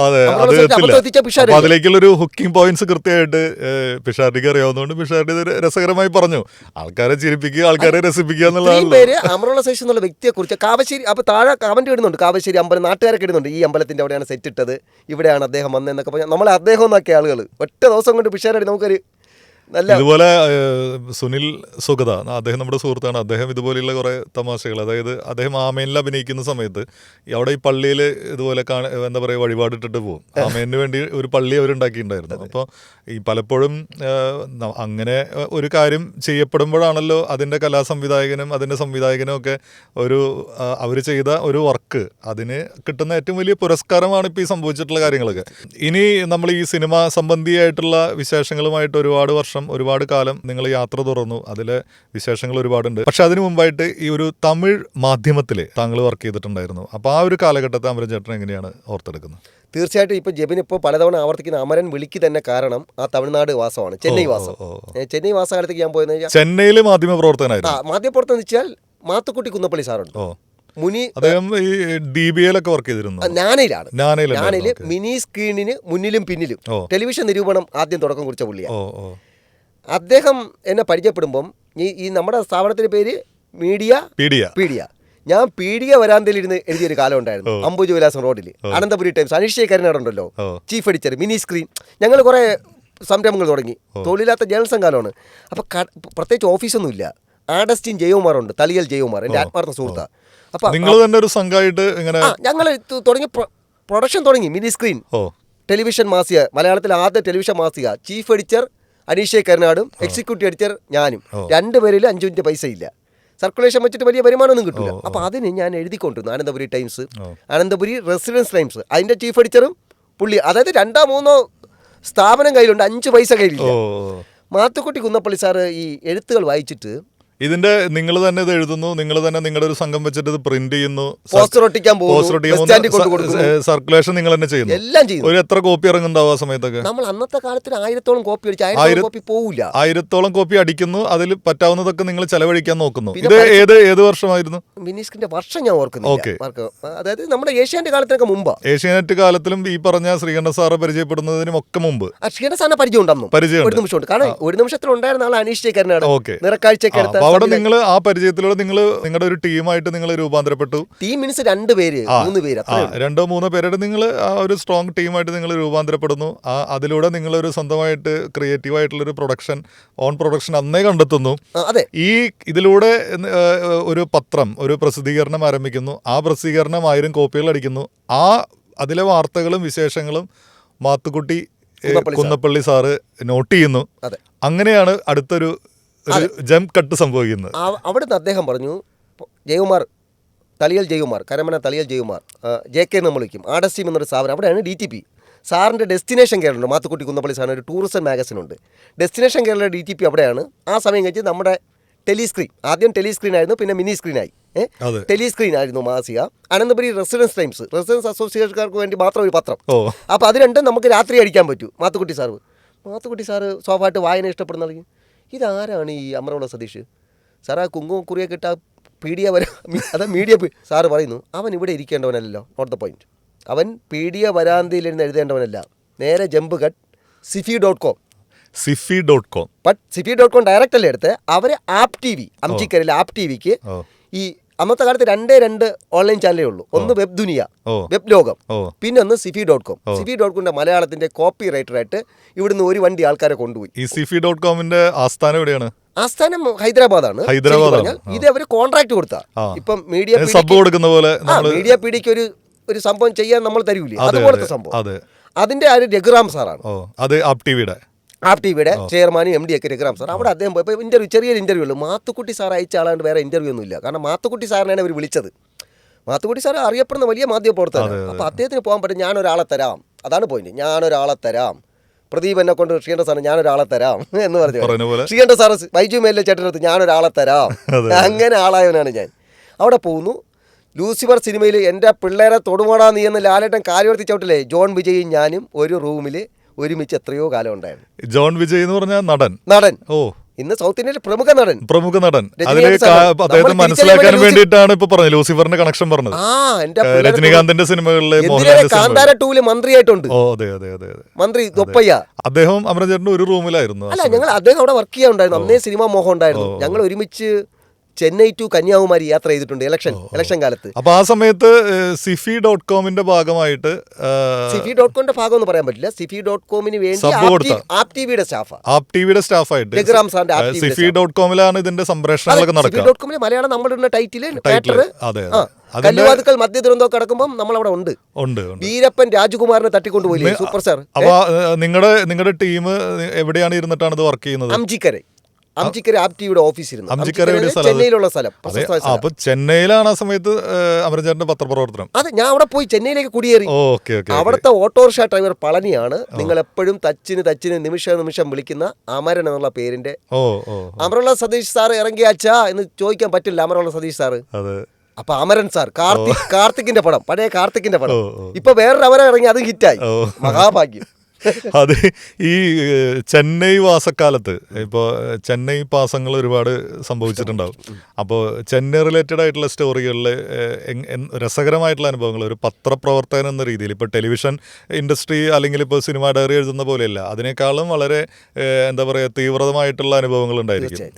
അതിലേക്കുള്ളൊരു ഹുക്കിംഗ് പോയിന്റ്സ് കൃത്യമായിട്ട് പിഷാരടിക്ക് അറിയാവുന്നതുകൊണ്ട് പിഷാരടി ഇത് രസകരമായി പറഞ്ഞു. ആൾക്കാരെ ചിരിപ്പിക്കുക, ആൾക്കാരെ രസിപ്പിക്കുക എന്നുള്ളതാണ്. അമറോള സതീശൻ എന്നുള്ള വ്യക്തിയെ കുറിച്ച് കാവശ്ശേരി, അപ്പൊ താഴെ കമന്റ് ഇടുന്നുണ്ട്, കാവശ്ശേരി അമ്പലം നാട്ടുകാരൊക്കെ ഇടുന്നുണ്ട്, ഈ അമ്പലത്തിന്റെ അവിടെയാണ് സെറ്റ് ഇട്ടത്, ഇവിടെയാണ് അദ്ദേഹം വന്നതെന്നൊക്കെ പറഞ്ഞാൽ നമ്മളെ അദ്ദേഹം എന്നൊക്കെ ആളുകൾ ഒറ്റ ദിവസം കൊണ്ട് പിഷാരടി നമുക്കൊരു നല്ല. ഇതുപോലെ സുനിൽ സുഗത, അദ്ദേഹം നമ്മുടെ സുഹൃത്താണ്. അദ്ദേഹം ഇതുപോലെയുള്ള കുറേ തമാശകൾ, അതായത് അദ്ദേഹം ആമേനിൽ അഭിനയിക്കുന്ന സമയത്ത് അവിടെ ഈ പള്ളിയിൽ ഇതുപോലെ എന്താ പറയുക വഴിപാടിട്ടിട്ട് പോകും. ആമേനു വേണ്ടി ഒരു പള്ളി അവരുണ്ടാക്കിയിട്ടുണ്ടായിരുന്നു. അപ്പോൾ ഈ പലപ്പോഴും അങ്ങനെ ഒരു കാര്യം ചെയ്യപ്പെടുമ്പോഴാണല്ലോ അതിൻ്റെ കലാസംവിധായകനും അതിൻ്റെ സംവിധായകനും ഒക്കെ അവർ ചെയ്ത ഒരു വർക്ക് അതിന് കിട്ടുന്ന ഏറ്റവും വലിയ പുരസ്കാരമാണ് ഇപ്പോൾ ഈ സംഭവിച്ചിട്ടുള്ള കാര്യങ്ങളൊക്കെ. ഇനി നമ്മൾ ഈ സിനിമ സംബന്ധിയായിട്ടുള്ള വിശേഷങ്ങളുമായിട്ട് ഒരുപാട് കാലം നിങ്ങൾ യാത്ര തുറന്നു, അതിലെ വിശേഷങ്ങൾ ഒരുപാടുണ്ട്. പക്ഷെ അതിനു മുമ്പായിട്ട് ഈ ഒരു തമിഴ് മാധ്യമത്തിൽ താങ്കൾ വർക്ക് ചെയ്തിട്ടുണ്ടായിരുന്നു. അപ്പോൾ ആ ഒരു കാലഘട്ടത്തെ അമരൻ ചേട്ടൻ എങ്ങനെയാണ് ഓർത്തെടുക്കുന്നത്? തീർച്ചയായിട്ടും ഇപ്പോൾ ജെബിൻ ഇപ്പോൾ പലതവണ ആവർത്തിക്കുന്ന അമരൻ വിളിക്ക് തന്നെ കാരണം ആ തമിഴ്നാട് വാസമാണ്, ചെന്നൈ വാസം. ചെന്നൈ വാസകാലത്തേക്ക് ഞാൻ പോയെന്ന് വെച്ചാൽ ചെന്നൈയിൽ മാധ്യമപ്രവർത്തകനായിരുന്നു. മാധ്യമപ്രവർത്തനം എന്ന് വെച്ചാൽ മാത്തുക്കുട്ടി കുന്നപ്പള്ളി സാറുണ്ട്, മുനി, അദ്ദേഹം ഈ DBAയിലൊക്കെ വർക്ക് ചെയ്തിരുന്നു. ഞാനയിലാണ്. ഞാനയില് മിനി സ്ക്രീനിന് മുന്നിലും പിന്നിലും ടെലിവിഷൻ നിരൂപണം ആദ്യം തുടക്കം കുറിച്ച പുള്ളിയാണ്. അദ്ദേഹം എന്നെ പരിചയപ്പെടുമ്പം ഈ നമ്മുടെ സ്ഥാപനത്തിന്റെ പേര് പീഡിയ. ഞാൻ പീഡിയ വരാന്തയിലിരുന്ന് എഴുതിയൊരു കാലം ഉണ്ടായിരുന്നു, അംബുജ വിലാസം റോഡിൽ, അനന്തപുരി ടൈംസ്. അനീഷ് കരുനാടുണ്ടല്ലോ, ചീഫ് എഡിറ്റർ, മിനി സ്ക്രീൻ. ഞങ്ങൾ കുറേ സംരംഭങ്ങൾ തുടങ്ങി, തൊഴിലില്ലാത്ത ജേർണലിസം കാലമാണ്. അപ്പോൾ പ്രത്യേകിച്ച് ഓഫീസൊന്നും ഇല്ല. ആഡസ്റ്റിൻ ജയകുമാറുണ്ട്, തളിയൽ ജയകുമാർ, എൻ്റെ ആത്മാർത്ഥ സുഹൃത്താണ്. അപ്പോൾ നിങ്ങൾ തന്നെ ഒരു സംഘമായിട്ട് ഞങ്ങൾ തുടങ്ങി പ്രൊഡക്ഷൻ തുടങ്ങി. മിനി സ്ക്രീൻ ടെലിവിഷൻ മാസിക, മലയാളത്തിലെ ആദ്യ ടെലിവിഷൻ മാസിക. ചീഫ് എഡിറ്റർ അനീഷ് കരുനാടും എക്സിക്യൂട്ടീവ് എഡിറ്റർ ഞാനും. 2 പേരിൽ 5 മിനിറ്റ് പൈസ ഇല്ല, സർക്കുലേഷൻ വെച്ചിട്ട് വലിയ വരുമാനമൊന്നും കിട്ടില്ല. അപ്പോൾ അതിന് ഞാൻ എഴുതിക്കൊണ്ടിരുന്നു Ananthapuri Times, Ananthapuri residence Times. അതിൻ്റെ ചീഫ് എഡിറ്ററും പുള്ളി, അതായത് 2-3 സ്ഥാപനം കയ്യിലുണ്ട്, 5 പൈസ കയ്യിലില്ല. മാത്തുക്കുട്ടി കുന്നപ്പള്ളി സാറ് ഈ എഴുത്തുകൾ വായിച്ചിട്ട് ഇതിന്റെ നിങ്ങൾ തന്നെ ഇത് എഴുതുന്നു, നിങ്ങൾ തന്നെ നിങ്ങളുടെ ഒരു സംഘം വെച്ചിട്ട് ഇത് പ്രിന്റ് ചെയ്യുന്നു, പോസ്റ്റർ ഒട്ടിക്കാൻ സർക്കുലേഷൻ നിങ്ങൾ തന്നെ ചെയ്യുന്നു, എല്ലാം ചെയ്യുന്നു. ഒരു എത്ര കോപ്പി ഇറങ്ങുന്നുണ്ടാവും ആ സമയത്തൊക്കെ? നമ്മൾ അന്നത്തെ കാലത്ത് 1000-ഓളം കോപ്പി അടിച്ചു, 1000 കോപ്പി പോവില്ല, 1000-ഓളം കോപ്പി അടിക്കുന്നു. അതിൽ പറ്റാവുന്നതൊക്കെ നിങ്ങൾ ചെലവഴിക്കാൻ നോക്കുന്നു. ഇത് ഏത് വർഷമായിരുന്നു? മിനിസ്കിന്റെ വർഷം ഞാൻ ഓർക്കുന്നു. അതായത് നമ്മുടെ ഏഷ്യാനെറ്റ് കാലത്തിനൊക്കെ മുമ്പ്. ഏഷ്യാനെറ്റ് കാലത്തിലും ഈ പറഞ്ഞ ശ്രീകണ്ഠ സാറെ പരിചയപ്പെടുന്നതിനും ഒക്കെ മുമ്പ് ശ്രീകണ്ഠ സാറിനെ പരിചയം ഉണ്ടെന്നു. ഒരു നിമിഷമുണ്ട്, കാരണം ഒരു നിമിഷത്തിൽ ഉണ്ടായിരുന്ന ആൾ അനീഷ് കരുനാട് നിറക്കാഴ്ചയൊക്കെ എടുത്ത അപ്പൊ അവിടെ നിങ്ങൾ ആ പരിചയത്തിലൂടെ നിങ്ങൾ നിങ്ങളുടെ ഒരു ടീമായിട്ട് നിങ്ങൾ രൂപാന്തരപ്പെട്ടു. ടീം മീൻസ് 2 പേര് 3 പേര് 2-3 പേരുടെ നിങ്ങൾ ആ ഒരു സ്ട്രോങ് ടീമായിട്ട് നിങ്ങൾ രൂപാന്തരപ്പെടുന്നു. അതിലൂടെ നിങ്ങളൊരു സ്വന്തമായിട്ട് ക്രിയേറ്റീവ് ആയിട്ടുള്ളൊരു ഓൺ പ്രൊഡക്ഷൻ അന്നേ കണ്ടെത്തുന്നു. അതെ. ഈ ഇതിലൂടെ ഒരു പത്രം, ഒരു പ്രസിദ്ധീകരണം ആരംഭിക്കുന്നു. ആ പ്രസിദ്ധീകരണം 1000 കോപ്പികൾ അടിക്കുന്നു. അതിലെ വാർത്തകളും വിശേഷങ്ങളും മാത്തുക്കുട്ടി കുന്നപ്പള്ളി സാറ് നോട്ട് ചെയ്യുന്നു. അങ്ങനെയാണ് അടുത്തൊരു ജംപ് കട്ട് സംഭവിക്കുന്നത്. അവിടുന്ന് അദ്ദേഹം പറഞ്ഞു, കരമന തളിയൽ ജയകുമാർ JK നമ്മൾ വിളിക്കും, ആഡസ്റ്റീം എന്നൊരു സ്ഥാപനം, അവിടെയാണ് DTP. സാറിൻ്റെ ഡെസ്റ്റിനേഷൻ കേരളമുണ്ട്, മാത്തുക്കുട്ടി കുന്നപ്പള്ളി സാറിന് ഒരു ടൂറിസം മാഗസിനുണ്ട്. ഡെസ്റ്റിനേഷൻ കേരള DTP അവിടെയാണ്. ആ സമയം കഴിച്ച് നമ്മുടെ ടെലിസ്ക്രീൻ, ആദ്യം ടെലിസ്ക്രീൻ ആയിരുന്നു, പിന്നെ മിനി സ്ക്രീനായി. ടെലിസ്ക്രീൻ ആയിരുന്നു മാസിക. അനന്തപുരി റെസിഡൻസ് ടൈംസ്, റെസിഡൻസ് അസോസിയേഷൻകാർക്ക് വേണ്ടി മാത്രം ഒരു പത്രം. അപ്പോൾ അത് രണ്ടും നമുക്ക് രാത്രി അടിക്കാൻ പറ്റൂ. മാത്തുക്കുട്ടി സാറ് സ്വാഭാവികമായിട്ട് വായന ഇഷ്ടപ്പെടുന്ന ആളെങ്കിൽ ഇതാരാണ് ഈ അമരവിള സതീഷ് സാർ? ആ കുങ്കുമക്കുറിയൊക്കെ ഇട്ട മീഡിയ സാറ് പറയുന്നു, അവൻ ഇവിടെ ഇരിക്കേണ്ടവനല്ലോ, നോട്ട് ദ പോയിന്റ്. അവൻ പീഡിയ വരാന്തയിലിരുന്ന് എഴുതേണ്ടവനല്ല. നേരെ jump cut sifi.com but sifi.com direct അല്ലേ എടുത്ത് അവർ ആപ്പ് TV, അംജിക്കരയിൽ ആപ്പ് TVക്ക് ഈ അന്നത്തെ കാലത്ത് 2 ഓൺലൈൻ ചാനലേ ഉള്ളൂ. ഒന്ന് വെബ് ദുനിയ, വെബ് ലോകം, പിന്നെ ഒന്ന് sifi.com. sifi.comന്റെ മലയാളത്തിന്റെ കോപ്പി റൈറ്ററായിട്ട് ഇവിടുന്ന് ഒരു വണ്ടി ആൾക്കാരെ കൊണ്ടുപോയി. ഈ sifi.comന്റെ ആസ്ഥാനം എവിടെയാണ്? ആസ്ഥാനം ഹൈദരാബാദാണ്. ഇത് അവര് കോൺട്രാക്ട് കൊടുത്താ. ഇപ്പം മീഡിയ പീഡിക്ക് ഒരു സംഭവം ചെയ്യാൻ നമ്മൾ തരൂലേ, അതുപോലത്തെ സംഭവം. അതിന്റെ ആര് രഘുറാം സാറാണ്. ആപ്പ് ടിവിയുടെ ചെയർമാനും MD ഒക്കെ രഘുറാം സാർ. അവിടെ അദ്ദേഹം പോയപ്പോൾ ചെറിയൊരു ഇന്റർവ്യൂ ഉള്ളൂ. മാത്തുക്കുട്ടി സാർ അയച്ച ആളാണ്ട് വേറെ ഇന്റർവ്യൂ ഒന്നും ഇല്ല. കാരണം മാത്തുക്കുട്ടി സാറിനാണ് അവർ വിളിച്ചത്. മാത്തുക്കുട്ടി സാർ അറിയപ്പെടുന്ന വലിയ മാധ്യമ പ്രവർത്തകനാണ്. അപ്പോൾ അദ്ദേഹത്തിന് പോകാൻ പറ്റും, ഞാനൊരാളെ തരാം. അതാണ് പോയിന്റ്, ഞാനൊരാളെ തരാം. പ്രദീപ് എന്നെ കൊണ്ട് ശ്രീകണ്ഠ സാറ് ഞാനൊരാളെ തരാം എന്ന് പറഞ്ഞു. ശ്രീകണ്ഠ സാറ് ബൈജു മേലിലെ ചേട്ടനടുത്ത് ഞാനൊരാളെ തരാം. അങ്ങനെ ആളായവനാണ് ഞാൻ. അവിടെ പോകുന്നു. ലൂസിഫർ സിനിമയിൽ എൻ്റെ പിള്ളേരെ തൊടുമോടാ നീ എന്ന് ലാലേട്ടൻ കാര്യവർത്തി ചവിട്ടില്ലേ, ജോൺ വിജയും ഞാനും ഒരു റൂമിൽ ഒരുമിച്ച് എത്രയോ കാലം ഉണ്ടായിരുന്നു. ജോൺ വിജയ് എന്ന് പറഞ്ഞാൽ നടൻ. ഇന്ന് സൗത്ത് ഇന്ത്യയിലെ പ്രമുഖ നടൻ. അദ്ദേഹത്തെ മനസ്സിലാക്കാൻ വേണ്ടിയിട്ടാണ് ഇപ്പൊ പറഞ്ഞത് ലൂസിഫറിന്റെ കണക്ഷൻ പറഞ്ഞത്. രജനീകാന്തിന്റെ സിനിമകളിലെ കാന്താര 2 മന്ത്രിയായിട്ടുണ്ട്. മന്ത്രി ദൊപ്പയ്യ. അദ്ദേഹം അമരചേട്ടന്റെ ഒരു റൂമിലായിരുന്നു. അല്ല, അദ്ദേഹം അവിടെ വർക്ക് ചെയ്യാറുണ്ടായിരുന്നു. അന്നേ സിനിമാ മോഹം ഉണ്ടായിരുന്നു. ഞങ്ങൾ ഒരുമിച്ച് ചെന്നൈ ടു കന്യാകുമാരി യാത്ര ചെയ്തിട്ടുണ്ട് ഇലക്ഷൻ കാലത്ത്. അപ്പൊ ആ സമയത്ത് sifi.comന്റെ ഭാഗമായിട്ട് sifi.comന്റെ ഭാഗം എന്ന് പറയാൻ പറ്റില്ല. sifi.comന് വേണ്ടി ആപ്പ് ടിവിയുടെ സ്റ്റാഫായിട്ട് രഘുറാം സാറിന്റെ sifi.comലാണ് ഇതിന്റെ സംപ്രേഷണങ്ങളൊക്കെ നടക്കുക. sifi.comല് മലയാളം നമ്മളുടെ ടൈറ്റില് കല്ലുവാതുക്കൽ മധ്യ ദുരന്തമൊക്കെ കിടക്കുമ്പോൾ നമ്മളവിടെ ഉണ്ട്. വീരപ്പൻ രാജകുമാറിനെ തട്ടിക്കൊണ്ടുപോയില്ലേ സൂപ്പർ സ്റ്റാർ. അപ്പൊ നിങ്ങളുടെ ടീം എവിടെയാണ് ഇരുന്നിട്ടാണ് ഇത് വർക്ക് ചെയ്യുന്നത്? അംജിക്കര ആപ്പ് ടിവിയുടെ ഓഫീസിരുന്നു. ചെന്നൈയിലുള്ള സ്ഥലം. അപ്പൊ ചെന്നൈയിലാണ് ആ സമയത്ത് അമരചേട്ടന്റെ പത്രപ്രവർത്തനം. അതെ, ഞാൻ അവിടെ പോയി ചെന്നൈയിലേക്ക് കുടിയേറി. അവിടുത്തെ ഓട്ടോറിക്ഷ ഡ്രൈവർ പളനിയാണ് നിങ്ങൾ എപ്പോഴും തച്ചിന് നിമിഷം വിളിക്കുന്ന അമരൻ എന്നുള്ള പേരിന്റെ. അമരവിള സതീഷ് സാർ ഇറങ്ങിയാച്ചാ എന്ന് ചോദിക്കാൻ പറ്റില്ല. അമരവിള സതീഷ് സാറ്. അപ്പൊ അമരൻ സാർ, കാർത്തിക്കിന്റെ പടം, പഴയ കാർത്തിക്കിന്റെ പടം. ഇപ്പൊ വേറൊരു അമരൻ ഇറങ്ങി, അത് ഹിറ്റായി. മഹാഭാഗ്യം. അത് ഈ ചെന്നൈ വാസക്കാലത്ത് ഇപ്പോൾ ചെന്നൈ പാസങ്ങൾ ഒരുപാട് സംഭവിച്ചിട്ടുണ്ടാവും. അപ്പോൾ ചെന്നൈ റിലേറ്റഡ് ആയിട്ടുള്ള സ്റ്റോറികളിൽ രസകരമായിട്ടുള്ള അനുഭവങ്ങൾ ഒരു പത്രപ്രവർത്തകൻ എന്ന രീതിയിൽ, ഇപ്പോൾ ടെലിവിഷൻ ഇൻഡസ്ട്രി അല്ലെങ്കിൽ ഇപ്പോൾ സിനിമ ഡയറി എഴുതുന്ന പോലെയല്ല, അതിനേക്കാളും വളരെ എന്താ പറയുക തീവ്രമായിട്ടുള്ള അനുഭവങ്ങൾ ഉണ്ടായിരിക്കും.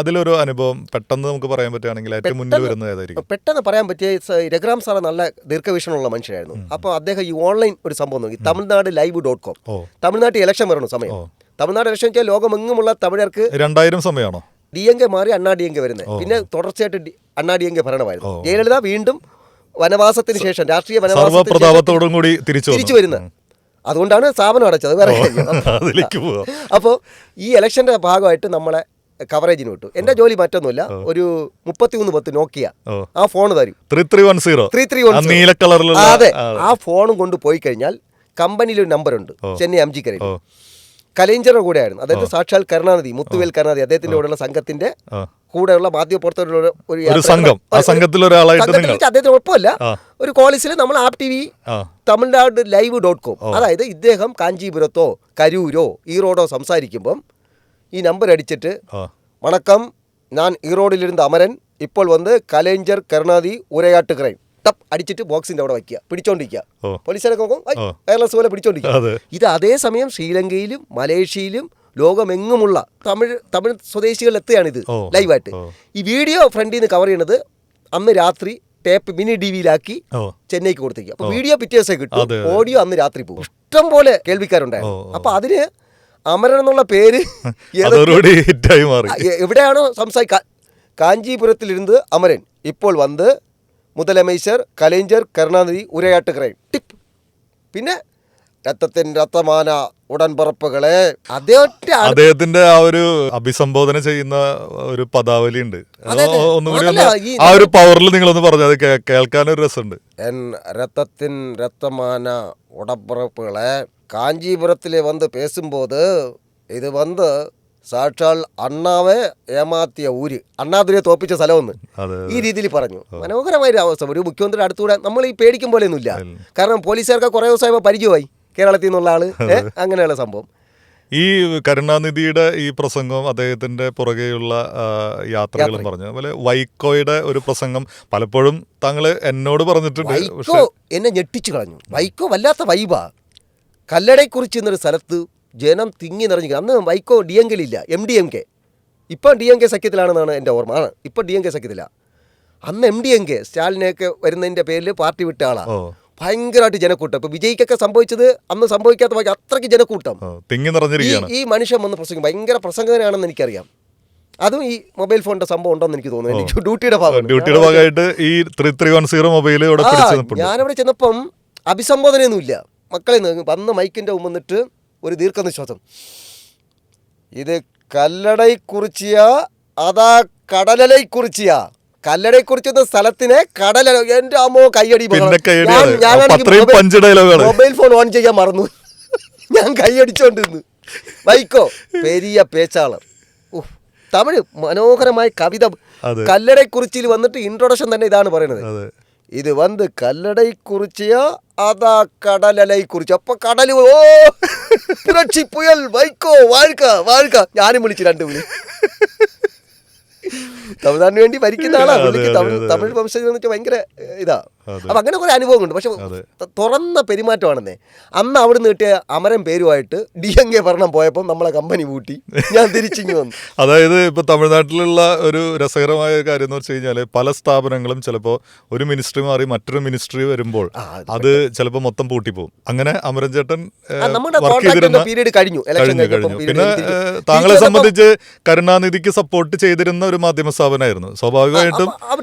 അതിലൊരു അനുഭവം പെട്ടെന്ന് നമുക്ക് പറയാൻ പറ്റുകയാണെങ്കിൽ ഏറ്റവും മുന്നിൽ വരുന്നത് ഏതായിരിക്കും? പെട്ടെന്ന് പറയാൻ പറ്റിയ രഘുറാം സാറ് നല്ല ദീർഘവീക്ഷണമുള്ള മനുഷ്യരായിരുന്നു. അപ്പോൾ അദ്ദേഹം ഈ ഓൺലൈൻ ഒരു സംഭവം നോക്കി, തമിഴ്നാട് live.com. തമിഴ്നാട്ടിൽ ഇലക്ഷൻ വരണ സമയം. തമിഴ്നാട് ഇലക്ഷൻ വെച്ചാൽ ലോകമെങ്ങുമുള്ള തമിഴർക്ക് 2000 സമയമാണോ DMK മാറി അണ്ണാ DMK വരുന്നത്. പിന്നെ തുടർച്ചയായിട്ട് അണ്ണാ DMK ഭരണമായിരുന്നു. ജയലളിത വീണ്ടും വനവാസത്തിന് ശേഷം, രാഷ്ട്രീയ വനവാസത്തോടും കൂടി തിരിച്ചു വരുന്നത്. അതുകൊണ്ടാണ് സ്ഥാപനം അടച്ചത്. വേറെ അപ്പോൾ ഈ ഇലക്ഷന്റെ ഭാഗമായിട്ട് നമ്മളെ കവറേജിന് വിട്ടു. എന്റെ ജോലി മറ്റൊന്നുമില്ല, ഒരു 3310 നോക്കിയ ആ ഫോൺ തരും, 3310. അതെ, ആ ഫോണും കൊണ്ട് പോയി കഴിഞ്ഞാൽ കമ്പനിയിലൊരു നമ്പറുണ്ട് ചെന്നൈ അംജിക്കരയിൽ. കലൈഞ്ചറുടെ കൂടെ ആയിരുന്നു, അതായത് സാക്ഷാൽ കരുണാനിധി, മുത്തുവേൽ കരുണാനിധി, അദ്ദേഹത്തിന്റെ കൂടെയുള്ള സംഘത്തിന്റെ കൂടെയുള്ള മാധ്യമപ്രവർത്തകരുടെ ഒരു സംഘത്തിൽ അദ്ദേഹത്തിന് ഒപ്പമല്ല, ഒരു കോളേജിൽ നമ്മൾ ആപ്പ് ടിവി തമിഴ്നാട് live.com. അതായത് ഇദ്ദേഹം കാഞ്ചീപുരത്തോ കരൂരോ ഈറോഡോ സംസാരിക്കുമ്പം ഈ നമ്പർ അടിച്ചിട്ട്, വണക്കം, ഞാൻ ഈറോഡിലിരുന്ന അമരൻ, ഇപ്പോൾ വന്ന് കലൈഞ്ചർ കരുണാനിധി ഉരയാട്ടുകരൈൻ ടപ്പ് അടിച്ചിട്ട് ബോക്സിന്റെ അവിടെ വയ്ക്കുക, പിടിച്ചോണ്ടിരിക്കുക. പോലീസുകാരൊക്കെ നോക്കും, വയർലെസ് പോലെ പിടിച്ചോണ്ടിരിക്കുക. ഇത് അതേസമയം ശ്രീലങ്കയിലും മലേഷ്യയിലും ലോകമെങ്ങുമുള്ള തമിഴ് സ്വദേശികൾ എത്തുകയാണിത് ലൈവായിട്ട്. ഈ വീഡിയോ ഫ്രണ്ടിൽ നിന്ന് കവർ ചെയ്യണത് അന്ന് രാത്രി ടേപ്പ് മിനി DVയിലാക്കി ചെന്നൈക്ക് കൊടുത്തേക്കും. അപ്പൊ വീഡിയോ പിറ്റേ ദിവസം കിട്ടും, ഓഡിയോ അന്ന് രാത്രി പോകും. ഇഷ്ടം പോലെ കേൾവിക്കാരുണ്ടായിരുന്നു. അപ്പൊ അതിന് അമരൻ എന്നുള്ള പേര് എവിടെയാണോ കാഞ്ചീപുരത്തിലിരുന്ന് അമരൻ ഇപ്പോൾ വന്ന് മുതലമൈസർ, കലൈഞ്ചർ, കരുണാനിധി, ഉരയാട്ടുകരൻ ടിപ്പ്. പിന്നെ രക്തമാന ഉടൻപറപ്പുകളെ അദ്ദേഹത്തിന്റെ ആ ഒരു അഭിസംബോധന ചെയ്യുന്ന ഒരു പദാവലി ഉണ്ട്. ഒന്നുകൂടി ആ ഒരു പവറിൽ നിങ്ങളൊന്ന് പറഞ്ഞു, അത് കേൾക്കാനൊരു രസമുണ്ട്. രക്തമാന ഉടൻപറപ്പുകളെ കാഞ്ചീപുരത്തിൽ വന്ന് പേസുമ്പോത് ഇത് വന്ന് സാക്ഷാൽ അണ്ണാവെ ഏമാത്തിയ ഊര്, അണ്ണാദുരെ തോപ്പിച്ച സ്ഥലമെന്ന് ഈ രീതിയിൽ പറഞ്ഞു. മനോഹരമായ ഒരു അവസ്ഥ. ഒരു മുഖ്യമന്ത്രിയുടെ അടുത്തുകൂടെ നമ്മൾ ഈ പേടിക്കും പോലെയൊന്നുമില്ല. കാരണം പോലീസുകാർക്ക് കുറേ ദിവസമായപ്പോൾ പരിചയമായി കേരളത്തിൽ നിന്നുള്ള ആള്, അങ്ങനെയുള്ള സംഭവം. ഈ കരുണാനിധിയുടെ ഈ പ്രസംഗവും അദ്ദേഹത്തിന്റെ പുറകെയുള്ള യാത്രകളും പറഞ്ഞു. അതുപോലെ വൈക്കോയുടെ ഒരു പ്രസംഗം പലപ്പോഴും താങ്കൾ എന്നോട് പറഞ്ഞിട്ടുണ്ട്. വൈക്കോ എന്നെ ഞെട്ടിച്ചു കളഞ്ഞു. വൈക്കോ വല്ലാത്ത വൈബാ. കല്ലടയെക്കുറിച്ച് എന്നൊരു സ്ഥലത്ത് ജനം തിങ്ങി നിറഞ്ഞു. അന്ന് വൈക്കോ DMK-ലില്ല, MDMK. ഇപ്പം DMK സഖ്യത്തിലാണെന്നാണ് എൻ്റെ ഓർമ്മ. ഇപ്പം DMK സഖ്യത്തിലാണ്. അന്ന് MDMK സ്റ്റാലിനെയൊക്കെ വരുന്നതിൻ്റെ പേരിൽ പാർട്ടി വിട്ട ആളാണ്. ഭയങ്കരമായിട്ട് ജനക്കൂട്ടം. ഇപ്പൊ വിജയ്ക്കൊക്കെ സംഭവിച്ചത് അന്ന് സംഭവിക്കാത്ത അത്രയ്ക്ക് ജനക്കൂട്ടം ഈ മനുഷ്യൻ വന്ന് പ്രസംഗം ഭയങ്കര പ്രസംഗകനാണെന്ന് എനിക്കറിയാം. അതും ഈ മൊബൈൽ ഫോണിന്റെ സംഭവം ഉണ്ടോന്ന് എനിക്ക് തോന്നുന്നു. എനിക്ക് ഡ്യൂട്ടിയുടെ ഭാഗമായിട്ട് ഈ 3310 മൊബൈൽ ഞാനവിടെ ചെന്നപ്പം അഭിസംബോധനയൊന്നുമില്ല. മക്കളെ വന്ന് മൈക്കിന്റെ മുമ്പ് വന്നിട്ട് ഒരു ദീർഘനിശ്വാസം, ഇത് കല്ലടയെക്കുറിച്ചിയാ അതാ കടലലയെക്കുറിച്ചിയാ. കല്ലടയെക്കുറിച്ചുന്ന സ്ഥലത്തിനെ കടല. എന്റെ അമ്മോ കയ്യടി. മൊബൈൽ ഫോൺ ഓൺ ചെയ്യാൻ മറന്നു. ഞാൻ കൈയടിച്ചോണ്ടിരുന്നു. വൈക്കോ പെരിയ പേച്ചാളർ. തമിഴ് മനോഹരമായ കവിത. കല്ലടയെക്കുറിച്ചിൽ വന്നിട്ട് ഇൻട്രൊഡക്ഷൻ തന്നെ ഇതാണ് പറയുന്നത്. ഇത് വന്ന് കല്ലടയെക്കുറിച്ചിയാ അതാ കടലലയെക്കുറിച്ച്. അപ്പൊ കടല് പുരക്ഷി പുയൽ വൈക്കോ വാഴ്ക. ഞാനും വിളിച്ചു 2 വിളി. തമിഴ്നാടിന് വേണ്ടി ഭരിക്കുന്ന ആളാണ് പുള്ളിക്ക്. തമിഴ് വംശജം എന്ന് വെച്ചാൽ ഭയങ്കര ഇതാ. അപ്പൊ അങ്ങനെ കുറെ അനുഭവങ്ങളുണ്ട്. പക്ഷെ തുറന്ന പെരുമാറ്റമാണെന്നേ. അന്ന് അവിടുന്ന് കിട്ടിയ അമരൻ പേരുമായിട്ട് DMK ഭരണം പോയപ്പോൾ നമ്മളെ കമ്പനി പൂട്ടി. ഞാൻ തിരിച്ചിങ്ങി വന്നു. അതായത് ഇപ്പൊ തമിഴ്നാട്ടിലുള്ള ഒരു രസകരമായ കാര്യം എന്ന് വെച്ച് കഴിഞ്ഞാല് പല സ്ഥാപനങ്ങളും ചിലപ്പോൾ ഒരു മിനിസ്ട്രി മാറി മറ്റൊരു മിനിസ്ട്രി വരുമ്പോൾ അത് ചിലപ്പോൾ മൊത്തം പൂട്ടിപ്പോകും. അങ്ങനെ അമരൻ ചേട്ടൻ പീരീഡ് കഴിഞ്ഞു. പിന്നെ താങ്കളെ സംബന്ധിച്ച് കരുണാനിധിക്ക് സപ്പോർട്ട് ചെയ്തിരുന്ന ഒരു മാധ്യമ സ്ഥാപനമായിരുന്നു. സ്വാഭാവികമായിട്ടും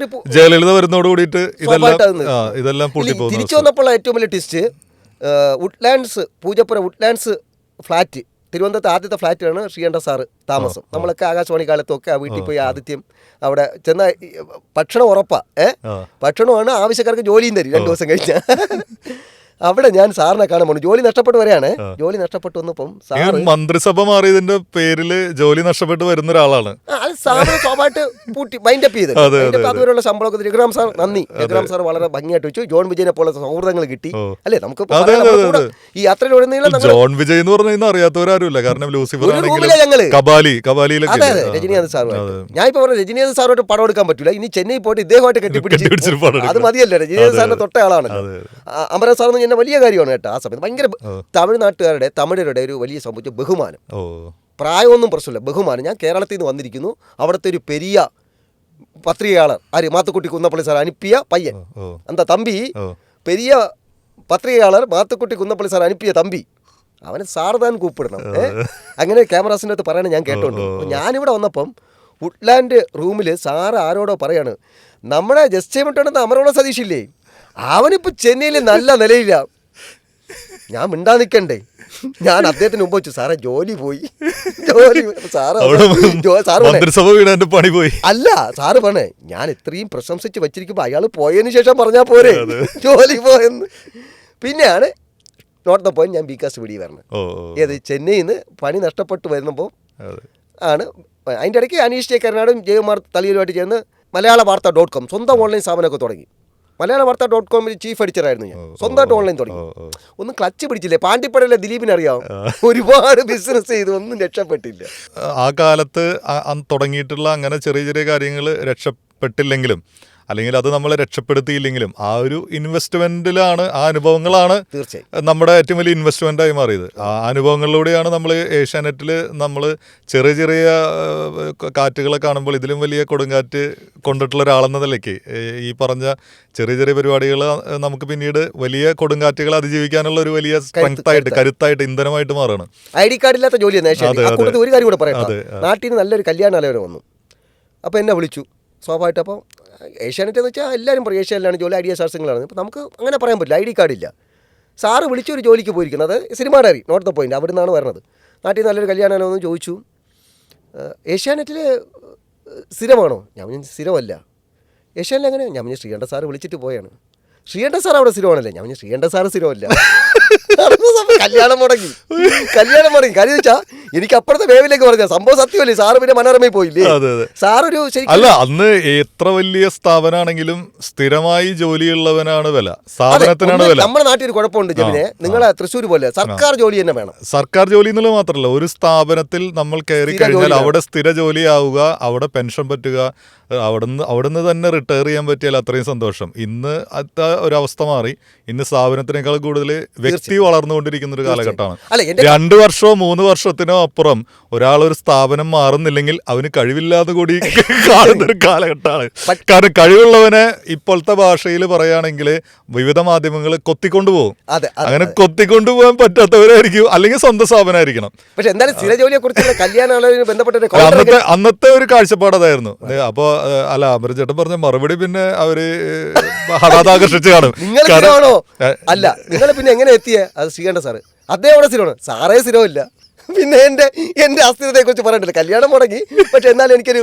ജയലളിത വരുന്നതോട് കൂടിയിട്ട് ഇതെല്ലാം തിരിച്ചു വന്നപ്പോൾ ഏറ്റവും വലിയ twist, Woodlands Poojappura Woodlands flat, തിരുവനന്തപുരത്ത് ആദ്യത്തെ ഫ്ലാറ്റിലാണ് ശ്രീകണ്ഠ സാറ് താമസം. നമ്മളൊക്കെ ആകാശവാണി കാലത്തൊക്കെ ആ വീട്ടിൽ പോയി ആദിത്യം അവിടെ ചെന്ന ഭക്ഷണം ഉറപ്പാ. ഭക്ഷണമാണ്, ആവശ്യക്കാർക്ക് ജോലിയും തരും 2 ദിവസം കഴിഞ്ഞാൽ. അവിടെ ഞാൻ സാറിനെ കാണാൻ പോണു. ജോലി നഷ്ടപ്പെട്ട് വരെയാണ്. ജോലി നഷ്ടപ്പെട്ടു വന്നപ്പം മന്ത്രിസഭ മാറിയതിന്റെ പേരിൽ ജോലി നഷ്ടപ്പെട്ട് വരുന്ന ഒരാളാണ്. അത് സാറ് സ്വാഭാവികമായിട്ട് പൂട്ടി മൈൻഡപ്പ് ചെയ്ത് അതുവരെയുള്ള ശമ്പളമൊക്കെ രഘുറാം സാർ നന്ദി. രഘുറാം സാർ വളരെ ഭംഗിയായിട്ട് വെച്ചു. ജോൺ വിജയനെ പോലെ സൗഹൃദങ്ങൾ കിട്ടി അല്ലേ നമുക്ക്. ഈ യാത്രയിലുടനീളം ജോൺ വിജയ് എന്ന് പറഞ്ഞാൽ അറിയാത്തവരാരുമില്ല. കാരണം ലൂസിഫർ അതെ രജനീകാന്ത് സാറുമായിട്ട് ഞാൻ ഇപ്പൊ പറഞ്ഞു രജനീകാന്ത് സാറുമായിട്ട് പടം എടുക്കാൻ പറ്റില്ല. ഇനി ചെന്നൈ പോയിട്ട് ഇദ്ദേഹമായിട്ട് കെട്ടിപ്പിടിച്ച് അത് മതിയല്ലോ. രജനീകാന്ത് സാറിന്റെ തൊട്ട ആളാണല്ലോ. അമരൻ സാർ എന്നെ വലിയ കാര്യമാണ് കേട്ടോ. ആ സമയത്ത് ഭയങ്കര തമിഴ്നാട്ടുകാരുടെ തമിഴരുടെ ഒരു വലിയ സംഭവിച്ച ബഹുമാനം. പ്രായമൊന്നും പ്രശ്നമില്ല, ബഹുമാനം. ഞാൻ കേരളത്തിൽ നിന്ന് വന്നിരിക്കുന്നു. അവിടുത്തെ ഒരു പെരിയ പത്രികയാളർ ആര് മാത്തുക്കുട്ടി കുന്നപ്പള്ളി സാർ അനുപ്പിയ പയ്യൻ എന്താ തമ്പി, പെരിയ പത്രികയാളർ മാത്തുക്കുട്ടി കുന്നപ്പള്ളി സാർ അനുപ്പിയ തമ്പി, അവനെ സാർദാൻ കൂപ്പിടണം. അങ്ങനെ ക്യാമറാസിൻ്റെ അടുത്ത് പറയണേ ഞാൻ കേട്ടോണ്ട്. ഞാനിവിടെ വന്നപ്പം വുഡ്ലാൻഡ് റൂമിൽ സാറ് ആരോടോ പറയാണ്, നമ്മുടെ ജസ്റ്റ് മിട്ടുണ്ടെന്ന് അമരോള സതീഷില്ലേ, അവനിപ്പോൾ ചെന്നൈയിൽ നല്ല നിലയില്ല. ഞാൻ മിണ്ടാ നിൽക്കണ്ടേ. ഞാൻ അദ്ദേഹത്തിന് മുമ്പ് വെച്ചു, സാറേ ജോലി പോയി. പണി പോയി അല്ല സാറ് പറഞ്ഞേ, ഞാൻ ഇത്രയും പ്രശംസിച്ച് വെച്ചിരിക്കുമ്പോൾ അയാൾ പോയതിന് ശേഷം പറഞ്ഞാൽ പോരെ ജോലി പോയെന്ന്. പിന്നെയാണ് നോട്ട് ദ പോയിന്റ്, ഞാൻ ബികാസ് പിടി വരണം. ഏത് ചെന്നൈയിൽ നിന്ന് പണി നഷ്ടപ്പെട്ട് വരുമ്പോൾ ആണ്. അതിൻ്റെ ഇടയ്ക്ക് അനീഷ് ജെ കരുണാടും ജയകുമാർ തളിയലുമായിട്ട് ചേർന്ന് മലയാളവാർത്ത.com സ്വന്തം ഓൺലൈൻ സ്ഥാപനമൊക്കെ തുടങ്ങി. മലയാളവാർത്ത.com ചീഫ് എഡിറ്ററായിരുന്നു ഞാൻ. സ്വന്തമായിട്ട് ഓൺലൈൻ തുടങ്ങി. ഒന്നും ക്ലച്ച് പിടിച്ചില്ലേ. പാണ്ടിപ്പടയിലെ ദിലീപിനെ അറിയാം, ഒരുപാട് ബിസിനസ് ചെയ്തു, ഒന്നും രക്ഷപ്പെട്ടില്ല. ആ കാലത്ത് തുടങ്ങിയിട്ടുള്ള അങ്ങനെ ചെറിയ ചെറിയ കാര്യങ്ങൾ രക്ഷപ്പെട്ടില്ലെങ്കിലും അല്ലെങ്കിൽ അത് നമ്മളെ രക്ഷപ്പെടുത്തിയില്ലെങ്കിലും ആ ഒരു ഇൻവെസ്റ്റ്മെന്റിലാണ്, ആ അനുഭവങ്ങളാണ് തീർച്ചയായും നമ്മുടെ ഏറ്റവും വലിയ ഇൻവെസ്റ്റ്മെന്റായി മാറിയത്. ആ അനുഭവങ്ങളിലൂടെയാണ് നമ്മൾ ഏഷ്യാനെറ്റിൽ നമ്മൾ ചെറിയ ചെറിയ കാറ്റുകളെ കാണുമ്പോൾ ഇതിലും വലിയ കൊടുങ്കാറ്റ് കൊണ്ടിട്ടുള്ള ഒരാളെന്ന നിലയ്ക്ക് ഈ പറഞ്ഞ ചെറിയ ചെറിയ പരിപാടികൾ നമുക്ക് പിന്നീട് വലിയ കൊടുങ്കാറ്റുകൾ അതിജീവിക്കാനുള്ള ഒരു വലിയ സ്ട്രെങ്ത് ആയിട്ട്, കരുത്തായിട്ട്, ഇന്ധനമായിട്ട് മാറുകയാണ്. ID കാർഡ് ഇല്ലാത്ത ജോലിയാണ് ഏഷ്യാനെറ്റ്. ഒരു കാര്യം കൂടെ പറയട്ടെ, നാട്ടിൽ നിന്ന് നല്ലൊരു കല്യാണാലോചന വന്നു. അപ്പോൾ എന്നെ വിളിച്ചു സ്വാഭാവികമായിട്ട്. അപ്പോൾ ഏഷ്യാനെറ്റ് എന്ന് വെച്ചാൽ എല്ലാവരും പറയും ഏഷ്യാനിലാണ് ജോലി, ഐഡിയ സ്റ്റാർസിങ്ങളാണ്. അപ്പോൾ നമുക്ക് അങ്ങനെ പറയാൻ പറ്റില്ല, ID കാർഡില്ല. സാറ് വിളിച്ചൊരു ജോലിക്ക് പോയിരിക്കുന്നത് cinema diary, not the point, അവിടെ നിന്നാണ് വരുന്നത്. നാട്ടിൽ നിന്ന് നല്ലൊരു കല്യാണമാണോ എന്ന് ചോദിച്ചു. ഏഷ്യാനെറ്റിൽ സ്ഥിരമാണോ? ഞാൻ സ്ഥിരമല്ല. ഏഷ്യാനിൽ എങ്ങനെ? ഞാൻ ശ്രീകണ്ഠ സാറ് വിളിച്ചിട്ട് പോയാണ്. ശ്രീകണ്ഠ സാർ അവിടെ സ്ഥിരമാണല്ലേ? ഞാൻ ശ്രീകണ്ഠ സാറ് സ്ഥിരമല്ല. കല്യാണം മുടങ്ങി. കാര്യം വെച്ചാൽ എനിക്ക് അപ്പുറത്തെ വേവിലേക്ക് പറഞ്ഞ സംഭവം സത്യമല്ലേ. സാറ് പിന്നെ മനോരമയിൽ പോയില്ലേ? സാറൊരു അല്ല, അന്ന് എത്ര വലിയ സ്ഥാപനമാണെങ്കിലും സ്ഥിരമായി ജോലിയുള്ളവനാണ് വില, സ്ഥാപനത്തിനാണ് വില. നമ്മുടെ നാട്ടിൽ കുഴപ്പമുണ്ട് ജമിനെ, നിങ്ങളെ തൃശ്ശൂർ പോലെ സർക്കാർ ജോലി തന്നെ വേണം. സർക്കാർ ജോലി എന്നുള്ളത് മാത്രമല്ല, ഒരു സ്ഥാപനത്തിൽ നമ്മൾ കയറി കഴിഞ്ഞാൽ അവിടെ സ്ഥിര ജോലിയാവുക, അവിടെ പെൻഷൻ പറ്റുക, അവിടുന്ന് തന്നെ റിട്ടയർ ചെയ്യാൻ പറ്റിയാൽ അത്രയും സന്തോഷം. ഇന്ന് ഒരവസ്ഥ മാറി. ഇന്ന് സ്ഥാപനത്തിനേക്കാൾ കൂടുതൽ വ്യക്തി വളർന്നുകൊണ്ടിരിക്കുന്ന ഒരു കാലഘട്ടമാണ്. 2 വർഷമോ 3 വർഷത്തിനോ അപ്പുറം ഒരാളൊരു സ്ഥാപനം മാറുന്നില്ലെങ്കിൽ അവന് കഴിവില്ലാതെ കൂടി കാണുന്നൊരു കാലഘട്ടമാണ്. കാരണം കഴിവുള്ളവനെ ഇപ്പോഴത്തെ ഭാഷയിൽ പറയുകയാണെങ്കിൽ വിവിധ മാധ്യമങ്ങൾ കൊത്തിക്കൊണ്ടുപോകും. അങ്ങനെ കൊത്തിക്കൊണ്ടുപോകാൻ പറ്റാത്തവരായിരിക്കും, അല്ലെങ്കിൽ സ്വന്തം സ്ഥാപനമായിരിക്കണം. പക്ഷെ എന്തായാലും സ്ഥിര ജോലിയെ കുറിച്ച് അന്നത്തെ ഒരു കാഴ്ചപ്പാട് അതായിരുന്നു. അപ്പോ അല്ല, അമരചേട്ടൻ പറഞ്ഞ മറുപടി പിന്നെ അവര് ഹഠാതാകർഷിച്ച് കാണും. നിങ്ങളാണോ? അല്ല, നിങ്ങൾ പിന്നെ എങ്ങനെ എത്തിയേ? അത് ശ്രീകണ്ഠ സാറ്, അദ്ദേഹം അവിടെ സ്ഥിരമാണ്, സാറേ സ്ഥിരമില്ല. പിന്നെ എന്റെ അസ്ഥിരത്തെ കുറിച്ച് പറയണ്ടല്ലോ. കല്യാണം മുടങ്ങി, പക്ഷെ എന്നാലും എനിക്കൊരു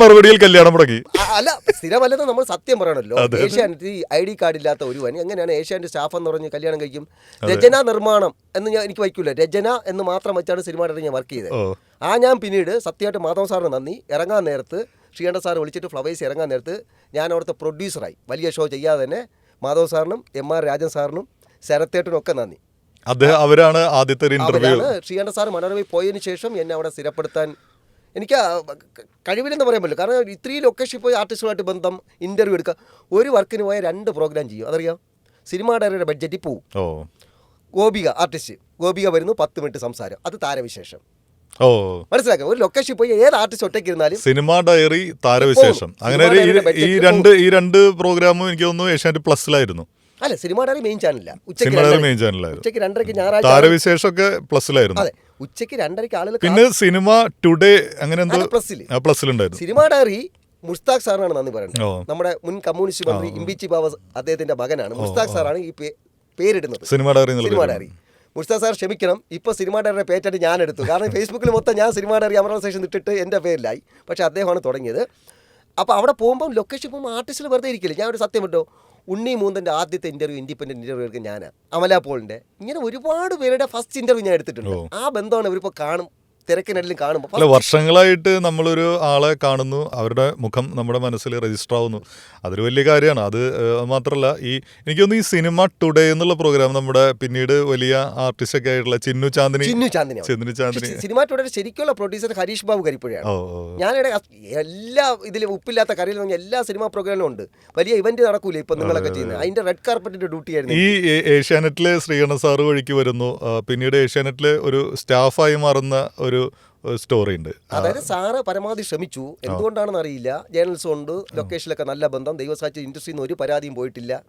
മറുപടിയിൽ കല്യാണം മുടങ്ങി. അല്ല, സ്ഥിരമല്ലെന്ന് നമ്മൾ സത്യം പറയണല്ലോ. ഏഷ്യാനെറ്റ് ID കാർഡ് ഇല്ലാത്ത ഒരുവൻ എങ്ങനെയാണ് ഏഷ്യാനെറ്റ് സ്റ്റാഫ് എന്ന് പറഞ്ഞ് കല്യാണം കഴിക്കും? രചന നിർമ്മാണം എന്ന് എനിക്ക് വയ്ക്കൂല, രചന എന്ന് മാത്രം വെച്ചാണ് സിനിമ ഞാൻ വർക്ക് ചെയ്തത്. ഞാൻ പിന്നീട് സത്യമായിട്ട് മാധവൻ സാറിന് നന്ദി, ഇറങ്ങാൻ നേരത്ത് ശ്രീകണ്ഠ സാർ വിളിച്ചിട്ട് ഫ്ലവേഴ്സ് ഇറങ്ങാൻ നേരത്ത് ഞാൻ അവിടുത്തെ പ്രൊഡ്യൂസറായി. വലിയ ഷോ ചെയ്യാതെ തന്നെ മാധവ് സാറിനും MR രാജൻ സാറിനും ശരത്തേട്ടനും ഒക്കെ നന്ദി. അവരാണ് ആദ്യത്തെ ഇന്റർവ്യൂ. ശ്രീകണ്ഠ സാർ മനോരമയിൽ പോയതിനു ശേഷം എന്നെ അവിടെ സ്ഥിരപ്പെടുത്താൻ എനിക്ക് കഴിവില്ലെന്ന് പറയാൻ പറ്റില്ല. കാരണം ഇത്രയും ലൊക്കേഷൻ പോയി ആർട്ടിസ്റ്റുമായിട്ട് ബന്ധം, ഇൻ്റർവ്യൂ എടുക്കുക. ഒരു വർക്കിന് പോയ 2 പ്രോഗ്രാം ചെയ്യും. അതറിയാം, സിനിമ ഡയറിയുടെ ബഡ്ജറ്റിൽ പോവും. ഗോപിക ആർട്ടിസ്റ്റ്, ഗോപിക വരുന്നു, 10 മിനിറ്റ് സംസാരം, അത് താരവിശേഷം. മനസ്സിലാക്കാം. ഒരു ലൊക്കേഷൻ പോയി ഏത് ആർട്ടിസ്റ്റ് ഒറ്റയ്ക്ക് ഇരുന്നാലും സിനിമ ഡയറി, താരവിശേഷം, അങ്ങനെ ഈ രണ്ട് പ്രോഗ്രാമും എനിക്ക് തോന്നുന്നു ഏഷ്യാനെറ്റ് പ്ലസിലായിരുന്നു. അല്ല, സിനിമ ഡയറി മെയിൻ ചാനലില്ല. ഉച്ചയ്ക്ക് 2:30 ഞായറാഴ്ച താരവിശേഷമൊക്കെ പ്ലസിലായിരുന്നു. അതെ, ഉച്ചയ്ക്ക് 2:30 ആളുകൾ. പിന്നെ സിനിമ ടുഡേ അങ്ങനെ എന്തോ പ്ലസിലുണ്ടായിരുന്നു. സിനിമ ഡയറി മുസ്താഖ് സാറിനാണ് നന്ദി പറയുന്നത്. നമ്മുടെ മുൻ കമ്മ്യൂണിസ്റ്റ് മന്ത്രി ഇമ്പിച്ചി ബാബ അദ്ദേഹത്തിന്റെ മകനാണ്. മുസ്താഖ് സാറാണ് ഈ പേരിടുന്നത്, സിനിമ ഡയറി. മുസ്താഖ് സാർ ക്ഷമിക്കണം, ഇപ്പോൾ സിനിമ ഡയറിയുടെ പേറ്റായിട്ട് ഞാൻ എടുത്തു. കാരണം ഫേസ്ബുക്കിൽ മൊത്തം ഞാൻ സിനിമ ഡയറി അമൃത സ്റ്റേഷൻ ഇട്ടിട്ട് എൻ്റെ പേരിലായി. പക്ഷേ അദ്ദേഹമാണ് തുടങ്ങിയത്. അപ്പോൾ അവിടെ പോകുമ്പോൾ ലൊക്കേഷൻ പോകുമ്പോൾ ആർട്ടിസ്റ്റിൽ വെറുതെ ഇരിക്കില്ല. ഞാൻ ഒരു സത്യം വിട്ടോ, ഉണ്ണി മൂന്തൻ്റെ ആദ്യത്തെ ഇൻ്റർവ്യൂ, ഇൻഡിപെൻഡൻറ്റ് ഇൻ്റർവ്യൂ എടുക്കുക ഞാനാണ്. അമല പോളിൻ്റെ, ഇങ്ങനെ ഒരുപാട് പേരുടെ ഫസ്റ്റ് ഇൻ്റർവ്യൂ ഞാൻ എടുത്തിട്ടുണ്ട്. ആ ബന്ധമാണ് ഇവരിപ്പോൾ കാണും, തിരക്കിനെല്ലാം കാണുമ്പോൾ. അല്ല, വർഷങ്ങളായിട്ട് നമ്മളൊരു ആളെ കാണുന്നു, അവരുടെ മുഖം നമ്മുടെ മനസ്സിൽ രജിസ്റ്റർ ആവുന്നു, അതൊരു വലിയ കാര്യമാണ്. അത് മാത്രമല്ല, എനിക്കൊന്ന് ഈ സിനിമ ടുഡേ എന്നുള്ള പ്രോഗ്രാം നമ്മുടെ പിന്നീട് വലിയ ആർട്ടിസ്റ്റ് ഒക്കെ ആയിട്ടുള്ള ചിന്നു ചാന്ദിനി സിനിമ ടുഡേ ശരിക്കുള്ള പ്രൊഡ്യൂസർ ഹരീഷ് ബാബു കരിപ്പുഴയാണ്. ഞാനിവിടെ എല്ലാ ഇതിലും ഉപ്പില്ലാത്ത കറിയിൽ നിന്ന് എല്ലാ സിനിമാ പ്രോഗ്രാമിലും ഉണ്ട്. വലിയ ഇവന്റ് നടക്കൂലേ ഇപ്പൊ നിങ്ങളൊക്കെ ചെയ്യുന്നത്, അതിന്റെ റെഡ് കാർപ്പറ്റിന്റെ ഡ്യൂട്ടി ആയിരുന്നു. ഈ ഏഷ്യാനെറ്റിലെ ശ്രീകണ്ഠ സാറ് വഴിക്ക് വരുന്നു, പിന്നീട് ഏഷ്യാനെറ്റിലെ ഒരു സ്റ്റാഫായി മാറുന്ന ഒരു സ്റ്റോറി ഉണ്ട്. അതായത് സാറ് പരമാവധി ശ്രമിച്ചു, എന്തുകൊണ്ടാണെന്ന് അറിയില്ല. ജേർണലിസം ഉണ്ട്, ലൊക്കേഷനിലൊക്കെ നല്ല ബന്ധം, ദൈവസാക്ഷി ഇൻഡസ്ട്രിയിൽ നിന്ന് ഒരു പരാതിയും പോയിട്ടില്ല,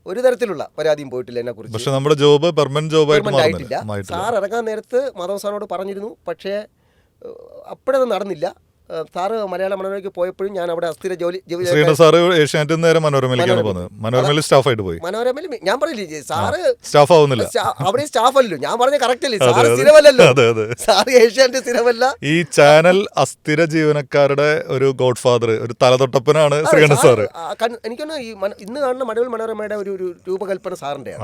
ഒരു തരത്തിലുള്ള പരാതിയും പോയിട്ടില്ല എന്നെ കുറിച്ച്. പക്ഷെ നമ്മുടെ ജോബ് പെർമനന്റ് ആയിട്ടില്ല. സാർ ഇറങ്ങാൻ നേരത്ത് മാധവ് സാറിനോട് പറഞ്ഞിരുന്നു, പക്ഷേ അപ്പോഴത് നടന്നില്ല. സാറ് മലയാള മനോരമയ്ക്ക് പോയപ്പോഴും ഞാൻ അവിടെ അസ്ഥിര ജോലി. ഏഷ്യാനെറ്റിൽ നേരെ മനോരമയിലേക്കാണ് പോകുന്നത്. മനോരമയിൽ സ്റ്റാഫായിട്ട് പോയി. മനോരമയിൽ ഞാൻ പറഞ്ഞില്ലേ, സാറ് സ്റ്റാഫ് ആവുന്നില്ല, അവിടെ സ്റ്റാഫ് അല്ലല്ലോ. ഞാൻ പറഞ്ഞ കറക്റ്റ് അല്ലേ, സാറ് സ്ഥിരമല്ലല്ലോ. സാറ് ഏഷ്യാനെറ്റ് സ്ഥിരമല്ല. ഈ ചാനൽ അസ്ഥിര ജീവനക്കാരുടെ ഒരു ഗോഡ് ഫാദർ, ഒരു തലതൊട്ടപ്പനാണ് ശ്രീകണ്ഠ സാറ്. എനിക്കൊന്ന് ഇന്ന് കാണുന്ന മഴവിൽ മനോരമയുടെ ഒരു രൂപകൽപ്പന സാറിന്റെ.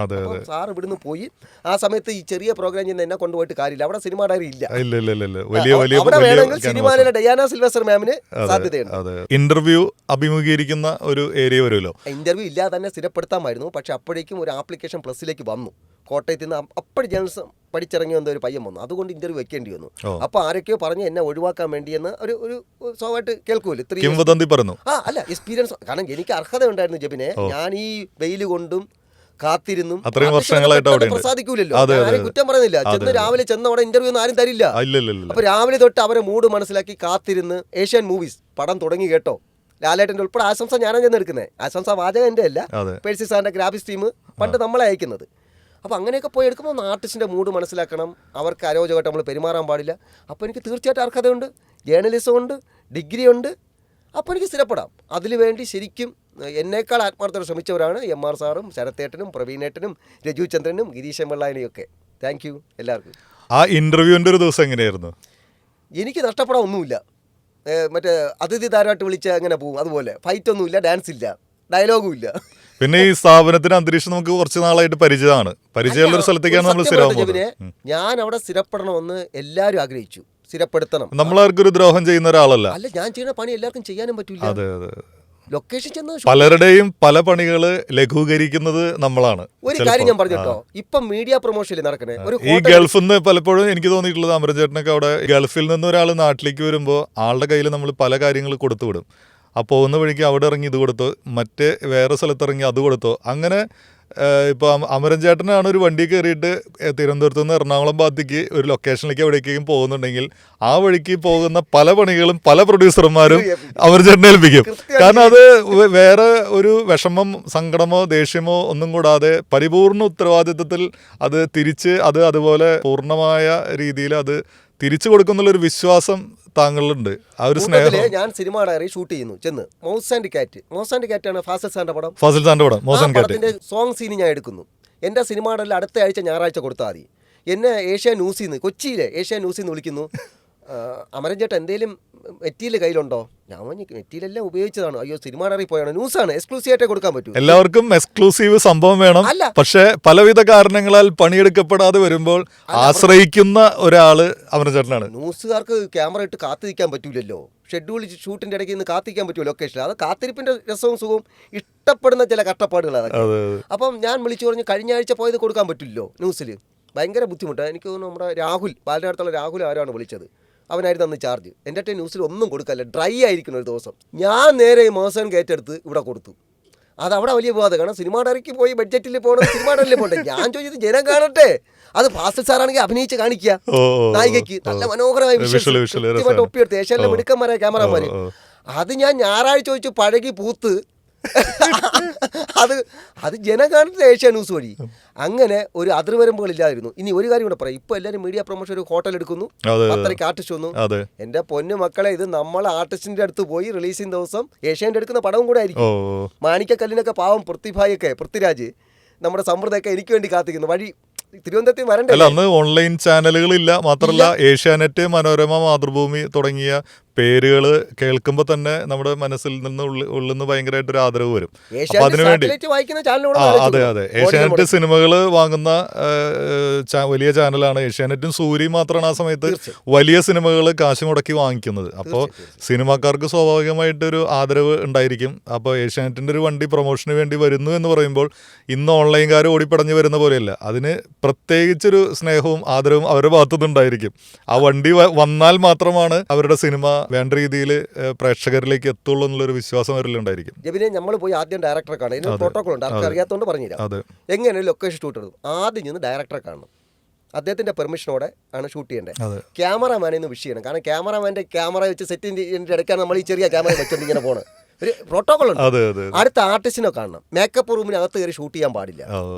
സാർ ഇവിടുന്ന് പോയി ആ സമയത്ത് ഈ ചെറിയ പ്രോഗ്രാം ചെയ്യുന്ന എന്നെ കൊണ്ടുപോയിട്ട് കാര്യമില്ല. അവിടെ സിനിമ ഡയറി ഇല്ല. അവിടെ വേണമെങ്കിൽ സിനിമയിലെ ഡയാന സിൽവസ്റ്റർ മാമിന് സാധ്യതയുണ്ട്. ഇന്റർവ്യൂ അഭിമുഖീകരിക്കുന്ന ഒരു ഏരിയ വരുമല്ലോ. ഇന്റർവ്യൂ ഇല്ലാതെ തന്നെ സ്ഥിരപ്പെടുത്താമായിരുന്നു. പക്ഷെ അപ്പോഴേക്കും ഒരു ആപ്ലിക്കേഷൻ പ്ലസിലേക്ക് വന്നു. കോട്ടയത്ത് നിന്ന് അപ്പടി ജേർണലിസം പഠിച്ചിറങ്ങി വന്ന ഒരു പയ്യൻ വന്നു. അതുകൊണ്ട് ഇന്റർവ്യൂ വെക്കേണ്ടി വന്നു. അപ്പോൾ ആരൊക്കെയോ പറഞ്ഞ് എന്നെ ഒഴിവാക്കാൻ വേണ്ടിയെന്ന് ഒരു സ്വാഭാവികമായിട്ട് കേൾക്കൂല്ലോ. അല്ല എക്സ്പീരിയൻസ്, കാരണം എനിക്ക് അർഹത ഉണ്ടായിരുന്നു ജബിനെ. ഞാൻ ഈ വെയിൽ കൊണ്ടും കാത്തിരുന്നും പ്രസാദിക്കൂലല്ലോ. ആരും കുറ്റം പറയുന്നില്ല. ചെന്ന് രാവിലെ ചെന്ന അവിടെ ഇന്റർവ്യൂ ഒന്നും ആരും തരില്ല. അപ്പൊ രാവിലെ തൊട്ട് അവരെ മൂഡ് മനസ്സിലാക്കി കാത്തിരുന്ന് ഏഷ്യൻ മൂവീസ് പടം തുടങ്ങി കേട്ടോ. ലാലേട്ടൻ്റെ ഉൾപ്പെടെ ആശംസ ഞാനാണ് ചെന്ന് എടുക്കുന്നത്. ആശംസ വാചകം എൻ്റെ അല്ല, പേഴ്സി സാറിൻ്റെ ഗ്രാഫിക്സ് ടീം പണ്ട് നമ്മളെ അയക്കുന്നത്. അപ്പോൾ അങ്ങനെയൊക്കെ പോയി എടുക്കുമ്പോൾ ആർട്ടിസ്റ്റിൻ്റെ മൂഡ് മനസ്സിലാക്കണം. അവർക്ക് അരോചകമായിട്ട് നമ്മൾ പെരുമാറാൻ പാടില്ല. അപ്പോൾ എനിക്ക് തീർച്ചയായിട്ടും അർഹതയുണ്ട്, ജേർണലിസം ഉണ്ട്, ഡിഗ്രി ഉണ്ട്. അപ്പോൾ എനിക്ക് സ്ഥിരപ്പെടാം. അതിനു വേണ്ടി ശരിക്കും എന്നേക്കാൾ ആത്മാർത്ഥത ശ്രമിച്ചവരാണ് MR സാറും ശരത്തേട്ടനും പ്രവീണേട്ടനും രജു ചന്ദ്രനും ഗിരീശൻ വെള്ളായനെയും ഒക്കെ. താങ്ക് യു എല്ലാവർക്കും. ആ ഇന്റർവ്യൂവിൻ്റെ ഒരു ദിവസം എങ്ങനെയായിരുന്നു? എനിക്ക് നഷ്ടപ്പെടാൻ ഒന്നുമില്ല. മറ്റേ അതിഥി താരമായിട്ട് വിളിച്ച് അങ്ങനെ പോകും. അതുപോലെ ഫൈറ്റ് ഒന്നുമില്ല, ഡാൻസ് ഇല്ല, ഡയലോഗും ഇല്ല. പിന്നെ ഈ സ്ഥാപനത്തിന്റെ അന്തരീക്ഷം നമുക്ക് കുറച്ച് നാളായിട്ട് പരിചയമാണ്. പരിചയമുള്ള ഒരു സ്ഥലത്തേക്കാണ് നമ്മൾ സ്ഥിരമാകുന്നത്. ഞാൻ അവിടെ സ്ഥിരപ്പെടണമെന്ന് എല്ലാവരും ആഗ്രഹിച്ചു. സ്ഥിരപ്പെടുത്തണം. നമ്മളാർക്കും ഒരു ദ്രോഹം ചെയ്യുന്ന ഒരാളല്ല. അല്ല, ഞാൻ ചെയ്യുന്ന പണി എല്ലാവർക്കും ചെയ്യാനും പറ്റില്ല. അതെ അതെ. ലൊക്കേഷൻ ചെന്ന് പലരുടെയും പല പണികള് ലഘൂകരിക്കുന്നത് നമ്മളാണ്. ഒരു കാര്യം ഞാൻ പറഞ്ഞിട്ടോ, ഇപ്പം മീഡിയ പ്രൊമോഷൻ നടക്കണേ. ഈ ഗൾഫിൽ നിന്ന് പലപ്പോഴും എനിക്ക് തോന്നിയിട്ടുള്ളത്, അമരൻ ചേട്ടനൊക്കെ അവിടെ ഗൾഫിൽ നിന്ന് ഒരാൾ നാട്ടിലേക്ക് വരുമ്പോൾ ആളുടെ കയ്യിൽ നമ്മൾ പല കാര്യങ്ങൾ കൊടുത്തു വിടും. ആ പോകുന്ന വഴിക്ക് അവിടെ ഇറങ്ങി ഇത് കൊടുത്തോ, മറ്റേ വേറെ സ്ഥലത്തിറങ്ങി അത് കൊടുത്തോ. അങ്ങനെ ഇപ്പോൾ അമരൻ ചേട്ടനാണ് ഒരു വണ്ടി കയറിയിട്ട് തിരുവനന്തപുരത്ത് നിന്ന് എറണാകുളം ഭാഗത്തേക്ക് ഒരു ലൊക്കേഷനിലേക്ക് എവിടേക്കും പോകുന്നുണ്ടെങ്കിൽ ആ വഴിക്ക് പോകുന്ന പല പണികളും പല പ്രൊഡ്യൂസർമാരും അമരൻ ചേട്ടനെ ഏൽപ്പിക്കും. കാരണം അത് വേറെ ഒരു വിഷമം, സങ്കടമോ ദേഷ്യമോ ഒന്നും കൂടാതെ പരിപൂർണ ഉത്തരവാദിത്വത്തിൽ അത് തിരിച്ച് അതുപോലെ പൂർണ്ണമായ രീതിയിൽ അത് തിരിച്ചു കൊടുക്കുന്നുള്ളൊരു വിശ്വാസം താങ്കളുണ്ട്. ആ ഒരു സ്നേഹം. ഞാൻ സിനിമ ഡയറി ഷൂട്ട് ചെയ്യുന്നു. ചെന്ന് മൗസ് ആൻഡ് കാറ്റ് ആണ് ഫാസിൽ സാറിന്റെ പടം. പടത്തിന്റെ സോങ് സീൻ ഞാൻ എടുക്കുന്നു. എന്റെ സിനിമ ഡയറിൽ അടുത്ത ആഴ്ച ഞായറാഴ്ച കൊടുത്താൽ മതി. എന്നെ ഏഷ്യ ന്യൂസിൽ നിന്ന്, കൊച്ചിയിലെ ഏഷ്യ ന്യൂസിൽ നിന്ന് വിളിക്കുന്നു. അമരൻ ചേട്ടൻ എന്തെങ്കിലും മെറ്റീരിയൽ കയ്യിലുണ്ടോ? ഞാൻ മെറ്റീരിയലെല്ലാം ഉപയോഗിച്ചതാണ്. അയ്യോ, സിനിമ ഡയറി പോയാണ്, ന്യൂസാണ്, എക്സ്ക്ലൂസീവ് ആയിട്ടേ കൊടുക്കാൻ പറ്റൂ. എല്ലാവർക്കും എക്സ്ക്ലൂസീവ് സംഭവം വേണം. പക്ഷെ പലവിധ കാരണങ്ങളാൽ പണിയെടുക്കപ്പെടാതെ വരുമ്പോൾ ആശ്രയിക്കുന്ന ഒരാള് അമരൻ ചേട്ടനാണ്. ന്യൂസുകാർക്ക് ക്യാമറ ഇട്ട് കാത്തിരിക്കാൻ പറ്റൂലല്ലോ. ഷെഡ്യൂൾ ഷൂട്ടിന്റെ ഇടയ്ക്ക് നിന്ന് കാത്തിരിക്കാൻ പറ്റുമോ ലൊക്കേഷനിൽ? അത് കാത്തിരിപ്പിന്റെ രസവും സുഖവും ഇഷ്ടപ്പെടുന്ന ചില കഷ്ടപ്പാടുകളാണ്. അപ്പം ഞാൻ വിളിച്ചു പറഞ്ഞ് കഴിഞ്ഞ ആഴ്ച പോയത് കൊടുക്കാൻ പറ്റില്ലല്ലോ ന്യൂസിൽ. ഭയങ്കര ബുദ്ധിമുട്ടാണ്. എനിക്ക് തോന്നുന്നു നമ്മുടെ രാഹുൽ, പാലക്കാടുള്ള രാഹുൽ ആരാണ് വിളിച്ചത്, അവനായിരുന്നു അന്ന് ചാർജ്. എൻ്റെ ന്യൂസിൽ ഒന്നും കൊടുക്കല്ല, ഡ്രൈ ആയിരിക്കണം ഒരു ദിവസം. ഞാൻ നേരെ ഈ മോശം കയറ്റെടുത്ത് ഇവിടെ കൊടുത്തു. അത് അവിടെ വലിയ പോകാതെ, കാരണം സിനിമ ഡയറിക്ക് പോയി ബഡ്ജറ്റിൽ പോകണം, സിനിമ ഡയറിൽ പോകട്ടെ. ഞാൻ ചോദിച്ചത് ജനം കാണട്ടെ. അത് ഫാസിൽ സാറാണെങ്കിൽ അഭിനയിച്ച് കാണിക്കുക, നായികയ്ക്ക് നല്ല മനോഹരമായി കൃത്യമായിട്ട് ഒപ്പിയെടുത്ത് ഏഷ്യാനിലെ മിടുക്കന്മാരായ ക്യാമറമാര്. അത് ഞാൻ ഞായറാഴ്ച ചോദിച്ചു പഴകി പൂത്ത്. അത് ജനം കാണുന്നത് ഏഷ്യ ന്യൂസ് വഴി. അങ്ങനെ ഒരു അതിർവരമ്പുകളില്ലായിരുന്നു. ഇനി ഒരു കാര്യം കൂടെ പറയാം. ഇപ്പൊ എല്ലാവരും മീഡിയ പ്രൊമോഷൻ ഒരു ഹോട്ടൽ എടുക്കുന്നു, അത്രയ്ക്ക് ആർട്ടിസ്റ്റ് വന്നു. എന്റെ പൊന്നു മക്കളെ, ഇത് നമ്മൾ ആർട്ടിസ്റ്റിന്റെ അടുത്ത് പോയി റിലീസിംഗ് ദിവസം ഏഷ്യാന്റെ എടുക്കുന്ന പടവും കൂടെ ആയിരിക്കും. മാണിക്കക്കല്ലിനൊക്കെ പാവം പൃഥ്വിരാജ് നമ്മുടെ സമ്പ്രദായമൊക്കെ എനിക്ക് വേണ്ടി കാത്തിക്കുന്നു. വഴി തിരുവനന്തപുരത്ത് വരണ്ടേ. അന്ന് ഓൺലൈൻ ചാനലുകളില്ല, മാത്രമല്ല ഏഷ്യാനെറ്റ്, മനോരമ, മാതൃഭൂമി തുടങ്ങിയ പേരുകൾ കേൾക്കുമ്പോൾ തന്നെ നമ്മുടെ മനസ്സിൽ നിന്ന് ഉള്ളിൽ ഭയങ്കരമായിട്ട് ഒരു ആദരവ് വരും. അപ്പൊ അതിനുവേണ്ടി അതെ ഏഷ്യാനെറ്റ് സിനിമകൾ വാങ്ങുന്ന വലിയ ചാനലാണ്. ഏഷ്യാനെറ്റും സൂര്യയും മാത്രമാണ് ആ സമയത്ത് വലിയ സിനിമകൾ കാശ് മുടക്കി വാങ്ങിക്കുന്നത്. അപ്പോൾ സിനിമാക്കാർക്ക് സ്വാഭാവികമായിട്ടൊരു ആദരവ് ഉണ്ടായിരിക്കും. അപ്പോൾ ഏഷ്യാനെറ്റിന്റെ ഒരു വണ്ടി പ്രൊമോഷന് വേണ്ടി വരുന്നു എന്ന് പറയുമ്പോൾ ഇന്ന് ഓൺലൈൻകാർ ഓടിപ്പടഞ്ഞു വരുന്ന പോലെയല്ല, അതിന് പ്രത്യേകിച്ചൊരു സ്നേഹവും ആദരവും അവരുടെ ഭാഗത്തുനിന്നുണ്ടായിരിക്കും. ആ വണ്ടി വന്നാൽ മാത്രമാണ് അവരുടെ സിനിമ വേണ്ട രീതിയിൽ പ്രേക്ഷകരിലേക്ക് എത്തുള്ളൂ എന്നുള്ളൊരു വിശ്വാസം അവരിലുണ്ടായിരിക്കും. ജബിനെ, നമ്മൾ പോയി ആദ്യം ഡയറക്ടറെ കാണും. ഇതിന് പ്രോട്ടോകോൾ ഉണ്ട്, ആർക്ക് അറിയാത്തതുകൊണ്ട് പറഞ്ഞുതരാം. എങ്ങനെ ലൊക്കേഷൻ ഷൂട്ട് എടുക്കും? ആദ്യം ചെന്ന് ഡയറക്ടറെ കാണണം. അദ്ദേഹത്തിന്റെ പെർമിഷനോടെ ആണ് ഷൂട്ട് ചെയ്യേണ്ടത്. ക്യാമറമാനെ ഒന്ന് വിഷ് ചെയ്യണം. കാരണം ക്യാമറമാന്റെ ക്യാമറ വെച്ച് സെറ്റിന്റെ ഇടയ്ക്കാണ് നമ്മൾ ഈ ചെറിയ ക്യാമറ വെച്ചോണ്ട് ഇങ്ങനെ പോകണം. ഒരു പ്രോട്ടോകോൾ ഉണ്ട്. അടുത്ത ആർട്ടിസ്റ്റിനെ കാണണം. മേക്കപ്പ് റൂമിനകത്ത് കയറി ഷൂട്ട് ചെയ്യാൻ പാടില്ല.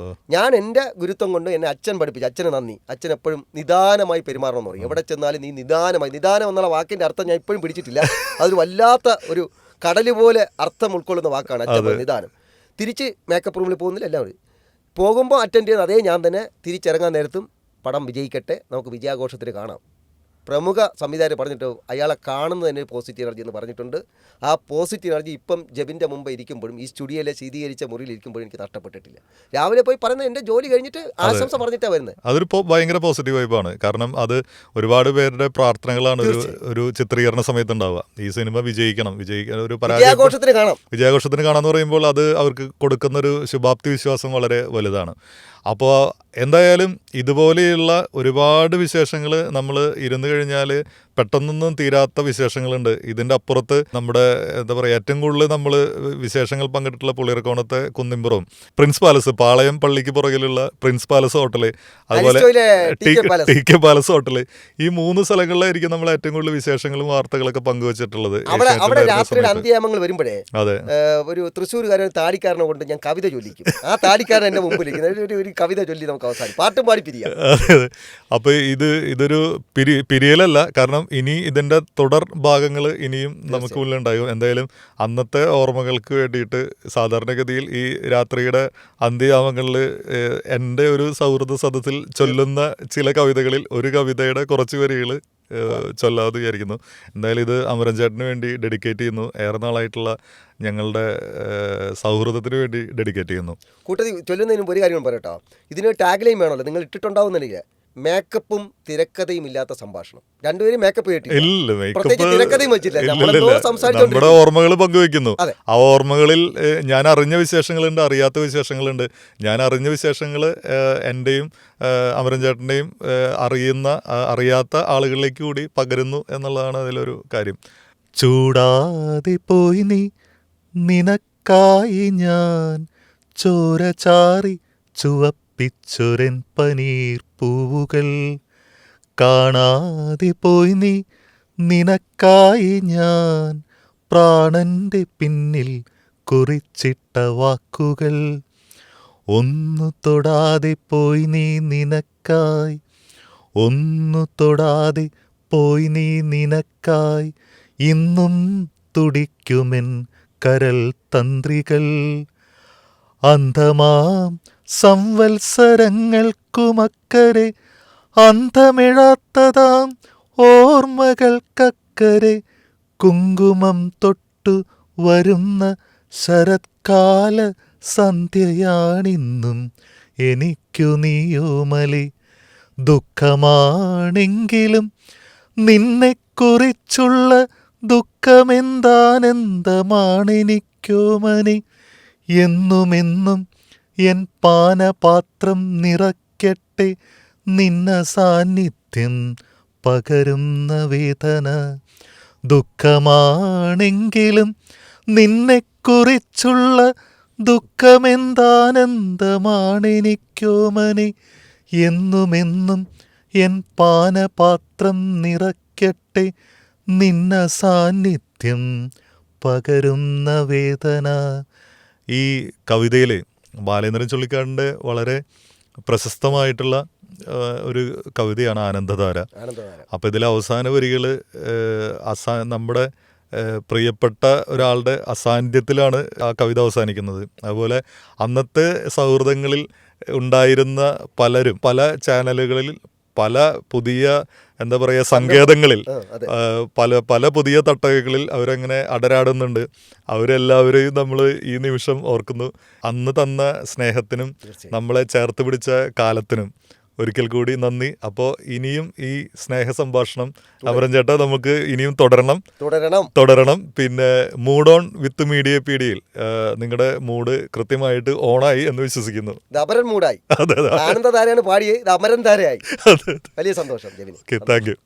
ഞാൻ എൻ്റെ ഗുരുത്വം കൊണ്ട് എന്നെ അച്ഛൻ പഠിപ്പിച്ചു. അച്ഛന് നന്ദി. അച്ഛൻ എപ്പോഴും നിദാനമായി പെരുമാറണം എന്ന് പറയും. എവിടെ ചെന്നാലും നീ നിദാനം എന്നുള്ള വാക്കിന്റെ അർത്ഥം ഞാൻ ഇപ്പോഴും പിടിച്ചിട്ടില്ല. അതൊരു വല്ലാത്ത ഒരു കടല് പോലെ അർത്ഥം ഉൾക്കൊള്ളുന്ന വാക്കാണ് അച്ഛൻ നിദാനം. തിരിച്ച് മേക്കപ്പ് റൂമിൽ പോകുന്നില്ല, എല്ലാവരും പോകുമ്പോൾ അറ്റൻഡ് ചെയ്യുന്ന അതേ ഞാൻ തന്നെ തിരിച്ചിറങ്ങാൻ നേരത്തും പടം വിജയിക്കട്ടെ, നമുക്ക് വിജയാഘോഷത്തിൽ കാണാം. പ്രമുഖ സംവിധായകർ പറഞ്ഞിട്ട് അയാളെ കാണുന്നത് തന്നെ പോസിറ്റീവ് എനർജി എന്ന് പറഞ്ഞിട്ടുണ്ട്. ആ പോസിറ്റീവ് എനർജി ഇപ്പം ജബിൻ്റെ മുമ്പ് ഇരിക്കുമ്പോഴും ഈ സ്റ്റുഡിയോയിലെ ശീതീകരിച്ച മുറിയിൽ ഇരിക്കുമ്പോഴും എനിക്ക് നഷ്ടപ്പെട്ടിട്ടില്ല. രാവിലെ പോയി പറയുന്നത് എൻ്റെ ജോലി കഴിഞ്ഞിട്ട് ആശംസ പറഞ്ഞിട്ടാണ് വരുന്നത്. അതൊരു ഭയങ്കര പോസിറ്റീവ് വൈബാണ്. കാരണം അത് ഒരുപാട് പേരുടെ പ്രാർത്ഥനകളാണ് ഒരു ചിത്രീകരണ സമയത്ത് ഉണ്ടാവുക. ഈ സിനിമ വിജയിക്കണം, ഒരു വിജയാഘോഷത്തിന് കാണാം. വിജയാഘോഷത്തിന് കാണാമെന്ന് പറയുമ്പോൾ അത് അവർക്ക് കൊടുക്കുന്നൊരു ശുഭാപ്തി വിശ്വാസം വളരെ വലുതാണ്. അപ്പോൾ എന്തായാലും ഇതുപോലെയുള്ള ഒരുപാട് വിശേഷങ്ങൾ നമ്മൾ ഇരുന്ന് കഴിഞ്ഞാൽ പെട്ടെന്നൊന്നും തീരാത്ത വിശേഷങ്ങളുണ്ട്. ഇതിൻ്റെ അപ്പുറത്ത് നമ്മുടെ എന്താ പറയുക, ഏറ്റവും കൂടുതൽ നമ്മൾ വിശേഷങ്ങൾ പങ്കിട്ടിട്ടുള്ള പുളിയർക്കോണത്തെ കുന്നിമ്പുറവും പ്രിൻസ് പാലസ്, പാളയം പള്ളിക്ക് പുറകിലുള്ള പ്രിൻസ് പാലസ് ഹോട്ടല്, അതുപോലെ ടി കെ പാലസ് ഹോട്ടല്, ഈ 3 സ്ഥലങ്ങളിലായിരിക്കും നമ്മൾ ഏറ്റവും കൂടുതൽ വിശേഷങ്ങളും വാർത്തകളൊക്കെ പങ്കുവച്ചിട്ടുള്ളത്. അവിടെ രാത്രിയുടെ അന്ത്യാമങ്ങൾ വരുമ്പോഴേ അതെ, ഒരു തൃശ്ശൂർകാരൻ താടിക്കാരനെ കൊണ്ട് ഞാൻ കവിത ചൊല്ലിക്കും. ആ താടിക്കാരൻ എന്റെ മുമ്പിൽ ഒരു കവിത ചൊല്ലി നമുക്ക് അവസാനം പാട്ടും പാടി പിരിയാം. അപ്പൊ ഇതൊരു പിരിയലല്ല, കാരണം ഇനി ഇതിന്റെ തുടർ ഭാഗങ്ങൾ ഇനിയും നമുക്ക് മുന്നിലുണ്ടാകും. എന്തായാലും അന്നത്തെ ഓർമ്മകൾക്ക് വേണ്ടിയിട്ട് സാധാരണഗതിയിൽ ഈ രാത്രിയുടെ അന്ത്യയാമങ്ങളിൽ എൻ്റെ ഒരു സൗഹൃദ സദസ്സിൽ ചൊല്ലുന്ന ചില കവിതകളിൽ ഒരു കവിതയുടെ കുറച്ച് വരികൾ ചൊല്ലാതെ വിചാരിക്കുന്നു. എന്തായാലും ഇത് അമരൻ ചേട്ടന് വേണ്ടി ഡെഡിക്കേറ്റ് ചെയ്യുന്നു. ഏറെ നാളായിട്ടുള്ള ഞങ്ങളുടെ സൗഹൃദത്തിന് വേണ്ടി ഡെഡിക്കേറ്റ് ചെയ്യുന്നു. കൂട്ടത്തിൽ ചൊല്ലുന്നതിന് ഒരു കാര്യം പറയട്ടോ, ഇതിന് ടാഗ് ലൈൻ വേണമല്ലോ, നിങ്ങൾ ഇട്ടിട്ടുണ്ടാവുന്നില്ല. മേക്കപ്പും തിരക്കഥയും ഇല്ലാത്ത സംഭാഷണം. രണ്ടുപേരും മേക്കപ്പ് നമ്മുടെ ഓർമ്മകൾ പങ്കുവെക്കുന്നു. ആ ഓർമ്മകളിൽ ഞാൻ അറിഞ്ഞ വിശേഷങ്ങളുണ്ട്, അറിയാത്ത വിശേഷങ്ങളുണ്ട്. ഞാൻ അറിഞ്ഞ വിശേഷങ്ങൾ എൻ്റെയും അമരൻ ചേട്ടൻ്റെയും അറിയാത്ത ആളുകളിലേക്ക് കൂടി പകരുന്നു എന്നുള്ളതാണ് അതിലൊരു കാര്യം. ചൂടാതെ പോയി നീ, നിനക്കായി ഞാൻ ചോര ചാറി ചുവപ്പിച്ചൊരൻ പനീർ പൂവുകൾ. കാണാതെ പോയി നീ, നിനക്കായി ഞാൻ പ്രാണന്റെ പിന്നിൽ കുറിച്ചിട്ട വാക്കുകൾ. ഒന്നു തൊടാതെ പോയി നീ നിനക്കായി, ഒന്നു തൊടാതെ പോയി നീ നിനക്കായി, ഇന്നും തുടിക്കുമെൻ കരൽ തന്ത്രികൾ. അന്ധമാം സംവത്സരങ്ങൾക്കുമക്കരെ, അന്തമിഴാത്തതാം ഓർമ്മകൾക്കക്കരെ, കുങ്കുമം തൊട്ടു വരുന്ന ശരത്കാല സന്ധ്യയാണിന്നും എനിക്കു നീയോമലി. ദുഃഖമാണെങ്കിലും നിന്നെക്കുറിച്ചുള്ള ദുഃഖമെന്താനെന്തമാണെനിക്കോമനി. എന്നുമെന്നും എൻ പാനപാത്രം നിറയ്ക്കട്ടെ നിന്ന സാന്നിധ്യം പകരുന്ന വേദന. ദുഃഖമാണെങ്കിലും നിന്നെക്കുറിച്ചുള്ള ദുഃഖമെന്താനെന്തമാണെനിക്കോമനി. എന്നുമെന്നും എൻ പാനപാത്രം നിറയ്ക്കട്ടെ നിന്ന സാന്നിധ്യം പകരുന്ന വേദന. ഈ കവിതയിൽ ബാലേന്ദ്രൻ ചുള്ളിക്കാടിൻ്റെ വളരെ പ്രശസ്തമായിട്ടുള്ള ഒരു കവിതയാണ് ആനന്ദധാര. അപ്പോൾ ഇതിലെ അവസാന വരികൾ നമ്മുടെ പ്രിയപ്പെട്ട ഒരാളുടെ അസാന്നിധ്യത്തിലാണ് ആ കവിത അവസാനിക്കുന്നത്. അതുപോലെ അന്നത്തെ സൗഹൃദങ്ങളിൽ ഉണ്ടായിരുന്ന പലരും പല ചാനലുകളിൽ പല പുതിയ എന്താ പറയുക സങ്കേതങ്ങളിൽ പല പുതിയ തട്ടകകളിൽ അവരങ്ങനെ അടരാടുന്നുണ്ട്. അവരെല്ലാവരെയും നമ്മൾ ഈ നിമിഷം ഓർക്കുന്നു. അന്ന് തന്ന സ്നേഹത്തിനും നമ്മളെ ചേർത്ത് പിടിച്ച കാലത്തിനും ഒരിക്കൽ കൂടി നന്ദി. അപ്പോൾ ഇനിയും ഈ സ്നേഹ സംഭാഷണം അമരൻ ചേട്ടാ നമുക്ക് ഇനിയും തുടരണം. പിന്നെ മൂഡ് ഓൺ വിത്ത് മീഡിയ പീഡിയയിൽ നിങ്ങളുടെ മൂഡ് കൃത്യമായിട്ട് ഓണായി എന്ന് വിശ്വസിക്കുന്നു. അമരൻ മൂടായി, ആനന്ദധാരയാണ് പാടിയത്, അമരൻ ധാരയായി. വലിയ സന്തോഷം. Thank you.